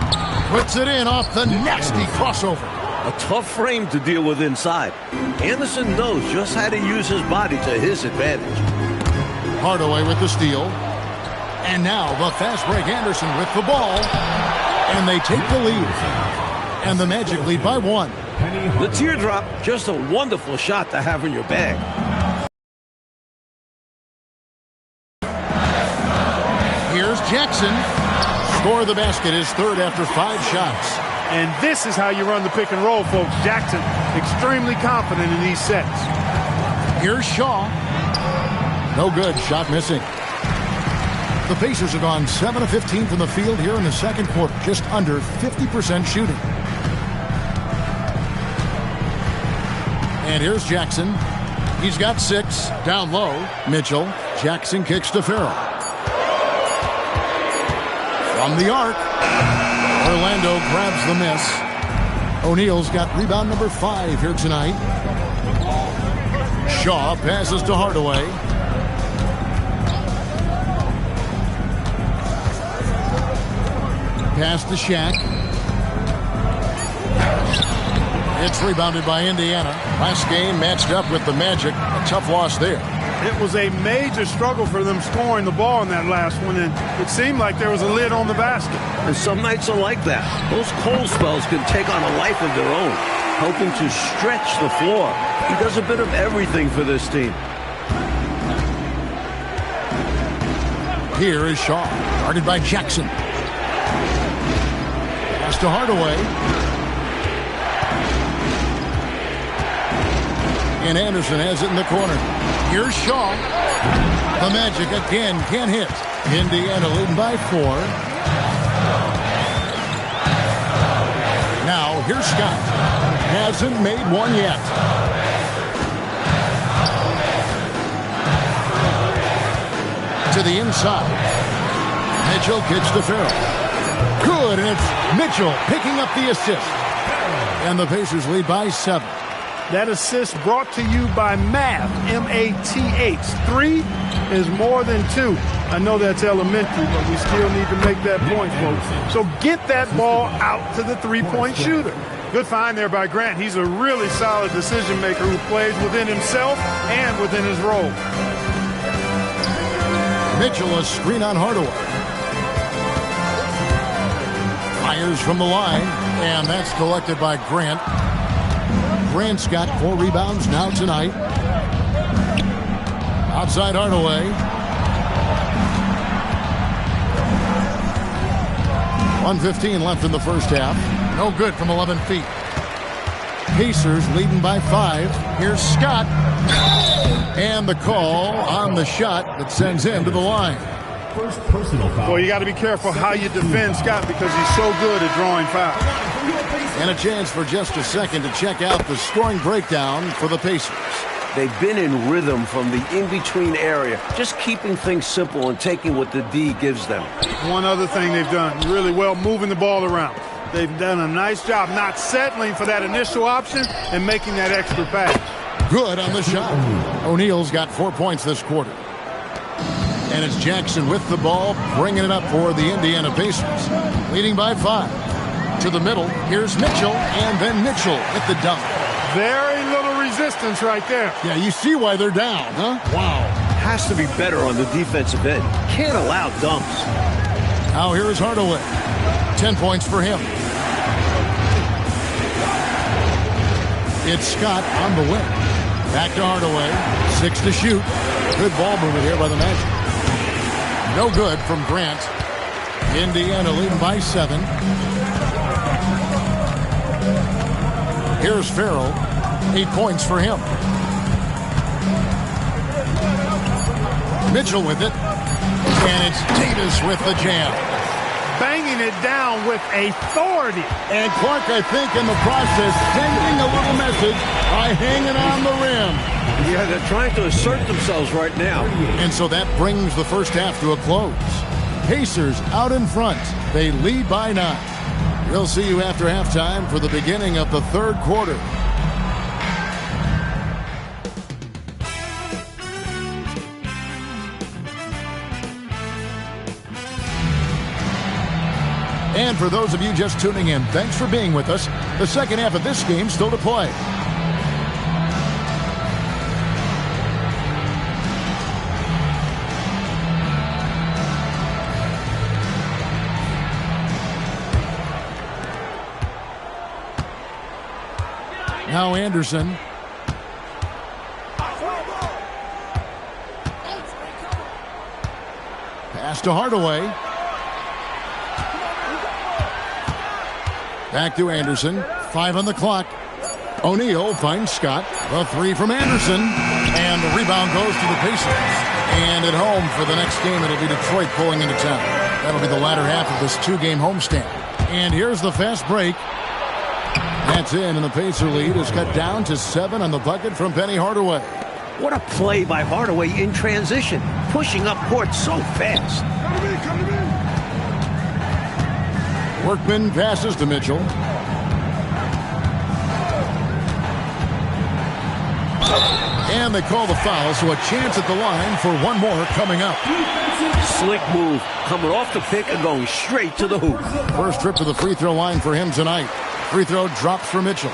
Puts it in off the nasty crossover. A tough frame to deal with inside. Anderson knows just how to use his body to his advantage. Hardaway with the steal. And now the fast break Anderson with the ball. And they take the lead. And the Magic lead by 1. The teardrop, just a wonderful shot to have in your bag. Here's Jackson. Score of the basket is third after 5 shots. And this is how you run the pick and roll, folks. Jackson extremely confident in these sets. Here's Shaw. No good. Shot missing. The Pacers have gone 7 of 15 from the field here in the second quarter. Just under 50% shooting. And here's Jackson. He's got 6. Down low. Mitchell. Jackson kicks to Farrell. From the arc. Orlando grabs the miss. O'Neal's got rebound number 5 here tonight. Shaw passes to Hardaway. Pass to Shaq. It's rebounded by Indiana. Last game matched up with the Magic. A tough loss there. It was a major struggle for them scoring the ball in that last one, and it seemed like there was a lid on the basket. And some nights are like that. Those cold spells can take on a life of their own, helping to stretch the floor. He does a bit of everything for this team. Here is Shaw, guarded by Jackson. Pass to Hardaway. And Anderson has it in the corner. Here's Shaw. The Magic again can't hit. Indiana leading by 4. Now here's Scott. Hasn't made one yet. To the inside. Mitchell kicks to Farrell. Good, and it's Mitchell picking up the assist. And the Pacers lead by 7. That assist brought to you by Math, M-A-T-H. 3 is more than 2. I know that's elementary, but we still need to make that point, folks. So get that ball out to the three-point shooter. Good find there by Grant. He's a really solid decision maker who plays within himself and within his role. Mitchell, a screen on Hardaway. Fires from the line, and that's collected by Grant. Grant's got 4 rebounds now tonight. Outside Hardaway. 1:15 left in the first half. No good from 11 feet. Pacers leading by 5. Here's Scott. And the call on the shot that sends him to the line. First personal foul. Well, you got to be careful how you defend Scott because he's so good at drawing fouls. And a chance for just a second to check out the scoring breakdown for the Pacers. They've been in rhythm from the in-between area, just keeping things simple and taking what the D gives them. One other thing they've done really well, moving the ball around. They've done a nice job not settling for that initial option and making that extra pass. Good on the shot. O'Neal's got 4 points this quarter. And it's Jackson with the ball, bringing it up for the Indiana Pacers. Leading by 5. To the middle, here's Mitchell, and then Mitchell with the dunk. Very little resistance right there. Yeah, you see why they're down, huh? Wow. Has to be better on the defensive end. Can't allow dumps. Now here is Hardaway. 10 points for him. It's Scott on the wing. Back to Hardaway. 6 to shoot. Good ball movement here by the Magic. No good from Grant. Indiana leading by 7. Here's Farrell. 8 points for him. Mitchell with it. And it's Davis with the jam. Banging it down with authority. And Clark, I think, in the process, sending a little message by hanging on the rim. Yeah, they're trying to assert themselves right now. And so that brings the first half to a close. Pacers out in front. They lead by 9. We'll see you after halftime for the beginning of the third quarter. And for those of you just tuning in, thanks for being with us. The second half of this game still to play. Now Anderson. Pass to Hardaway. Back to Anderson. 5 on the clock. O'Neal finds Scott. The 3 from Anderson. And the rebound goes to the Pacers. And at home for the next game, it'll be Detroit pulling into town. That'll be the latter half of this 2-game homestand. And here's the fast break. That's in, and the Pacer lead is cut down to 7 on the bucket from Penny Hardaway. What a play by Hardaway in transition, pushing up court so fast. Workman passes to Mitchell. And they call the foul, so a chance at the line for one more coming up. Slick move, coming off the pick and going straight to the hoop. First trip to the free throw line for him tonight. Free throw drops for Mitchell.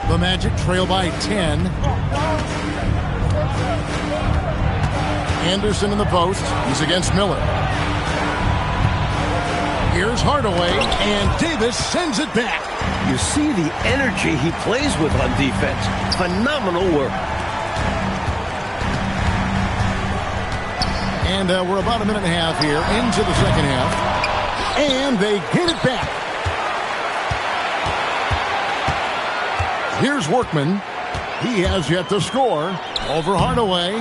The Magic trail by 10. Anderson in the post. He's against Miller. Here's Hardaway, and Davis sends it back. You see the energy he plays with on defense. Phenomenal work. And we're about a minute and a half here into the second half. And they get it back. Here's Workman. He has yet to score. Over Hardaway.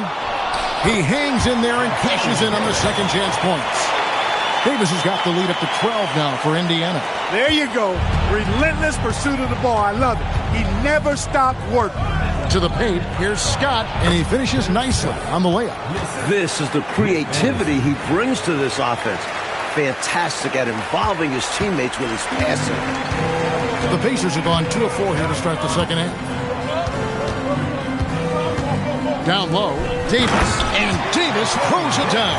He hangs in there and cashes in on the second chance points. Davis has got the lead up to 12 now for Indiana. There you go. Relentless pursuit of the ball. I love it. He never stopped working. To the paint, here's Scott, and he finishes nicely on the layup. This is the creativity he brings to this offense. Fantastic at involving his teammates with his passing. The Pacers have gone 2 of 4 here to start the second half. Down low, Davis, and Davis throws it down.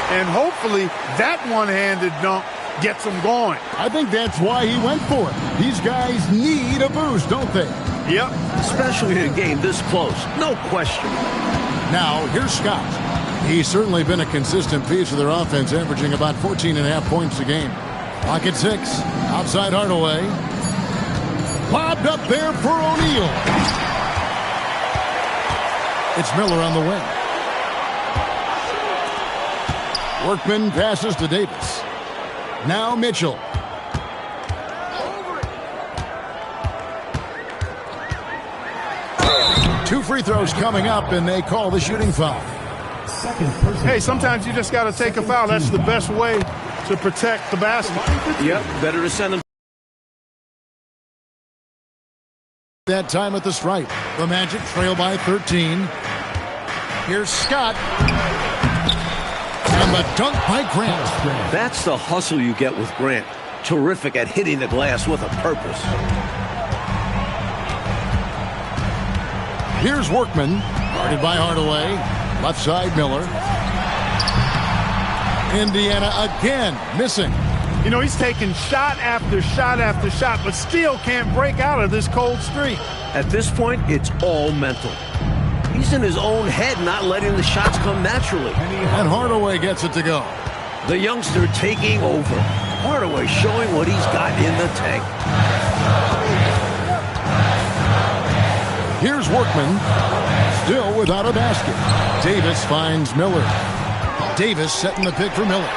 And hopefully that one-handed dunk gets him going. I think that's why he went for it. These guys need a boost, don't they? Yep. Especially in a game this close. No question. Now, here's Scott. He's certainly been a consistent piece of their offense, averaging about 14.5 points a game. Clock at 6. Outside Hardaway. Bobbed up there for O'Neal. It's Miller on the wing. Workman passes to Davis. Now Mitchell. Two free throws coming up, and they call the shooting foul. Hey, sometimes you just got to take a foul. That's the best way to protect the basket. Yep, better to send them. That time at the stripe. The Magic trail by 13. Here's Scott. And the dunk by Grant. That's the hustle you get with Grant. Terrific at hitting the glass with a purpose. Here's Workman. Guarded by Hardaway. Left side, Miller. Indiana again missing. You know, he's taking shot after shot after shot, but still can't break out of this cold streak. At this point, it's all mental. He's in his own head, not letting the shots come naturally. And Hardaway gets it to go. The youngster taking over. Hardaway showing what he's got in the tank. Here's Workman, still without a basket. Davis finds Miller. Davis setting the pick for Miller.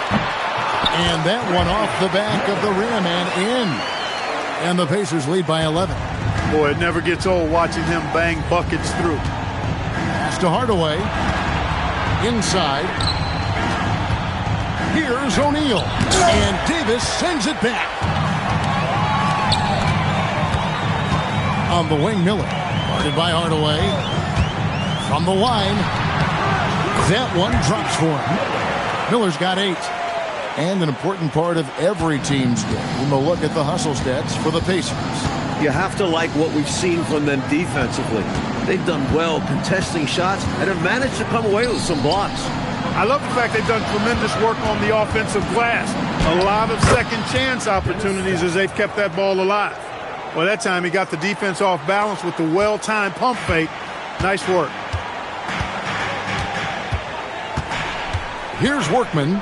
And that one off the back of the rim and in. And the Pacers lead by 11. Boy, it never gets old watching him bang buckets through. Pass to Hardaway. Inside. Here's O'Neal. And Davis sends it back. On the wing, Miller. Guarded by Hardaway. From the line. That one drops for him. Miller's got 8. And an important part of every team's game, we'll look at the hustle stats for the Pacers. You have to like what we've seen from them defensively. They've done well contesting shots and have managed to come away with some blocks. I love the fact they've done tremendous work on the offensive glass. A lot of second chance opportunities as they've kept that ball alive. Well, that time he got the defense off balance with the well-timed pump fake. Nice work. Here's Workman.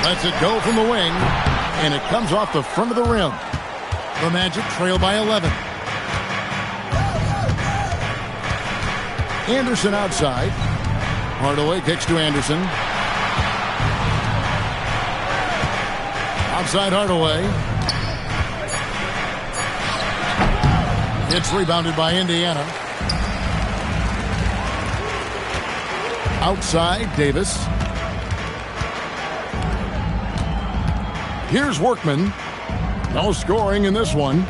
Lets it go from the wing, and it comes off the front of the rim. The Magic trail by 11. Anderson outside. Hardaway kicks to Anderson. Outside Hardaway. It's rebounded by Indiana. Outside Davis. Here's Workman. No scoring in this one.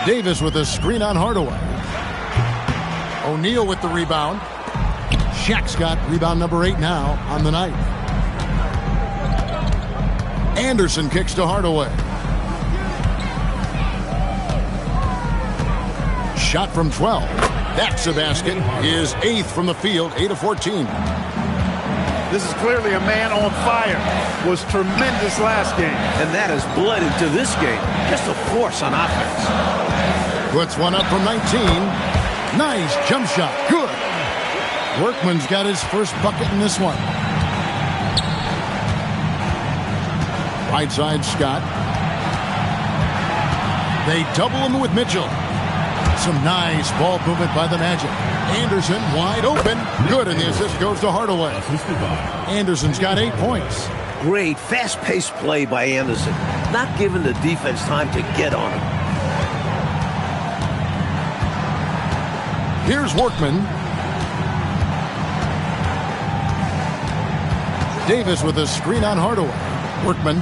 Davis with a screen on Hardaway. O'Neal with the rebound. Shaq's got rebound number 8 now on the night. Anderson kicks to Hardaway. Shot from 12. That's a basket. His 8th from the field, 8 of 14. This is clearly a man on fire. Was tremendous last game. And that has bled into this game. Just a force on offense. Puts one up from 19. Nice jump shot. Good. Workman's got his first bucket in this one. Right side, Scott. They double him with Mitchell. Some nice ball movement by the Magic. Anderson wide open. Good, and the assist goes to Hardaway. Anderson's got 8 points. Great, fast-paced play by Anderson. Not giving the defense time to get on him. Here's Workman. Davis with a screen on Hardaway. Workman.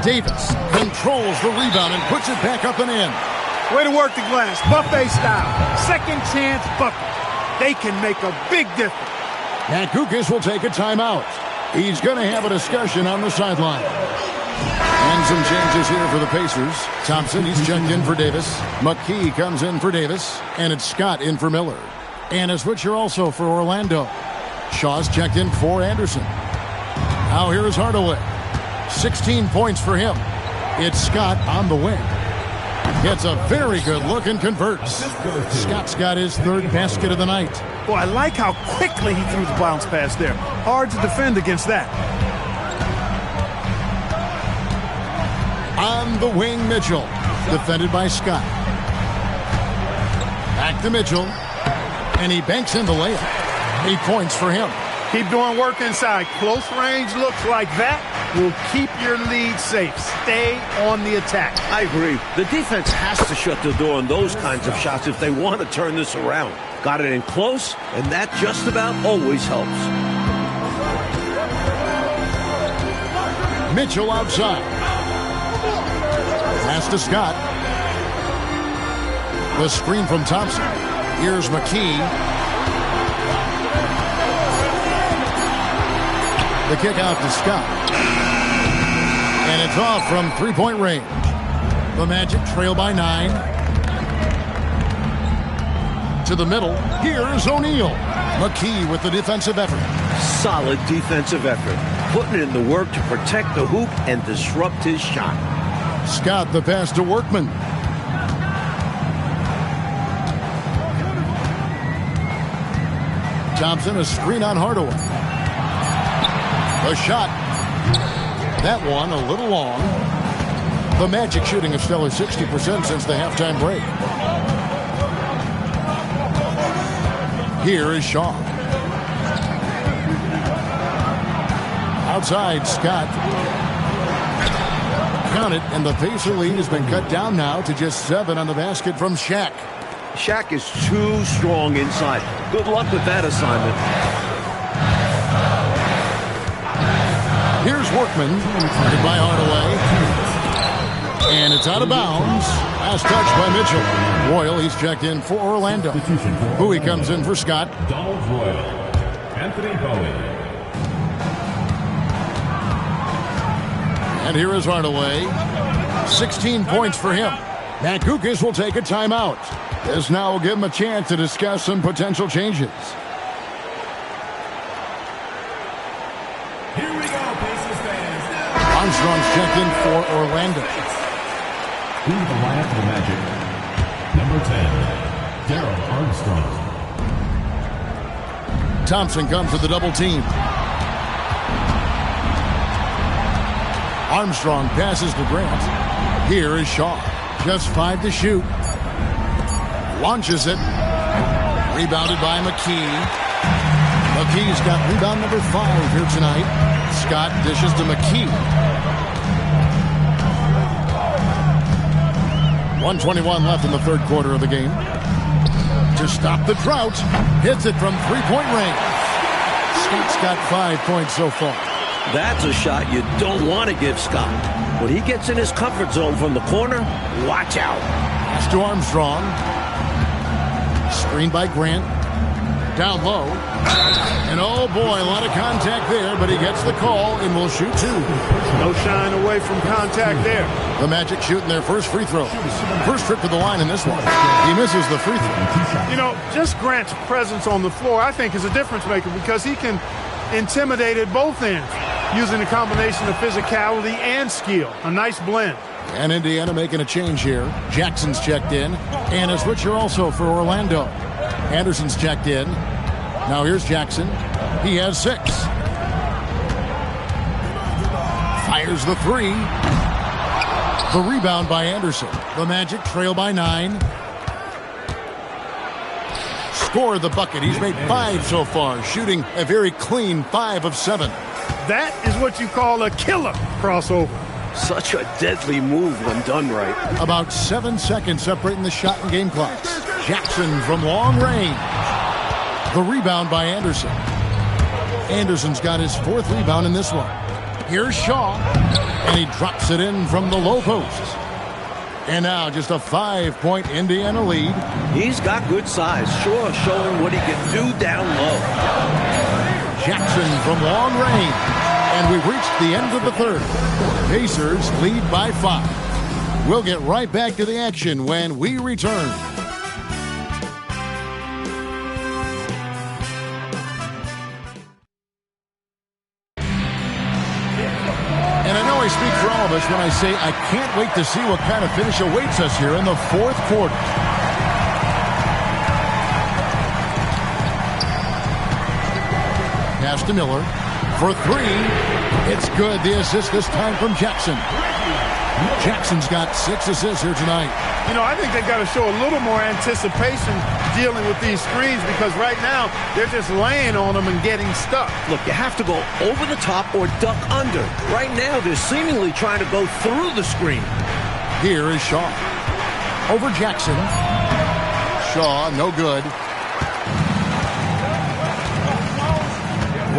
Davis controls the rebound and puts it back up and in. Way to work the glass. Buffet style. Second chance bucket. They can make a big difference. And Kukas will take a timeout. He's going to have a discussion on the sideline. And some changes here for the Pacers. Thompson, he's checked in for Davis. McKee comes in for Davis. And it's Scott in for Miller. And a switcher also for Orlando. Shaw's checked in for Anderson. Now here is Hardaway. 16 points for him. It's Scott on the wing. Gets a very good look and converts. Scott's got his third basket of the night. Boy, I like how quickly he threw the bounce pass there. Hard to defend against that. On the wing, Mitchell. Defended by Scott. Back to Mitchell. And he banks in the layup. 8 points for him. Keep doing work inside. Close range looks like that will keep your lead safe. Stay on the attack. I agree. The defense has to shut the door on those kinds of shots if they want to turn this around. Got it in close, and that just about always helps. Mitchell outside. Pass to Scott. The screen from Thompson. Here's McKee. The kick out to Scott. And it's off from three-point range. The Magic trail by 9. To the middle. Here's O'Neal. McKee with the defensive effort. Solid defensive effort. Putting in the work to protect the hoop and disrupt his shot. Scott the pass to Workman. Thompson a screen on Hardaway. A shot. That one a little long. The Magic shooting a stellar 60% since the halftime break. Here is Shaw. Outside, Scott. Count it, and the Pacer lead has been cut down now to just 7 on the basket from Shaq. Shaq is too strong inside. Good luck with that assignment. Here's Workman, guarded by Hardaway. And it's out of bounds. Last touch by Mitchell. Royal, he's checked in for Orlando. Bowie comes in for Scott. Donald Royal. Anthony Bowie. And here is Hardaway. 16 points for him. Matt Kukas will take a timeout. This now will give him a chance to discuss some potential changes. Here we go, Pacers fans. Armstrong's checked in for Orlando. Who the lineup for the Magic? Number 10, Darrell Armstrong. Thompson comes with the double team. Armstrong passes to Grant. Here is Shaw. Just 5 to shoot. Launches it. Rebounded by McKee. McKee's got rebound number 5 here tonight. Scott dishes to McKee. 1:21 left in the third quarter of the game. To stop the drought, hits it from three-point range. Scott's got 5 points so far. That's a shot you don't want to give Scott. When he gets in his comfort zone from the corner, watch out. Pass to Armstrong. Screened by Grant. Down low. And oh boy, a lot of contact there, but he gets the call and will shoot 2. No shying away from contact there. The Magic shooting their first free throw. First trip to the line in this one. He misses the free throw. You know, just Grant's presence on the floor, I think, is a difference maker because he can intimidate at both ends using a combination of physicality and skill. A nice blend. And Indiana making a change here. Jackson's checked in. And a switcher also for Orlando. Anderson's checked in. Now here's Jackson. He has 6. Fires the 3. The rebound by Anderson. The Magic trail by 9. Score the bucket. He's made 5 so far, shooting a very clean 5 of 7. That is what you call a killer crossover. Such a deadly move when done right. About 7 seconds separating the shot and game clocks. Jackson from long range. The rebound by Anderson. Anderson's got his 4th rebound in this one. Here's Shaw. And he drops it in from the low post. And now just a 5-point Indiana lead. He's got good size, sure, showing what he can do down low. Jackson from long range. And we've reached the end of the third. Pacers lead by 5. We'll get right back to the action when we return. And I know I speak for all all of us when I say I can't wait to see what kind of finish awaits us here in the fourth quarter. Pass to Miller for three. It's good. The assist this time from Jackson. Jackson's got 6 assists here tonight. You know, I think they got to show a little more anticipation dealing with these screens because right now they're just laying on them and getting stuck. Look, you have to go over the top or duck under. Right now, they're seemingly trying to go through the screen. Here is Shaw. Over Jackson. Shaw, no good.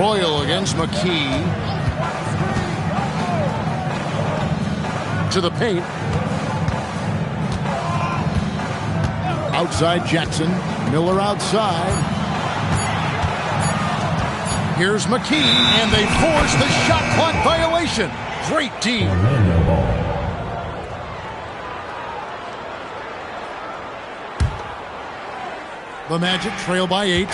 Royal against McKee. To the paint. Outside Jackson. Miller outside. Here's McKee, and they force the shot clock violation. Great team. The Magic trail by 8.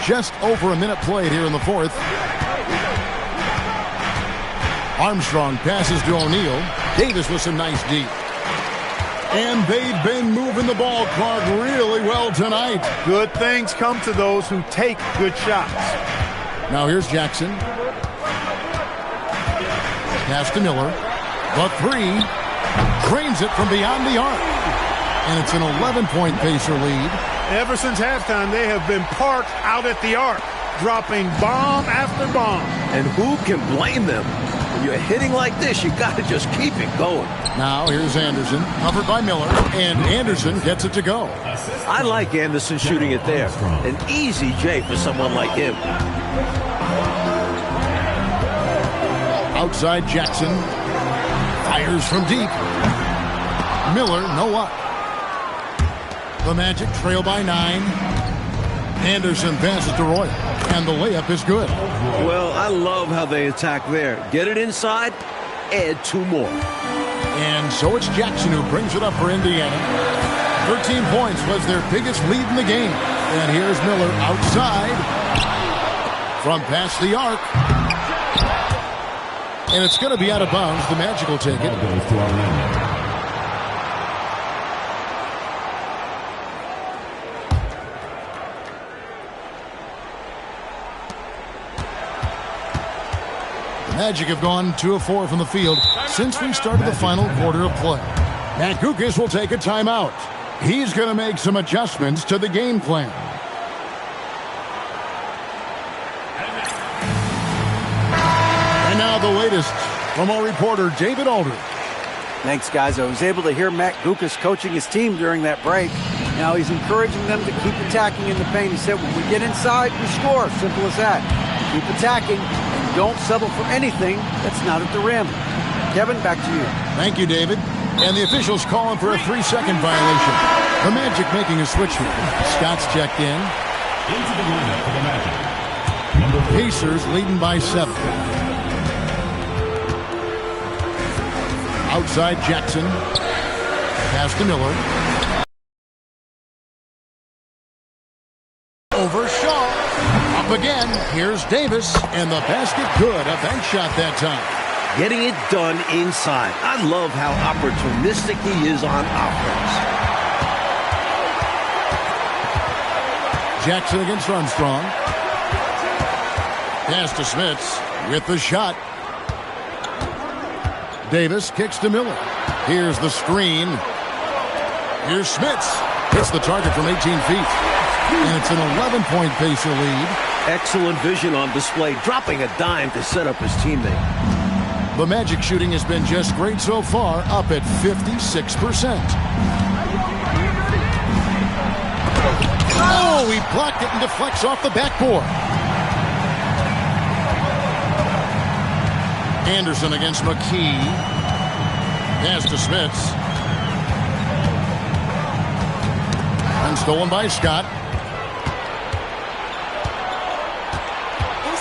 Just over a minute played here in the fourth. Armstrong passes to O'Neal. Davis with some nice deep. And they've been moving the ball clock really well tonight. Good things come to those who take good shots. Now here's Jackson. Pass to Miller. The three. Drains it from beyond the arc. And it's an 11-point Pacer lead. Ever since halftime, they have been parked out at the arc, dropping bomb after bomb. And who can blame them? When you're hitting like this, you got to just keep it going. Now here's Anderson, covered by Miller, and Anderson gets it to go. I like Anderson shooting it there. An easy J for someone like him. Outside Jackson. Fires from deep. Miller, no luck. The Magic trail by 9. Anderson passes to Roy, and the layup is good. Well, I love how they attack there. Get it inside, add 2 more. And so it's Jackson who brings it up for Indiana. 13 points was their biggest lead in the game. And here's Miller outside from past the arc. And it's going to be out of bounds. The Magic will take it. Magic have gone 2 of 4 from the field since we started the final quarter of play. Matt Guokas will take a timeout. He's going to make some adjustments to the game plan. And now the latest from our reporter, David Aldridge. Thanks, guys. I was able to hear Matt Guokas coaching his team during that break. Now he's encouraging them to keep attacking in the paint. He said, when we get inside, we score. Simple as that. Keep attacking. Don't settle for anything that's not at the rim. Kevin, back to you. Thank you, David. And the officials calling for a 3-second violation. The Magic making a switch here. Scott's checked in. Into the lineup for the Magic. Pacers leading by 7. Outside Jackson. Pass to Miller. Over Shaw. Up again. Here's Davis. And the basket good. A bank shot that time. Getting it done inside. I love how opportunistic he is on offense. Jackson against Armstrong. Pass to Smits with the shot. Davis kicks to Miller. Here's the screen. Here's Smits. Hits the target from 18 feet. And it's an 11-point Pacer lead. Excellent vision on display, dropping a dime to set up his teammate. The Magic shooting has been just great so far, up at 56%. Oh, he blocked it and deflects off the backboard. Anderson against McKee. Pass to Smits. And stolen by Scott.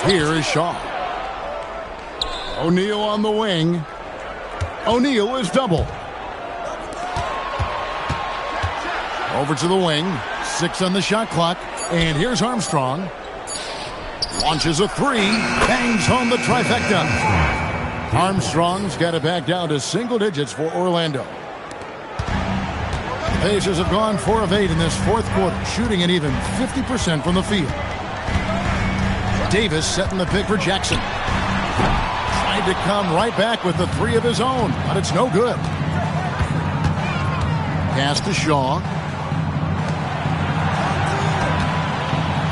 Here is Shaw. O'Neal on the wing. O'Neal is double. Over to the wing. 6 on the shot clock. And here's Armstrong. Launches a three. Bangs home the trifecta. Armstrong's got it back down to single digits for Orlando. The Pacers have gone 4 of 8 in this fourth quarter, shooting an even 50% from the field. Davis setting the pick for Jackson. Tried to come right back with the three of his own, but it's no good. Pass to Shaw.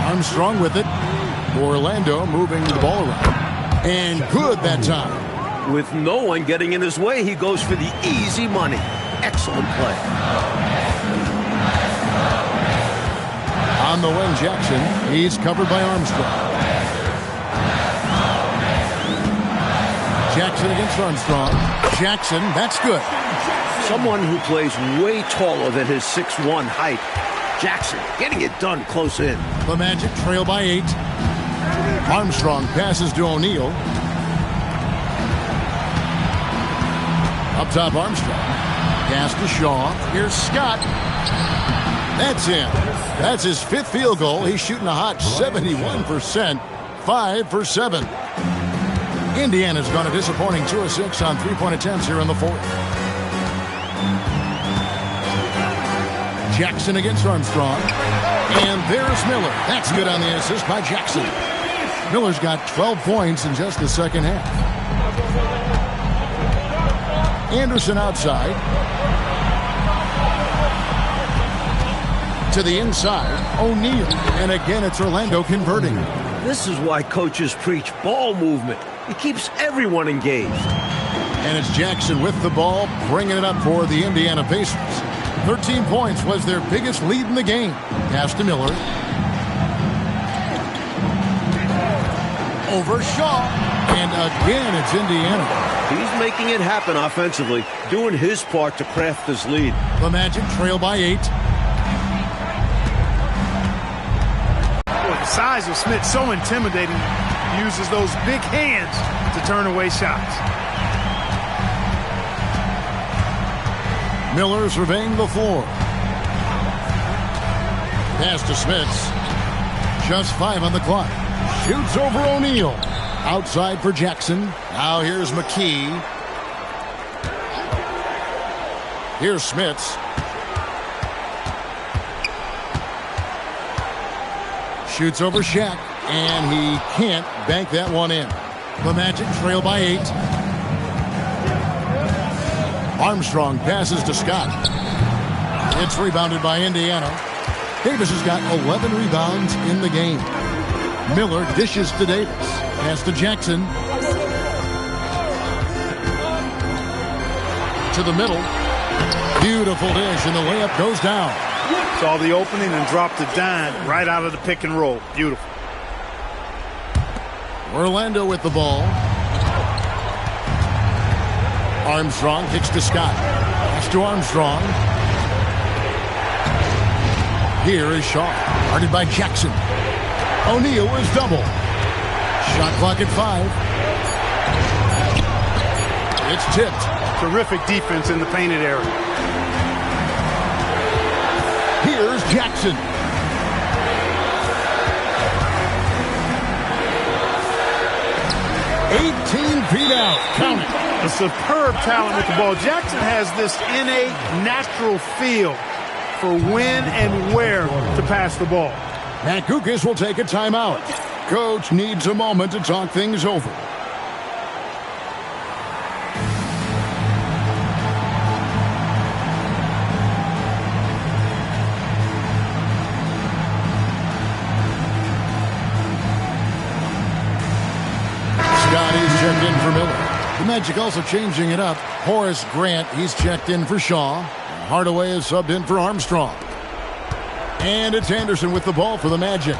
Armstrong with it. Orlando moving the ball around. And good that time. With no one getting in his way, he goes for the easy money. Excellent play. On the wing, Jackson. He's covered by Armstrong. Jackson against Armstrong. Jackson, that's good. Someone who plays way taller than his 6'1" height. Jackson getting it done close in. The Magic trail by 8. Armstrong passes to O'Neal. Up top, Armstrong. Pass to Shaw. Here's Scott. That's in. That's his 5th field goal. He's shooting a hot 71%. 5 for 7. Indiana's gone a disappointing 2 of 6 on 3-point attempts here in the fourth. Jackson against Armstrong. And there's Miller. That's good on the assist by Jackson. Miller's got 12 points in just the second half. Anderson outside. To the inside, O'Neal. And again, it's Orlando converting. This is why coaches preach ball movement. It keeps everyone engaged. And it's Jackson with the ball, bringing it up for the Indiana Pacers. 13 points was their biggest lead in the game. Pass to Miller. Over Shaw. And again, it's Indiana. He's making it happen offensively, doing his part to craft this lead. The Magic trail by 8. Boy, the size of Smith so intimidating. He uses those big hands to turn away shots. Miller surveying the floor. Pass to Smits. Just 5 on the clock. Shoots over O'Neal. Outside for Jackson. Now here's McKee. Here's Smits. Shoots over Shaq. And he can't bank that one in. The Magic trail by 8. Armstrong passes to Scott. It's rebounded by Indiana. Davis has got 11 rebounds in the game. Miller dishes to Davis. Pass to Jackson. To the middle. Beautiful dish, and the layup goes down. Saw the opening and dropped a dime right out of the pick and roll. Beautiful. Orlando with the ball. Armstrong kicks to Scott. Pass to Armstrong. Here is Shaw. Guarded by Jackson. O'Neal is double. Shot clock at 5. It's tipped. Terrific defense in the painted area. Here's Jackson. Feet out. Count it. A superb talent with the ball. Jackson has this innate, natural feel for when and where to pass the ball. Matt Guokas will take a timeout. Coach needs a moment to talk things over. Scotty's checked in for Miller. The Magic also changing it up. Horace Grant, he's checked in for Shaw. Hardaway is subbed in for Armstrong. And it's Anderson with the ball for the Magic.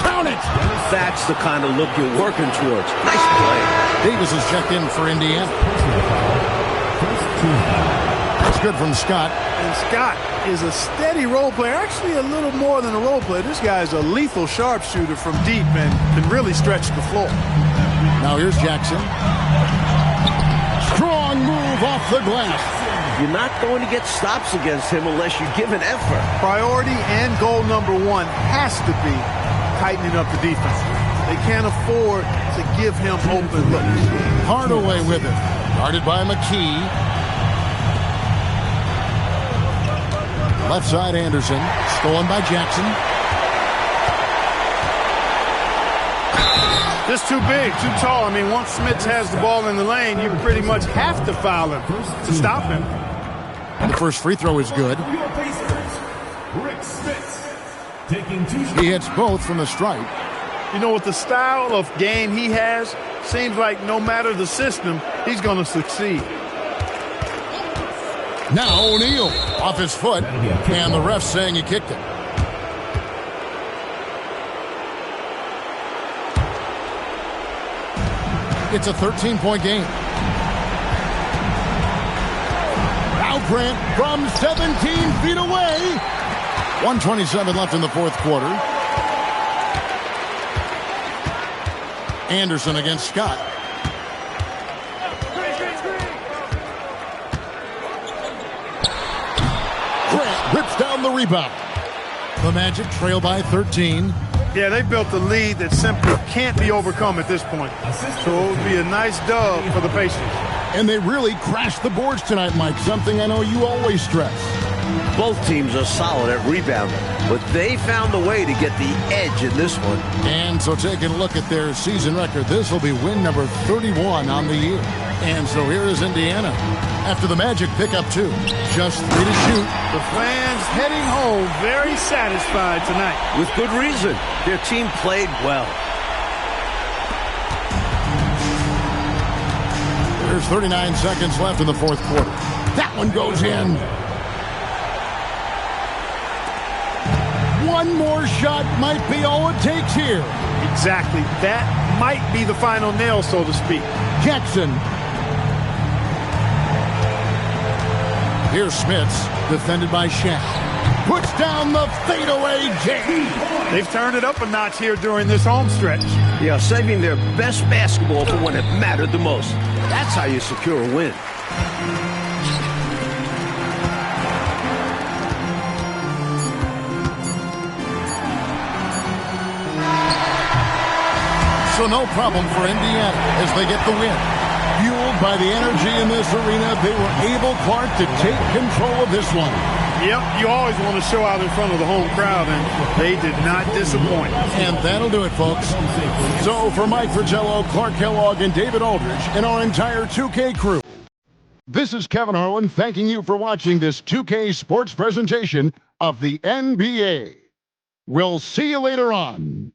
Count it! That's the kind of look you're working towards. Nice play. Davis is checked in for Indiana. That's good from Scott. And Scott is a steady role player, actually a little more than a role player. This guy is a lethal sharpshooter from deep and can really stretch the floor. Now here's Jackson. Strong move off the glass. You're not going to get stops against him unless you give an effort. Priority and goal number one has to be tightening up the defense. They can't afford to give him open looks. Hardaway with it. Guarded by McKee. Left side Anderson. Stolen by Jackson. Just too big, too tall. I mean, once Smits has the ball in the lane, you pretty much have to foul him to stop him. And the first free throw is good. Your Pacers, Rick Smits, taking 2 shots. He hits both from the stripe. You know, with the style of game he has, seems like no matter the system, he's going to succeed. Now O'Neal off his foot, and the ref saying he kicked it. It's a 13-point game. Now Grant from 17 feet away. 1:27 left in the fourth quarter. Anderson against Scott. Grant rips down the rebound. The Magic trail by 13. Yeah, they built a lead that simply can't be overcome at this point. So it would be a nice dub for the Pacers. And they really crashed the boards tonight, Mike, something I know you always stress. Both teams are solid at rebounding, but they found a way to get the edge in this one. And so taking a look at their season record, this will be win number 31 on the year. And so here is Indiana. After the Magic pick up 2, just 3 to shoot. The fans heading home very satisfied tonight. With good reason. Their team played well. There's 39 seconds left in the fourth quarter. That one goes in. One more shot might be all it takes here. Exactly. That might be the final nail, so to speak. Jackson. Here's Smits, defended by Shaq. Puts down the fadeaway J. They've turned it up a notch here during this home stretch. They are saving their best basketball for when it mattered the most. That's how you secure a win. So no problem for Indiana as they get the win. Fueled by the energy in this arena, they were able, Clark, to take control of this one. Yep, you always want to show out in front of the home crowd, and they did not disappoint. And that'll do it, folks. So for Mike Fratello, Clark Kellogg, and David Aldridge, and our entire 2K crew, this is Kevin Harlan thanking you for watching this 2K Sports presentation of the NBA. We'll see you later on.